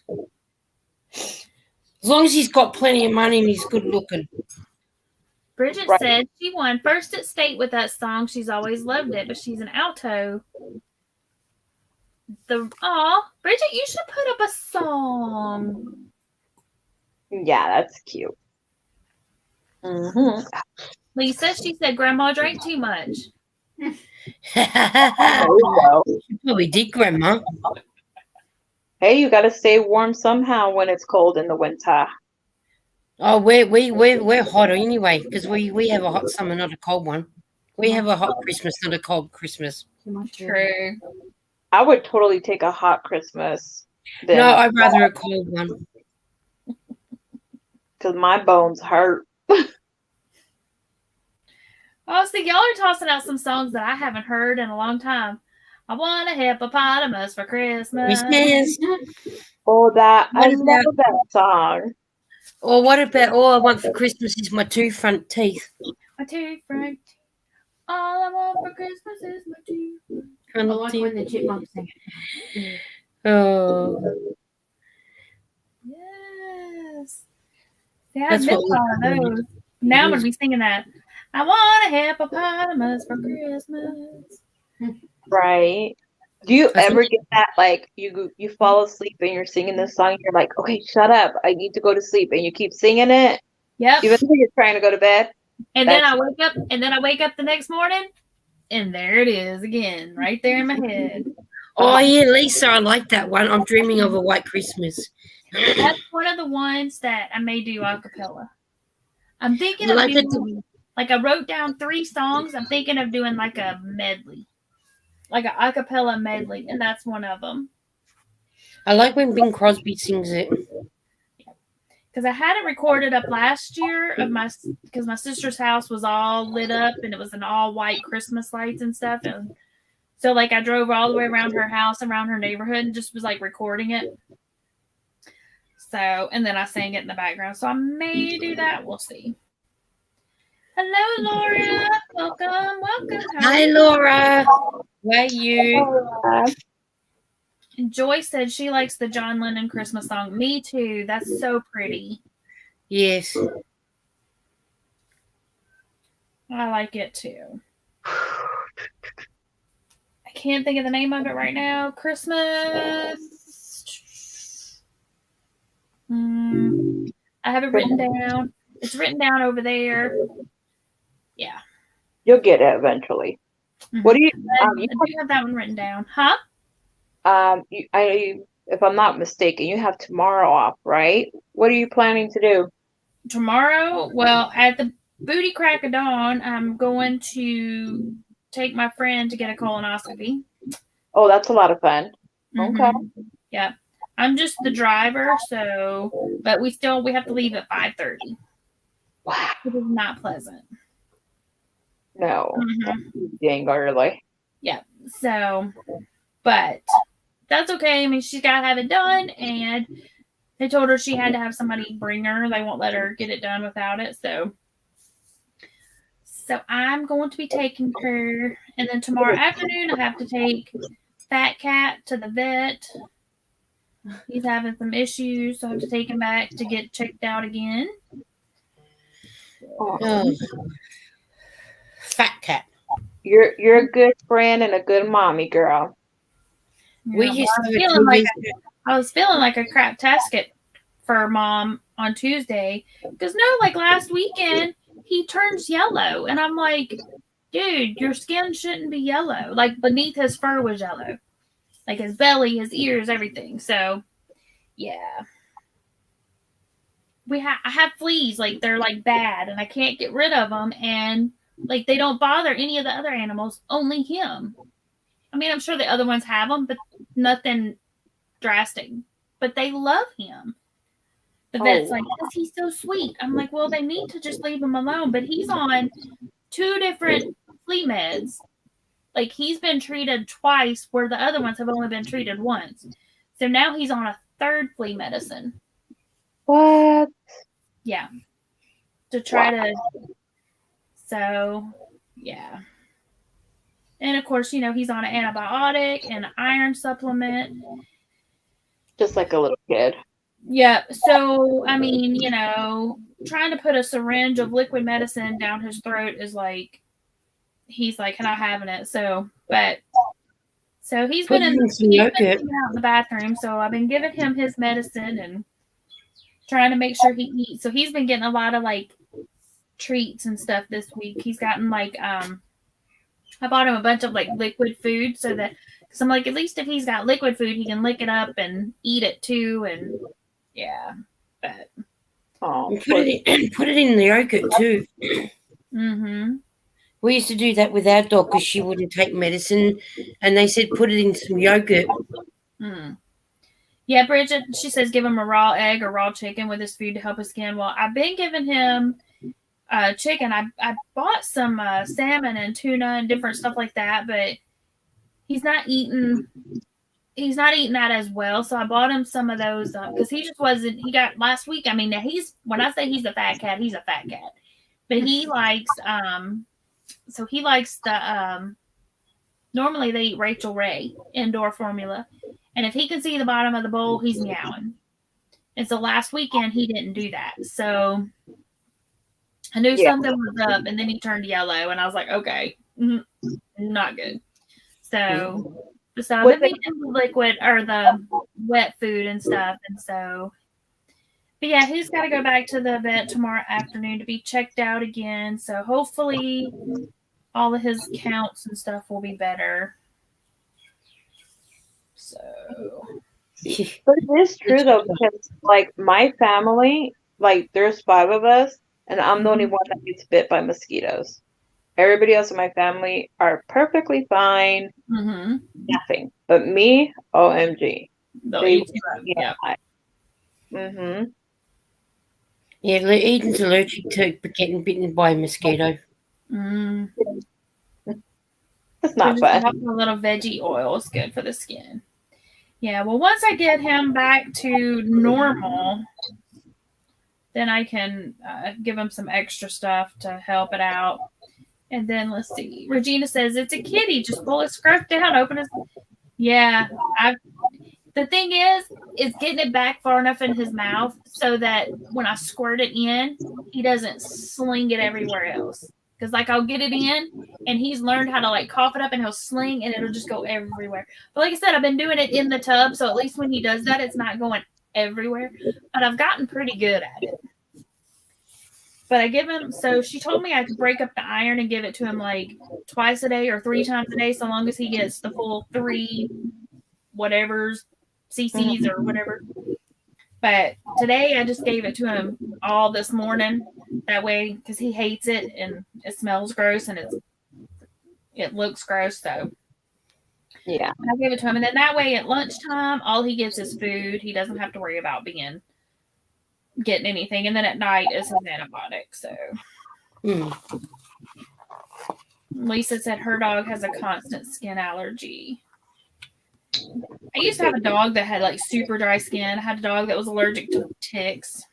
As long as he's got plenty of money and he's good looking. Bridget said she won first at state with that song. She's always loved it, but she's an alto. Bridget, you should put up a song. Yeah, that's cute. Mm-hmm. Lisa, she said Grandma drank too much. There you go. She probably did, Grandma. Hey, you gotta stay warm somehow when it's cold in the winter. Oh, we're hot anyway because we have a hot summer, not a cold one. We have a hot Christmas, not a cold Christmas. True. I would totally take a hot Christmas. No, I'd rather a cold one. Because my bones hurt. Oh, see, y'all are tossing out some songs that I haven't heard in a long time. I want a hippopotamus for Christmas. Christmas. Oh, I What love about- that song. Or what about all I want for Christmas is my two front teeth? My two front teeth. All I want for Christmas is my two front. I like when the chipmunks sing. Oh, Yes. Yeah, That's I've been what we- one of those. Now I'm going to be singing that. I want a hippopotamus for Christmas. Right. Do you I ever get that, like, you fall asleep and you're singing this song, you're like, okay, shut up, I need to go to sleep, and you keep singing it, Yep. even though you're trying to go to bed? And then I wake up the next morning, and there it is again, right there in my head. oh yeah, Lisa, I like that one. I'm dreaming of a white Christmas. That's one of the ones that I may do a cappella. I'm thinking You of like it doing, like I wrote down 3 songs. I'm thinking of doing like a medley, like a cappella medley, and that's one of them. I like when Bing Crosby sings it. Because I had it recorded up last year because my sister's house was all lit up and it was an all white Christmas lights and stuff. And so like I drove all the way around her house, around her neighborhood, and just was like recording it. So, and then I sang it in the background. So I may do that. We'll see. Hello, Laura. Welcome. Hi, Laura. Where are you? And Joy said she likes the John Lennon Christmas song. Me too. That's so pretty. Yes. I like it too. I can't think of the name of it right now. Christmas. I have it written down. It's written down over there. Yeah. You'll get it eventually. What do you? I do have that one written down. Huh? If I'm not mistaken, you have tomorrow off, right? What are you planning to do? Tomorrow? Well, at the booty crack of dawn, I'm going to take my friend to get a colonoscopy. Oh, that's a lot of fun. Okay. Yeah. I'm just the driver, but we have to leave at 5:30. Wow. It is not pleasant. No. Dang early. Yeah. So, but that's okay. I mean, she's got to have it done, and they told her she had to have somebody bring her. They won't let her get it done without it. So I'm going to be taking her, and then tomorrow afternoon I have to take Fat Cat to the vet. He's having some issues, so I have to take him back to get checked out again. Oh. Fat Cat. You're a good friend and a good mommy, girl. We Yeah, used I to was feeling like a crap tasket for Mom on Tuesday because like last weekend he turns yellow, and I'm like, dude, your skin shouldn't be yellow. Like beneath his fur was yellow. like his belly, his ears, everything. So, yeah. I have fleas, like they're like bad, and I can't get rid of them, and like they don't bother any of the other animals, only him. I mean, I'm sure the other ones have them, but nothing drastic. But they love him. The vet's like, because he's so sweet. I'm like, well, they need to just leave him alone. But he's on 2 different flea meds. Like, he's been treated twice where the other ones have only been treated once. So now he's on a 3rd flea medicine. What? Yeah. To try to. So, yeah. And of course, he's on an antibiotic and an iron supplement. Just like a little kid. Yeah. So, I mean, trying to put a syringe of liquid medicine down his throat is like, he's like, not having it. So he's been in the bathroom. So I've been giving him his medicine and trying to make sure he eats. So he's been getting a lot of like treats and stuff this week. He's gotten like, I bought him a bunch of like liquid food so that, because I'm like, at least if he's got liquid food, he can lick it up and eat it too. And yeah, but put it in the yogurt too. Mm-hmm. We used to do that with our dog because she wouldn't take medicine, and they said put it in some yogurt. Mm. Yeah, Bridget, she says give him a raw egg or raw chicken with his food to help his skin. Well, I've been giving him chicken. I bought some salmon and tuna and different stuff like that, but he's not eating that as well. So I bought him some of those because he just wasn't. He got last week. I mean, now when I say he's a fat cat, he's a fat cat, but he likes so he likes the normally they eat Rachel Ray indoor formula, and if he can see the bottom of the bowl, he's meowing. And so last weekend he didn't do that, so I knew something was up, and then he turned yellow, and I was like, okay, not good. So I've been making the liquid or the wet food and stuff, and so. But yeah, he's got to go back to the vet tomorrow afternoon to be checked out again. So hopefully all of his counts and stuff will be better. So. But it is true though, because like my family, like there's 5 of us, and I'm the only one that gets bit by mosquitoes. Everybody else in my family are perfectly fine, nothing. But me, OMG. Yeah. Mm-hmm. Yeah, Eden's allergic to getting bitten by a mosquito. It's not fun. A little veggie oil is good for the skin. Yeah, well, once I get him back to normal, then I can give him some extra stuff to help it out. And then let's see. Regina says it's a kitty. Just pull his scruff down, open his. Yeah, the thing is getting it back far enough in his mouth so that when I squirt it in, he doesn't sling it everywhere else. Because like I'll get it in, and he's learned how to like cough it up, and he'll sling, and it'll just go everywhere. But like I said, I've been doing it in the tub, so at least when he does that, it's not going everywhere. But I've gotten pretty good at it. But I give him, so she told me I could break up the iron and give it to him like twice a day or 3 times a day, so long as he gets the full 3 whatever's cc's or whatever. But today I just gave it to him all this morning. That way, because he hates it and it smells gross and it looks gross. So yeah, I gave it to him, and then that way at lunchtime, all he gets is food. He doesn't have to worry about getting anything, and then at night is his antibiotic. So Lisa said her dog has a constant skin allergy. I used to have a dog that had like super dry skin. I had a dog that was allergic to ticks.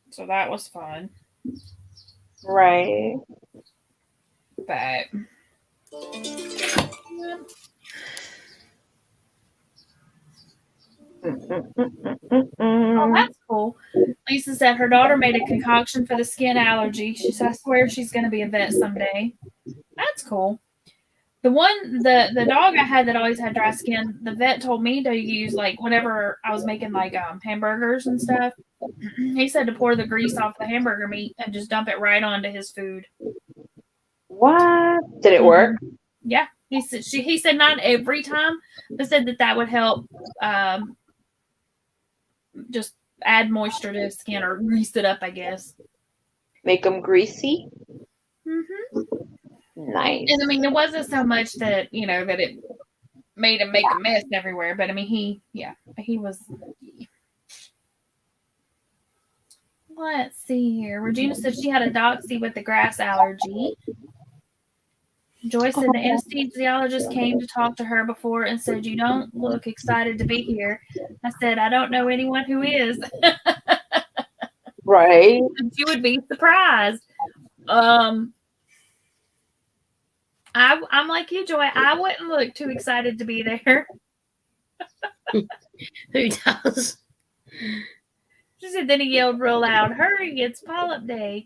So that was fun. Right. But oh, that's cool. Lisa said her daughter made a concoction for the skin allergy. She said, I swear she's going to be a vet someday. That's cool. The dog I had that always had dry skin, the vet told me to use like whenever I was making like hamburgers and stuff. He said to pour the grease off the hamburger meat and just dump it right onto his food. What? Did it work? Yeah, He said not every time, but said that would help just add moisture to his skin or grease it up, I guess. Make them greasy. Mm-hmm. Nice. And I mean, it wasn't so much that that it made him make a mess everywhere, but I mean, he was. Let's see here. Regina said she had a doxy with the grass allergy. Joy said the anesthesiologist came to talk to her before and said, "You don't look excited to be here." I said, "I don't know anyone who is." Right. You would be surprised. I'm like you, Joy. I wouldn't look too excited to be there. Who does? She said, then he yelled real loud, "Hurry, it's polyp day.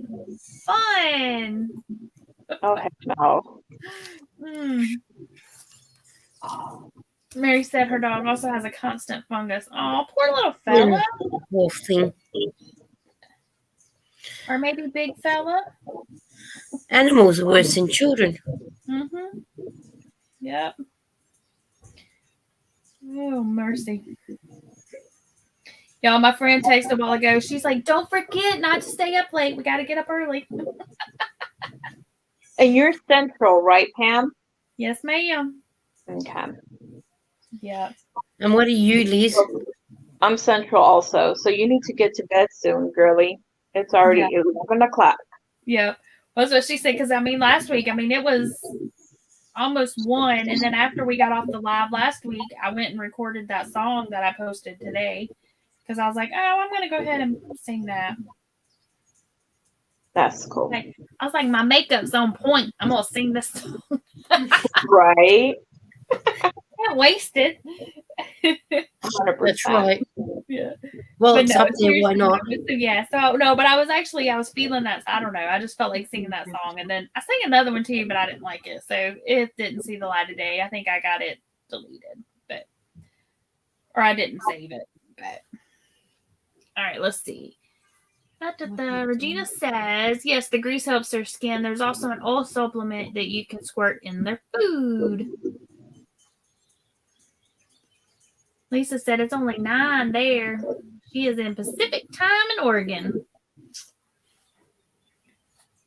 Fun." Oh, heck no. Mary said her dog also has a constant fungus. Oh, poor little fella. Poor thing. Or maybe big fella. Animals are worse than children. Mm-hmm. Yep. Oh, mercy. Y'all, my friend texted a while ago. She's like, "Don't forget not to stay up late. We got to get up early." And you're central, right, Pam? Yes, ma'am. Okay. Yeah. And what are you, Liz? I'm central also. So you need to get to bed soon, girly. It's already 11 o'clock. Yep. That's what she said. Because, I mean, last week, it was almost 1. And then after we got off the live last week, I went and recorded that song that I posted today. Because I was like, oh, I'm going to go ahead and sing that. That's cool. I was like, my makeup's on point. I'm going to sing this song. Right? Can't waste it. 100%. That's right. Yeah. Well, But it's no, up there. Why not? Yeah. So, no, but I was feeling that. I don't know. I just felt like singing that song. And then I sang another one too, but I didn't like it. So it didn't see the light of day. I think I got it deleted. Or I didn't save it. But. All right, let's see. Regina says, yes, the grease helps their skin. There's also an oil supplement that you can squirt in their food. Lisa said it's only 9 there. She is in Pacific time in Oregon.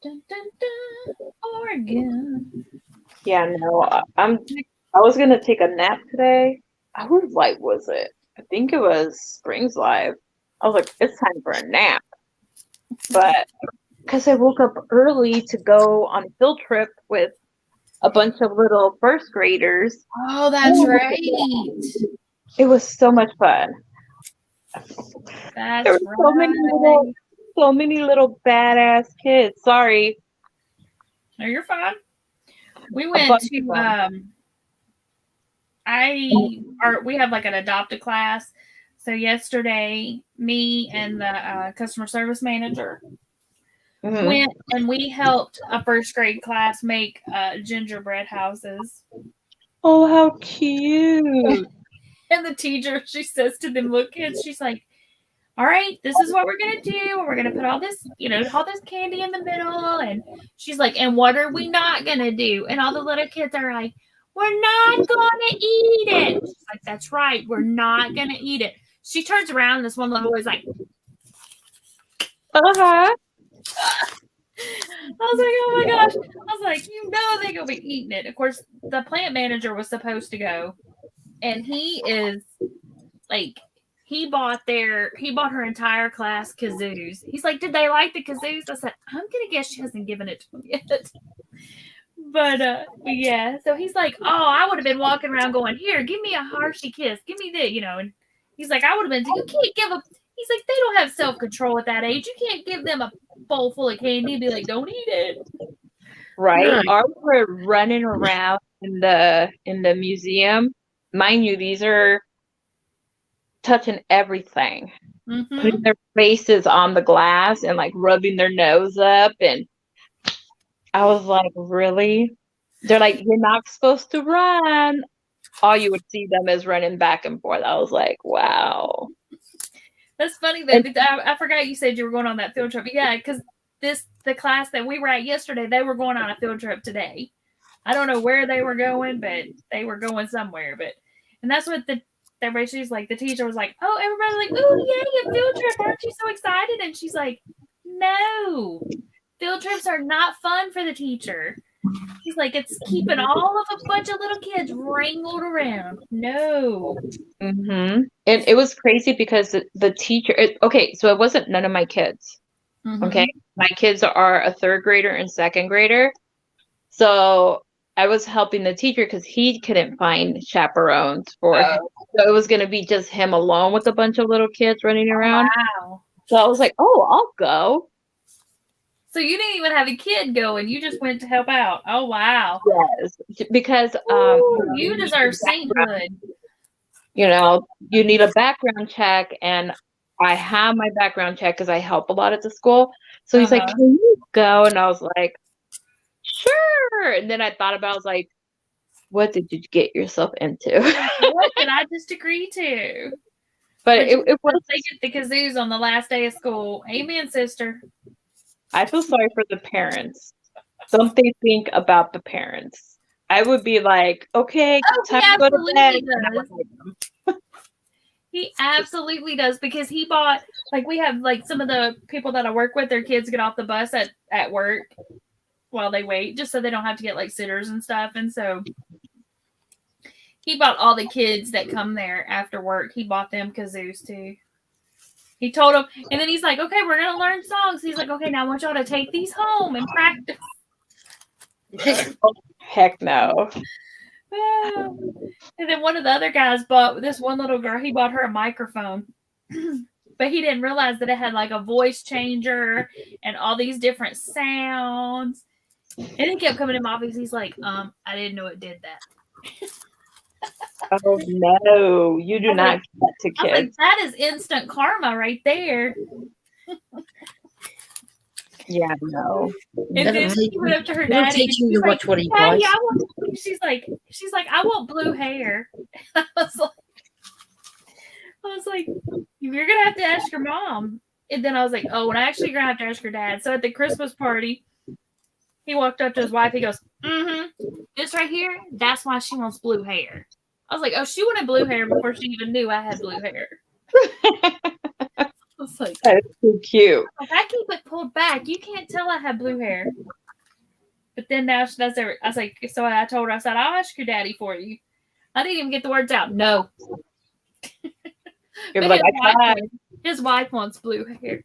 Dun, dun, dun, Oregon. Yeah, no, I was gonna take a nap today. Whose live was it? I think it was Spring's live. I was like, it's time for a nap. But because I woke up early to go on a field trip with a bunch of little first graders. Oh, that's right. It was so much fun. That's there were so many little badass kids. Sorry. No, you're fine. We went to we have like an adopted class. So yesterday, me and the customer service manager went and we helped a first grade class make gingerbread houses. Oh, how cute. And the teacher, she says to them little kids, she's like, all right, this is what we're going to do. We're going to put all this, all this candy in the middle. And she's like, and what are we not going to do? And all the little kids are like, we're not going to eat it. She's like, that's right. We're not going to eat it. She turns around and this one little boy's like, uh-huh. I was like, oh my gosh. I was like, they're going to be eating it. Of course, the plant manager was supposed to go. And he is like, he bought her entire class kazoos. He's like, did they like the kazoos? I said, I'm going to guess she hasn't given it to them yet. But yeah, so he's like, oh, I would have been walking around going, here, give me a Hershey kiss. Give me this, and he's like, I would have been, you can't give a, he's like, they don't have self-control at that age. You can't give them a bowl full of candy and be like, don't eat it. Right. Ours were running around in the museum. Mind you, these are touching everything, putting their faces on the glass and like rubbing their nose up. And I was like, really? They're like, you're not supposed to run. All you would see them is running back and forth. I was like, wow. That's funny though. I forgot you said you were going on that field trip. Yeah, because the class that we were at yesterday, they were going on a field trip today. I don't know where they were going, but they were going somewhere. And that's what she's like, the teacher was like, oh, everybody's like, oh, yay, a field trip. Aren't you so excited? And she's like, no, field trips are not fun for the teacher. She's like, it's keeping all of a bunch of little kids wrangled around. No. And it was crazy because the teacher, okay, so it wasn't none of my kids. Okay. My kids are a 3rd grader and 2nd grader. So I was helping the teacher because he couldn't find chaperones for him. So it was going to be just him alone with a bunch of little kids running around. Wow. So I was like, oh, I'll go. So you didn't even have a kid going. You just went to help out. Oh, wow. Yes. Because you deserve sainthood. You know, you need a background check. And I have my background check because I help a lot at the school. So he's like, can you go? And I was like, sure. And then I thought about, I was like, what did you get yourself into? What did I just agree to? But it was. They get the kazoos on the last day of school. Amen, sister. I feel sorry for the parents. Something think about the parents. I would be like, okay, time to go to bed. He absolutely does, because he bought, like, we have, like, some of the people that I work with, their kids get off the bus at work while they wait, just so they don't have to get, like, sitters and stuff. And so he bought all the kids that come there after work. He bought them kazoos, too. He told them, and then he's like, okay, we're going to learn songs. He's like, okay, now I want y'all to take these home and practice. Oh, heck no. And then one of the other guys bought this one little girl. He bought her a microphone, but he didn't realize that it had like a voice changer and all these different sounds. And it kept coming in my office. He's like, I didn't know it did that. Oh no, you do not get that to kids. Like, that is instant karma right there. Yeah, no. And then she went up to her They're daddy. teaching you to watch what he Daddy, buys. she's like, I want blue hair. I was like, you're gonna have to ask your mom. And then I was like, oh, and I actually gonna have to ask your dad. So at the Christmas party, he walked up to his wife. He goes, this right here, that's why she wants blue hair. I was like, oh, she wanted blue hair before she even knew I had blue hair. I was like, that's so cute. I keep it pulled back. You can't tell I have blue hair. But then now she does everything. I was like, so I told her, I said, I'll ask your daddy for you. I didn't even get the words out. No. You're like, his wife wants blue hair.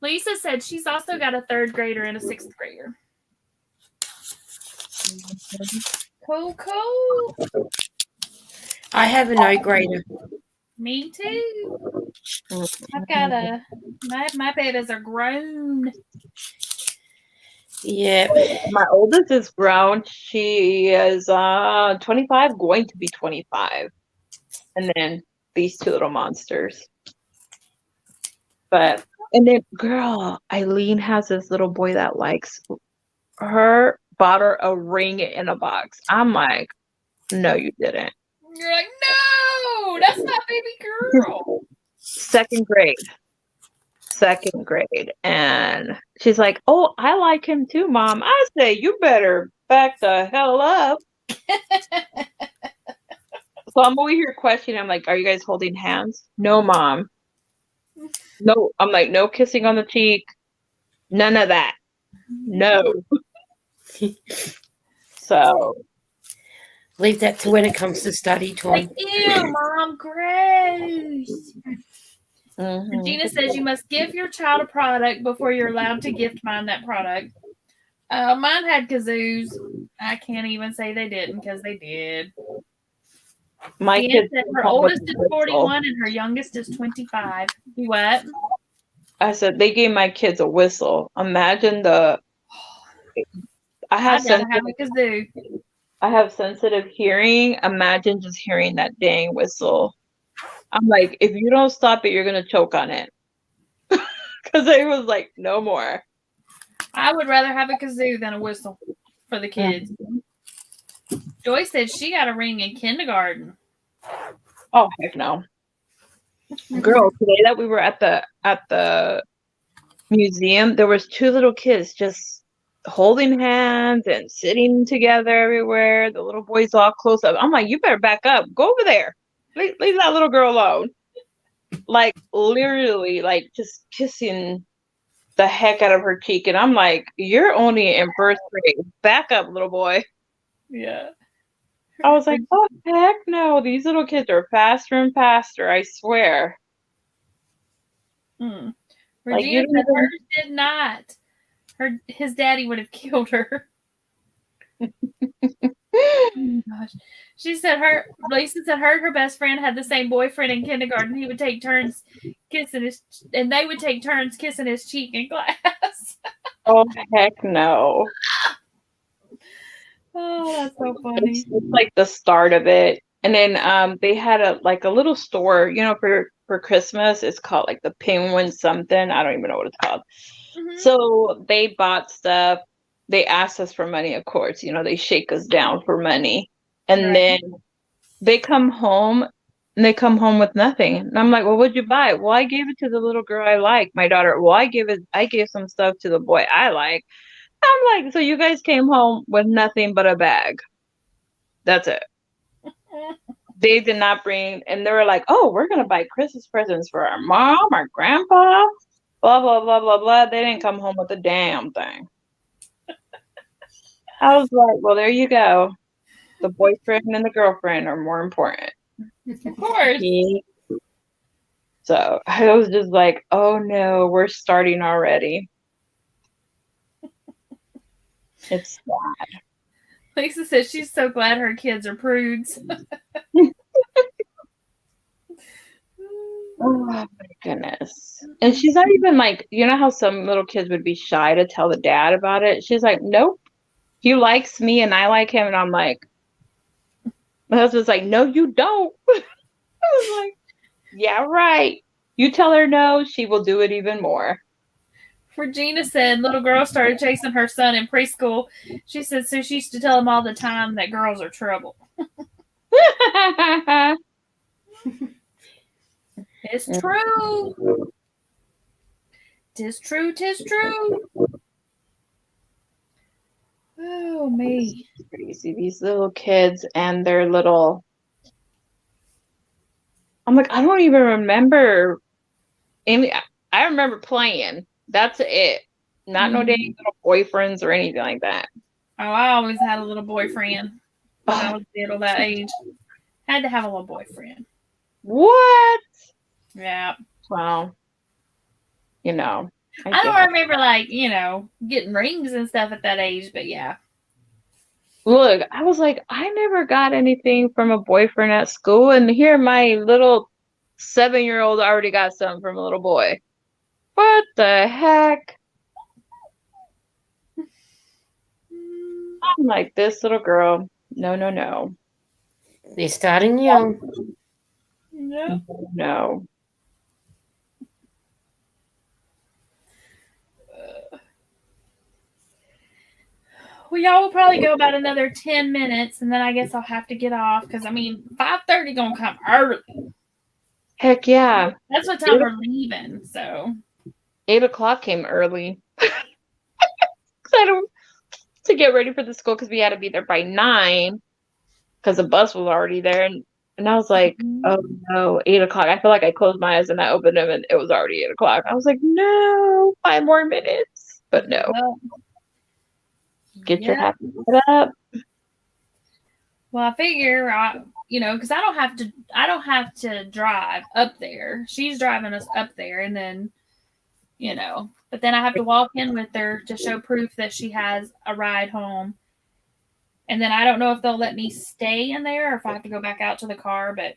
Lisa said she's also got a 3rd grader and a 6th grader. Cool. I have an 8th grader. Me too. I've got my babies are grown. Yeah. My oldest is grown. She is 25, going to be 25. And then these 2 little monsters. And then, girl, Eileen has this little boy that likes her, bought her a ring in a box. I'm like, no, you didn't. You're like, no, that's not baby girl. 2nd grade. And she's like, oh, I like him too, Mom. I say, you better back the hell up. So I'm over here questioning. I'm like, are you guys holding hands? No, Mom. No. I'm like, no kissing on the cheek. None of that. No. So leave that to when it comes to study time. Like, ew, Mom, gross. Gina says you must give your child a product before you're allowed to gift mine that product. Mine had kazoos. I can't even say they didn't, because they did. My kid said her oldest is 41 and her youngest is 25. You what? I said they gave my kids a whistle. Imagine I have sensitive hearing. Imagine just hearing that dang whistle. I'm like, if you don't stop it, you're gonna choke on it. Because it was like, no more. I would rather have a kazoo than a whistle for the kids. Joy said she got a ring in kindergarten. Oh heck no. Girl, today that we were at the museum, there was 2 little kids just holding hands and sitting together everywhere. The little boy's all close up. I'm like, you better back up. Go over there. Leave that little girl alone. Like literally, like just kissing the heck out of her cheek. And I'm like, you're only in first grade. Back up, little boy. Yeah. I was like, oh heck no. These little kids are faster and faster, I swear. Mm. Like, Regina you said don't hers did not. His daddy would have killed her. Oh gosh. She said Lisa said her best friend had the same boyfriend in kindergarten. He would take turns kissing and they would take turns kissing his cheek in class. Oh heck no. Oh, that's so funny. It's like the start of it. And then they had a little store, for Christmas. It's called like the Penguin something. I don't even know what it's called. Mm-hmm. So they bought stuff. They asked us for money, of course. They shake us down for money. And Right. then they come home and they come home with nothing. And I'm like, well, what'd you buy? Well, I gave it to the little girl I like, my daughter. Well, I gave some stuff to the boy I like. I'm like, so you guys came home with nothing but a bag. That's it. They did not bring, and they were like, oh, we're going to buy Christmas presents for our mom, our grandpa, blah, blah, blah, blah, blah. They didn't come home with a damn thing. I was like, well, there you go. The boyfriend and the girlfriend are more important. Of course. So I was just like, oh no, we're starting already. It's sad. Lisa says she's so glad her kids are prudes. Oh my goodness. And she's not even like, how some little kids would be shy to tell the dad about it? She's like, nope. He likes me and I like him. And I'm like, my husband's like, no, you don't. I was like, yeah, right. You tell her no, she will do it even more. Regina said little girl started chasing her son in preschool. She said so she used to tell him all the time that girls are trouble. It's true. Tis true, tis true. Oh, me. It's crazy. These little kids and their little. I'm like, I don't even remember. I remember playing. That's it. Not no dang little boyfriends or anything like that. Oh, I always had a little boyfriend when I was little that age. Had to have a little boyfriend. What? Yeah. Well, I don't remember getting rings and stuff at that age, but yeah. Look, I was like, I never got anything from a boyfriend at school, and here my little 7-year-old already got something from a little boy. What the heck? I'm like, this little girl. No, no, no. They're starting young. Yeah. No. Well, y'all will probably go about another 10 minutes, and then I guess I'll have to get off because 5:30 gonna come early. Heck yeah. That's what time we're leaving. So 8:00 came early. Excited to get ready for the school because we had to be there by 9 because the bus was already there, and I was like, oh no, 8:00. I feel like I closed my eyes and I opened them and it was already 8:00. I was like, no, 5 more minutes, but no. Well, Get your happy head up. Well, I figure, because I don't have to drive up there. She's driving us up there, and then, but then I have to walk in with her to show proof that she has a ride home. And then I don't know if they'll let me stay in there or if I have to go back out to the car, but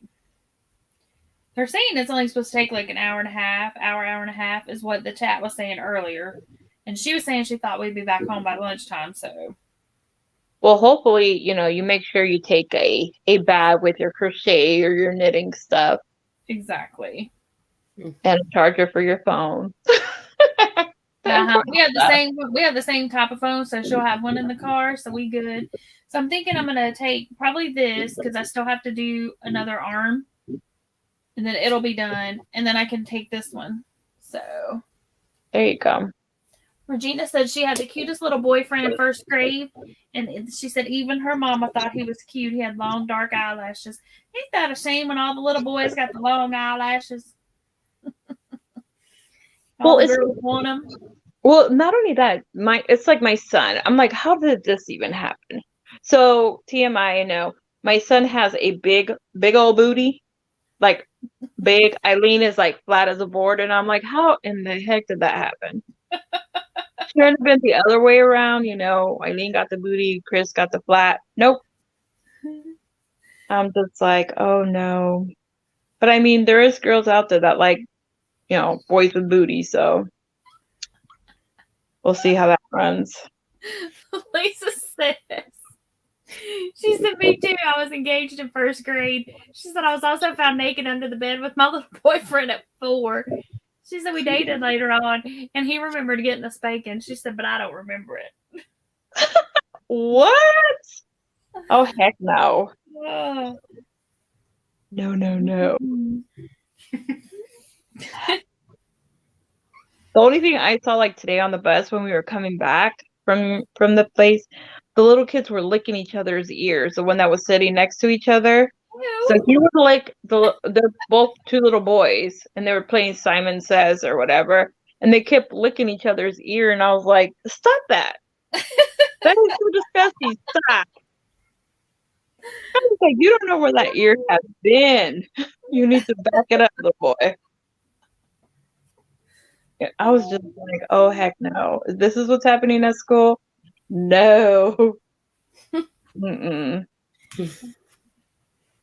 they're saying it's only supposed to take like an hour and a half is what the chat was saying earlier. And she was saying she thought we'd be back home by lunchtime, so. Well, hopefully, you make sure you take a bag with your crochet or your knitting stuff. Exactly. And a charger for your phone. We have the same type of phone, so she'll have one in the car, so we good. So I'm thinking I'm gonna take probably this because I still have to do another arm, and then it'll be done, and then I can take this one. So there you go. Regina said she had the cutest little boyfriend in first grade, and she said even her mama thought he was cute. He had long, dark eyelashes. Ain't that a shame when all the little boys got the long eyelashes? All Well, the it's girls want them. well, not only that, it's like my son. I'm like, how did this even happen? So TMI, my son has a big old booty, like big. Eileen is like flat as a board, and I'm like, how in the heck did that happen? Should have been the other way around, Eileen got the booty, Chris got the flat. Nope. I'm just like, oh no. But I mean, there is girls out there that like, boys with booty, so we'll see how that runs. Lisa says, she said, me too. I was engaged in first grade. She said, I was also found naked under the bed with my little boyfriend at 4. She said, we dated later on, and he remembered getting a spanking. She said, but I don't remember it. What? Oh, heck no. Oh. No. The only thing I saw like today on the bus when we were coming back from the place, the little kids were licking each other's ears, the one that was sitting next to each other. So he was like they're both 2 little boys, and they were playing Simon Says or whatever, and they kept licking each other's ear, and I was like, stop that. That is so disgusting. Stop. I was like, you don't know where that ear has been. You need to back it up, little boy. I was just like, oh heck no. This is what's happening at school? No. Mm-mm.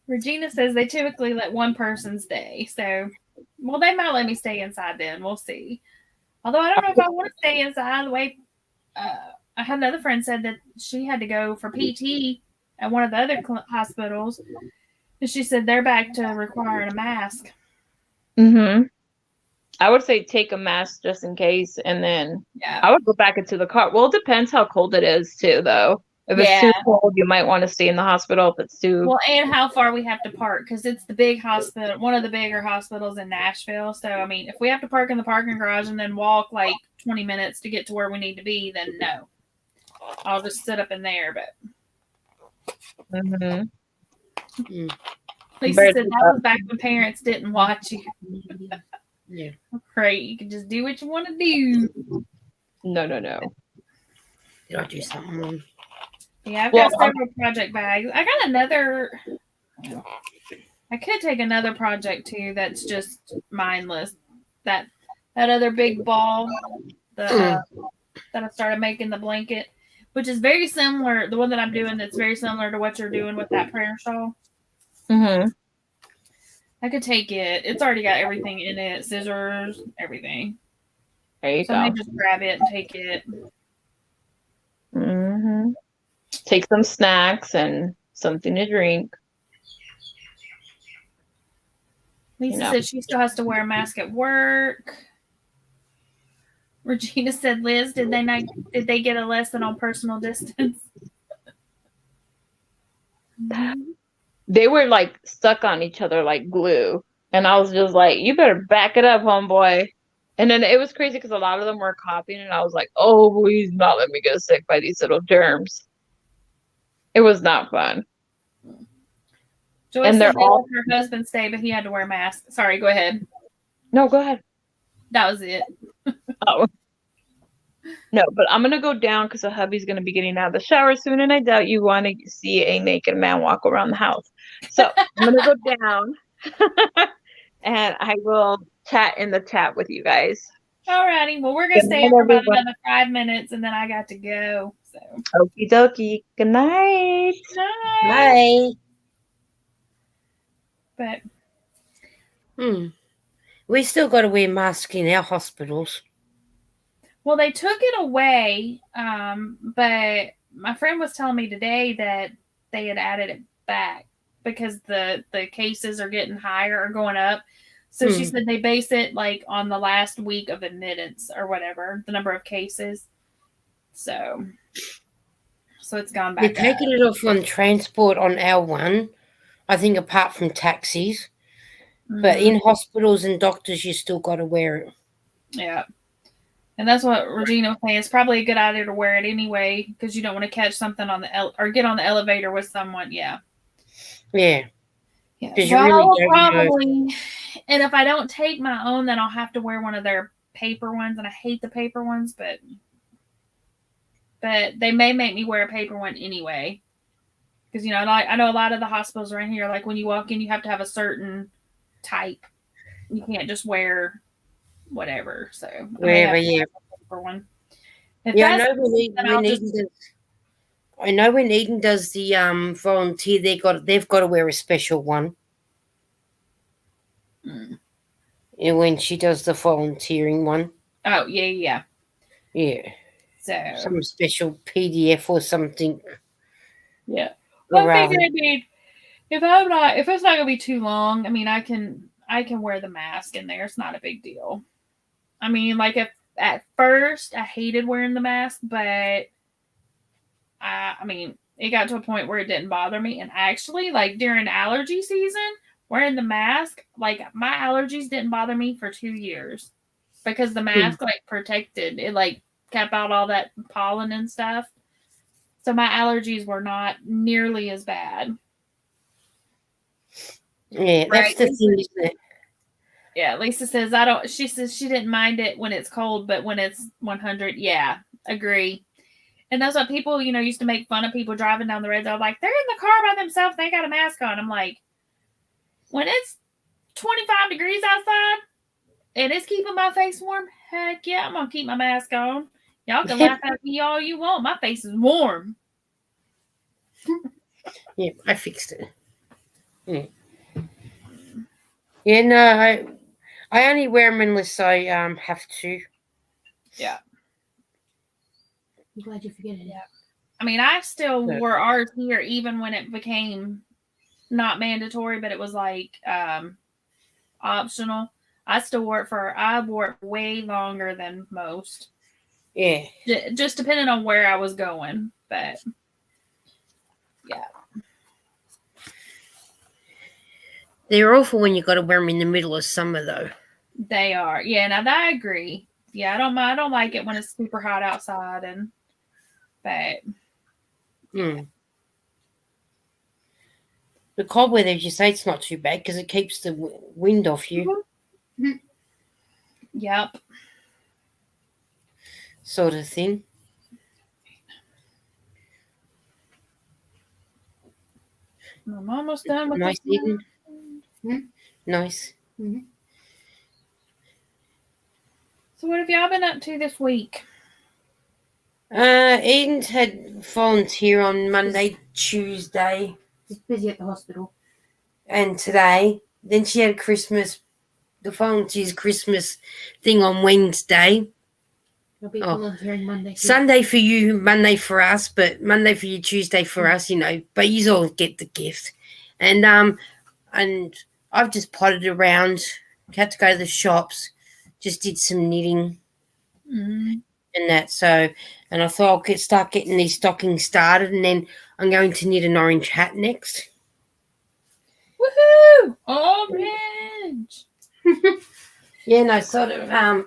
Regina says they typically let one person stay. So, well, they might let me stay inside then. We'll see. Although I don't know if I want to stay inside. The way I had another friend said that she had to go for PT at one of the other hospitals. And she said they're back to requiring a mask. Mm-hmm. I would say take a mask just in case, and then I would go back into the car. Well, it depends how cold it is too, though. If it's too cold, you might want to stay in the hospital. If it's too and how far we have to park, because it's the big hospital, one of the bigger hospitals in Nashville. So I mean, if we have to park in the parking garage and then walk like 20 minutes to get to where we need to be, then no, I'll just sit up in there. But Lisa said that was back when parents didn't watch you. Yeah. Right. You can just do what you want to do. No. Did I do something wrong? Yeah, I've got several project bags. I got another. I could take another project too that's just mindless. That other big ball that I started making the blanket, which is very similar. The one that I'm doing that's very similar to what you're doing with that prayer shawl. Mm-hmm. I could take it. It's already got everything in it, scissors, everything. There you go. go. I just grab it and take it. Mm-hmm. Take some snacks and something to drink. Lisa said she still has to wear a mask at work. Regina said, Liz, did they get a lesson on personal distance? They were like stuck on each other like glue. And I was just like, you better back it up, homeboy. And then it was crazy because a lot of them were copying, and I was like, oh, please not let me get sick by these little germs. It was not fun. Joyce said they let her husband stay, but he had to wear a mask. Sorry, go ahead. No, go ahead. That was it. Oh. No, but I'm going to go down because the hubby's going to be getting out of the shower soon, and I doubt you want to see a naked man walk around the house. So I'm going to go down, and I will chat in the chat with you guys. All righty. Well, we're going to stay for about another 5 minutes, and then I got to go. So. Okie dokie. Good night. Bye. But. We still got to wear masks in our hospitals. Well, they took it away, but my friend was telling me today that they had added it back because the cases are getting higher or going up. So she said they base it like on the last week of admittance or whatever, the number of cases. So it's gone back. They're taking it off on transport on our one, I think, apart from taxis. But in hospitals and doctors, you still got to wear it. Yeah. And that's what Regina was saying. It's probably a good idea to wear it anyway because you don't want to catch something on the or get on the elevator with someone. Yeah. Yeah. Yeah. 'Cause So you I really will don't know. probably, and if I don't take my own, then I'll have to wear one of their paper ones, and I hate the paper ones, but they may make me wear a paper one anyway. Because I know a lot of the hospitals around here, like when you walk in, you have to have a certain type. You can't just wear whatever. So I may have Wherever, to yeah. have a paper one. If Yeah, I that's know then I'll just when Eden does the volunteer, they've got to wear a special one. And when she does the volunteering one. Oh yeah. Yeah. So Some special PDF or something. yeah. Well, I Around. figured if it's not gonna be too long, I mean I can wear the mask in there. It's not a big deal. I mean, like if at first I hated wearing the mask, but I mean it got to a point where it didn't bother me. And actually, like during allergy season, wearing the mask, like my allergies didn't bother me for 2 years because the mask like protected it, like kept out all that pollen and stuff. So my allergies were not nearly as bad. Yeah, that's the thing, isn't it? Yeah, Lisa says she says she didn't mind it when it's cold, but when it's 100, yeah, agree. And that's what people, used to make fun of people driving down the road. They're like, they're in the car by themselves, they got a mask on. I'm like, when it's 25 degrees outside and it's keeping my face warm, heck yeah, I'm gonna keep my mask on. Y'all can laugh at me all you want. My face is warm. Yeah, I fixed it. Yeah. Yeah, no, I only wear them unless I have to. Yeah. I'm glad you figured it out. I mean, I still wore ours here even when it became not mandatory, but it was like optional. I wore it way longer than most. Yeah. Just depending on where I was going, but yeah. They're awful when you got to wear them in the middle of summer, though. They are. Yeah, now that I agree. Yeah, I don't like it when it's super hot outside but the cold weather, as you say, it's not too bad because it keeps the wind off you. Mm-hmm. Yep. Sort of thing. I'm almost done with nice, this. Eden. Nice. Mm-hmm. So what have y'all been up to this week? Eden's had volunteer on Monday, Tuesday. Just busy at the hospital. And today. Then she had the volunteers Christmas thing on Wednesday. I'll be volunteering Monday. Too. Sunday for you, Monday for us, but Monday for you, Tuesday for us, but you all get the gift. And I've just potted around, had to go to the shops, just did some knitting and that. So, and I thought I'll start getting these stockings started, and then I'm going to knit an orange hat next. Woohoo! Orange! Yeah, no, sort of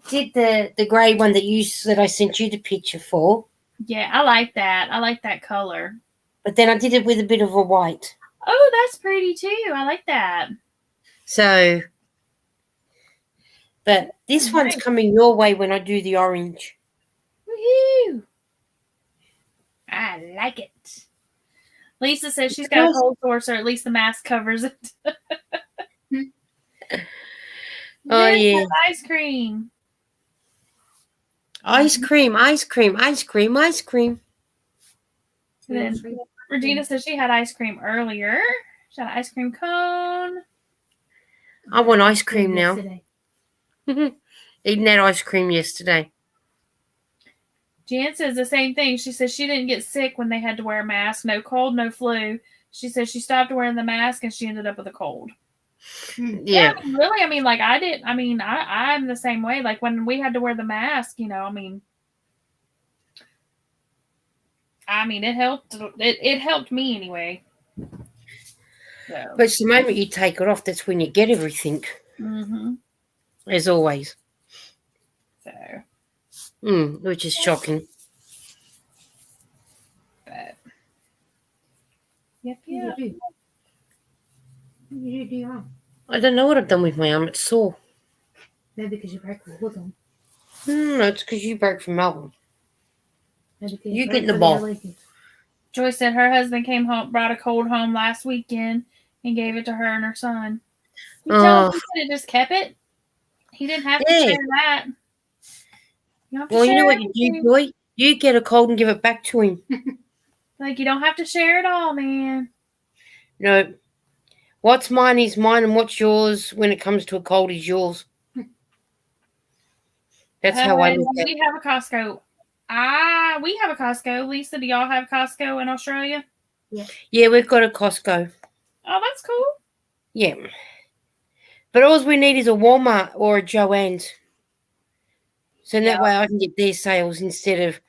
did the grey one that I sent you the picture for. Yeah, I like that. I like that color. But then I did it with a bit of a white. Oh, that's pretty too. I like that. So, but this one's coming your way when I do the orange. Woohoo! I like it. Lisa says she's got a cold sore, so at least the mask covers it. Oh, yeah. Ice cream. Ice cream, ice cream, ice cream, ice cream. Then Regina says she had ice cream earlier. She had an ice cream cone. I want ice cream now. Eating that ice cream yesterday. Jan says the same thing. She says she didn't get sick when they had to wear a mask. No cold, no flu. She says she stopped wearing the mask and she ended up with a cold. Yeah. I mean, really, I mean, like I did. I mean, I'm the same way. Like when we had to wear the mask, I mean, it helped. It helped me anyway. So. But it's the moment you take it off, that's when you get everything. Mm-hmm. As always. Which is shocking. But yep, What yeah. did you do? What did you do wrong? I don't know what I've done with my arm. It's sore. Maybe because you broke the hook on. No, it's because you broke from Melbourne. Maybe because You broke get in the from ball. leaking. Joyce said her husband came home, brought a cold home last weekend, and gave it to her and her son. You tell him he could have just kept it. He didn't have to Yeah. share that. You don't have to Well, you share know what you everything. do, Joy? You get a cold and give it back to him. Like, you don't have to share it all, man. No. What's mine is mine, and what's yours when it comes to a cold is yours. That's how I look at it. We have a Costco. We have a Costco. Lisa, do y'all have Costco in Australia? Yeah, we've got a Costco. Oh, that's cool. Yeah. But all we need is a Walmart or a Joann's. So that way I can get their sales instead of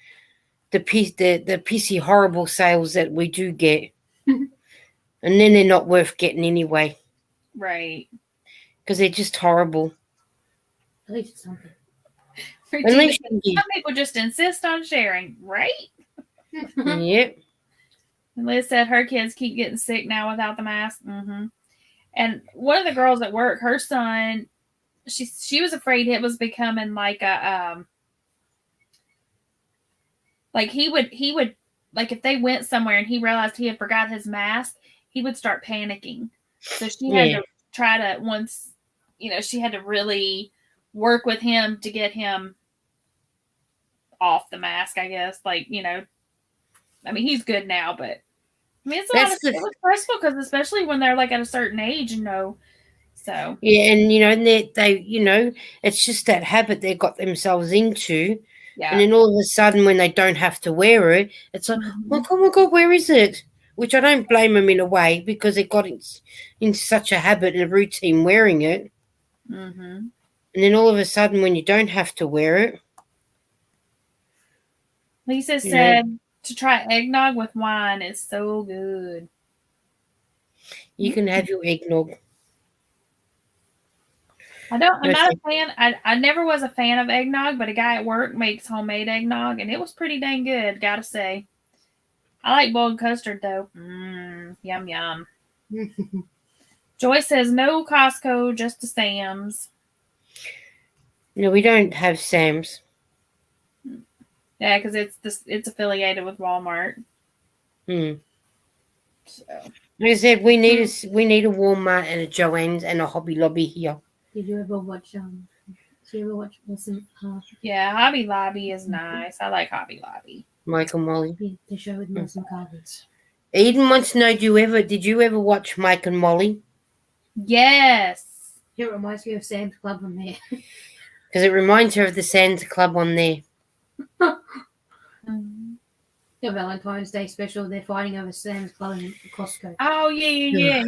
the pissy horrible sales that we do get. And then they're not worth getting anyway. Right. Because they're just horrible. At least it's something. At least Some people just insist on sharing, right? Yep. And Liz said her kids keep getting sick now without the mask. And one of the girls at work, her son, she was afraid it was becoming like a like he would like if they went somewhere and he realized he had forgot his mask, he would start panicking. So she had to try to she had to really work with him to get him off the mask, I guess. Like, I mean, he's good now, but I mean, it was stressful because especially when they're like at a certain age, so. Yeah, and they it's just that habit they got themselves into. Yeah. And then all of a sudden when they don't have to wear it, it's like, oh my God, where is it? Which I don't blame them in a way because they got in such a habit and a routine wearing it. And then all of a sudden when you don't have to wear it. Lisa said to try eggnog with wine is so good. You can have your eggnog. I'm not a fan. I never was a fan of eggnog, but a guy at work makes homemade eggnog, and it was pretty dang good, gotta say. I like boiled custard, though. Yum, yum. Joyce says no Costco, just a Sam's. No, we don't have Sam's. Yeah, because it's affiliated with Walmart. So. Like I said, we need a Walmart and a Joann's and a Hobby Lobby here. Did you ever watch Listen? Yeah, Hobby Lobby is nice. I like Hobby Lobby. Mike and Molly. The show with Nelson Carvin. Eden wants to know, did you ever watch Mike and Molly? Yes. It reminds me of Sam's Club on there. Because it reminds her of the Santa Club on there. The Valentine's Day special, they're fighting over Sam's Club and Costco. Oh, yeah.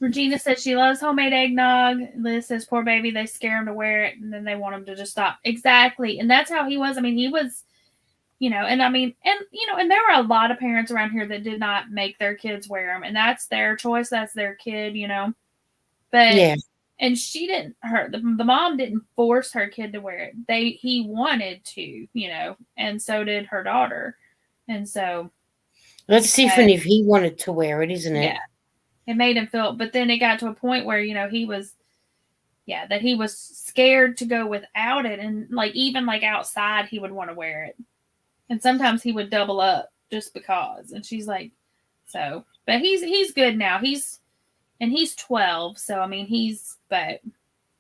Regina said she loves homemade eggnog. Liz says, poor baby, they scare him to wear it, and then they want him to just stop. Exactly. And that's how he was. I mean, he was, and I mean, and there were a lot of parents around here that did not make their kids wear them, and that's their choice. That's their kid, But, yeah. And she didn't, the mom didn't force her kid to wear it. He wanted to, and so did her daughter. And so. That's different if he wanted to wear it, isn't it? Yeah. It made him feel, but then it got to a point where, he was scared to go without it. And even outside, he would want to wear it. And sometimes he would double up just because. And she's like, so, but he's good now. He's 12. So, I mean, but.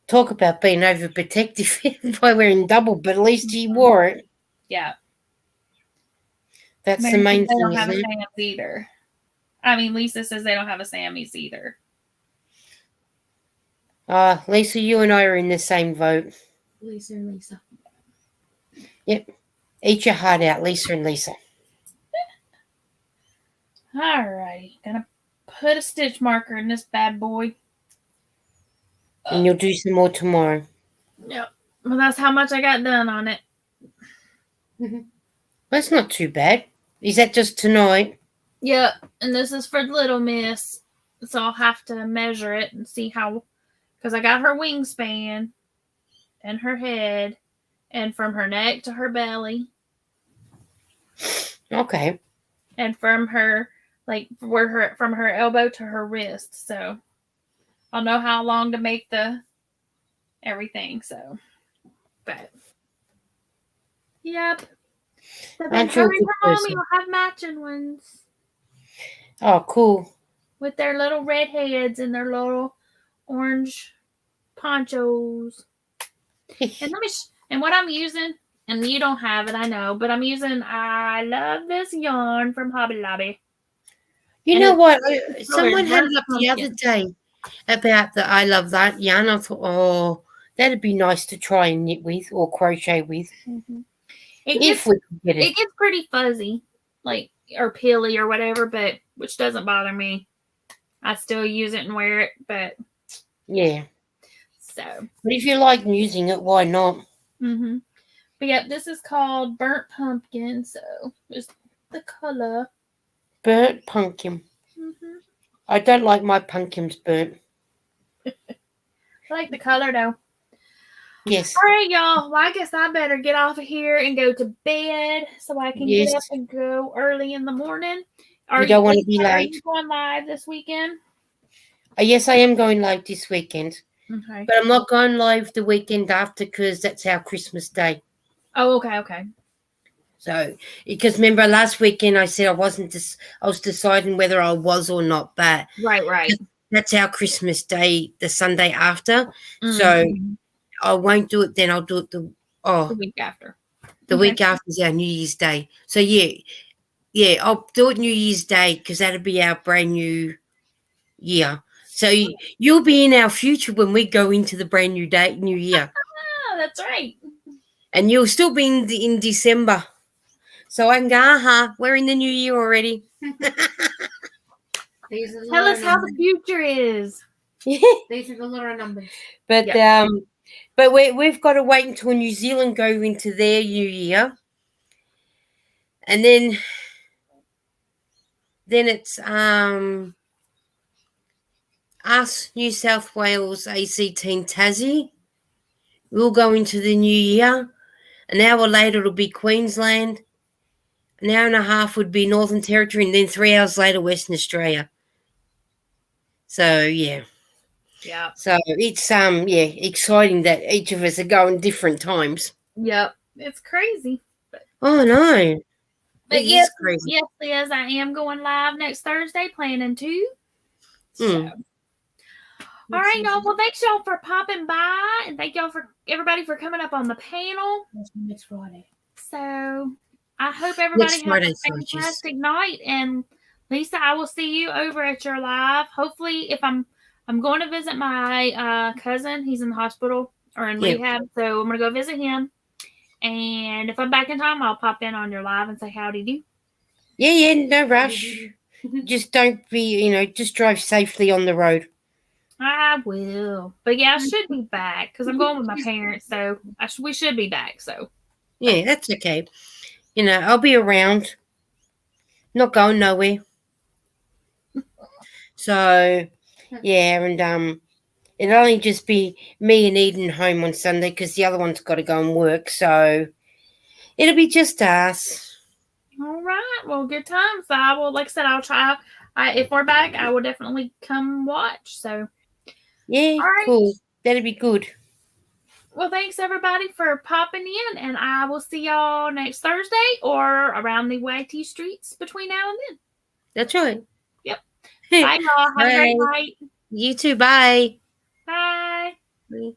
Talk about being overprotective by wearing double, but at least he wore it. Yeah. That's the main thing. They don't have a Sam's either. I mean, Lisa says they don't have a Sammy's either. Lisa, you and I are in the same vote. Lisa and Lisa. Yep. Eat your heart out, Lisa and Lisa. All righty. Gonna put a stitch marker in this bad boy. And you'll do some more tomorrow. Yep. Well, that's how much I got done on it. That's not too bad. Is that just tonight? Yep, and this is for Little Miss, so I'll have to measure it and see how, because I got her wingspan, and her head, and from her neck to her belly, Okay. and from her from her elbow to her wrist. So I'll know how long to make the everything. So, but yep. So then Aren't you a her and good her mommy person? will have matching ones Oh, cool. with their little red heads and their little orange ponchos. And and what I'm using, and you don't have it, I know, but I'm using I Love This yarn from Hobby Lobby. You And know what? it's Someone had burnt it up the other pumpkin. day about the I Love That yarn. I thought, oh, that'd be nice to try and knit with or crochet with Mhm. It if gets we could get it it. gets pretty fuzzy, like or pilly or whatever, but which doesn't bother me. I still use it and wear it, but Yeah. so. But if you like using it, why not? Mhm. But yeah, this is called Burnt Pumpkin. So there's the color. Burnt pumpkin. Mhm. I don't like my pumpkins burnt. I like the color though. Yes. All right, y'all. Well, I guess I better get off of here and go to bed so I can get up Yes. and go early in the morning. You don't want to be Are late. you going live this weekend? Yes, I am going live this weekend. Okay. But I'm not going live the weekend after because that's our Christmas Day. Oh, okay, okay. So, because remember last weekend I said I was deciding whether I was or not, but Right. that's our Christmas Day, the Sunday after. So Mhm. I won't do it then. I'll do it The week after. the Okay. week after is our New Year's Day. So yeah, I'll do it New Year's Day because that'll be our brand new year. So you'll be in our future when we go into the brand new year, Oh, that's right. and you'll still be in December. So I can go, we're in the new year already. These are the Tell lower us how the numbers. future is. These are the lower numbers. But but we've got to wait until New Zealand go into their new year, and then it's us, New South Wales, ACT, and Tassie. We'll go into the new year. An hour later, it'll be Queensland. An hour and a half would be Northern Territory, and then 3 hours later, Western Australia. So yeah. Yeah. So it's exciting that each of us are going different times. Yep. It's crazy. Oh no. But It yes, is crazy. yes, Liz, I am going live next Thursday, planning to. So, Mm. all right, y'all. Well, thanks y'all for popping by, and thank y'all for everybody for coming up on the panel. That's next Friday. So, I hope everybody has Friday, a sorry, Jess. fantastic night. And Lisa, I will see you over at your live. Hopefully, if I'm going to visit my cousin. He's in the hospital or in rehab, so I'm going to go visit him. And if I'm back in time, I'll pop in on your live and say howdy do. Yeah, no rush. Just don't be, just drive safely on the road. I will. But yeah, I should be back because I'm going with my parents, so we should be back. So Yeah, that's okay. I'll be around. Not going nowhere. So, yeah, and it'll only just be me and Eden home on Sunday because the other one's got to go and work. So, it'll be just us. all right, well, good times. So I will, like I said, I'll try. If we're back, I will definitely come watch. So Yeah, all right. cool. That'll be good. Well, thanks everybody for popping in, and I will see y'all next Thursday or around the YT streets between now and then. That's right. Yep. Bye, y'all. Have a great night. You too. Bye. Bye. Bye.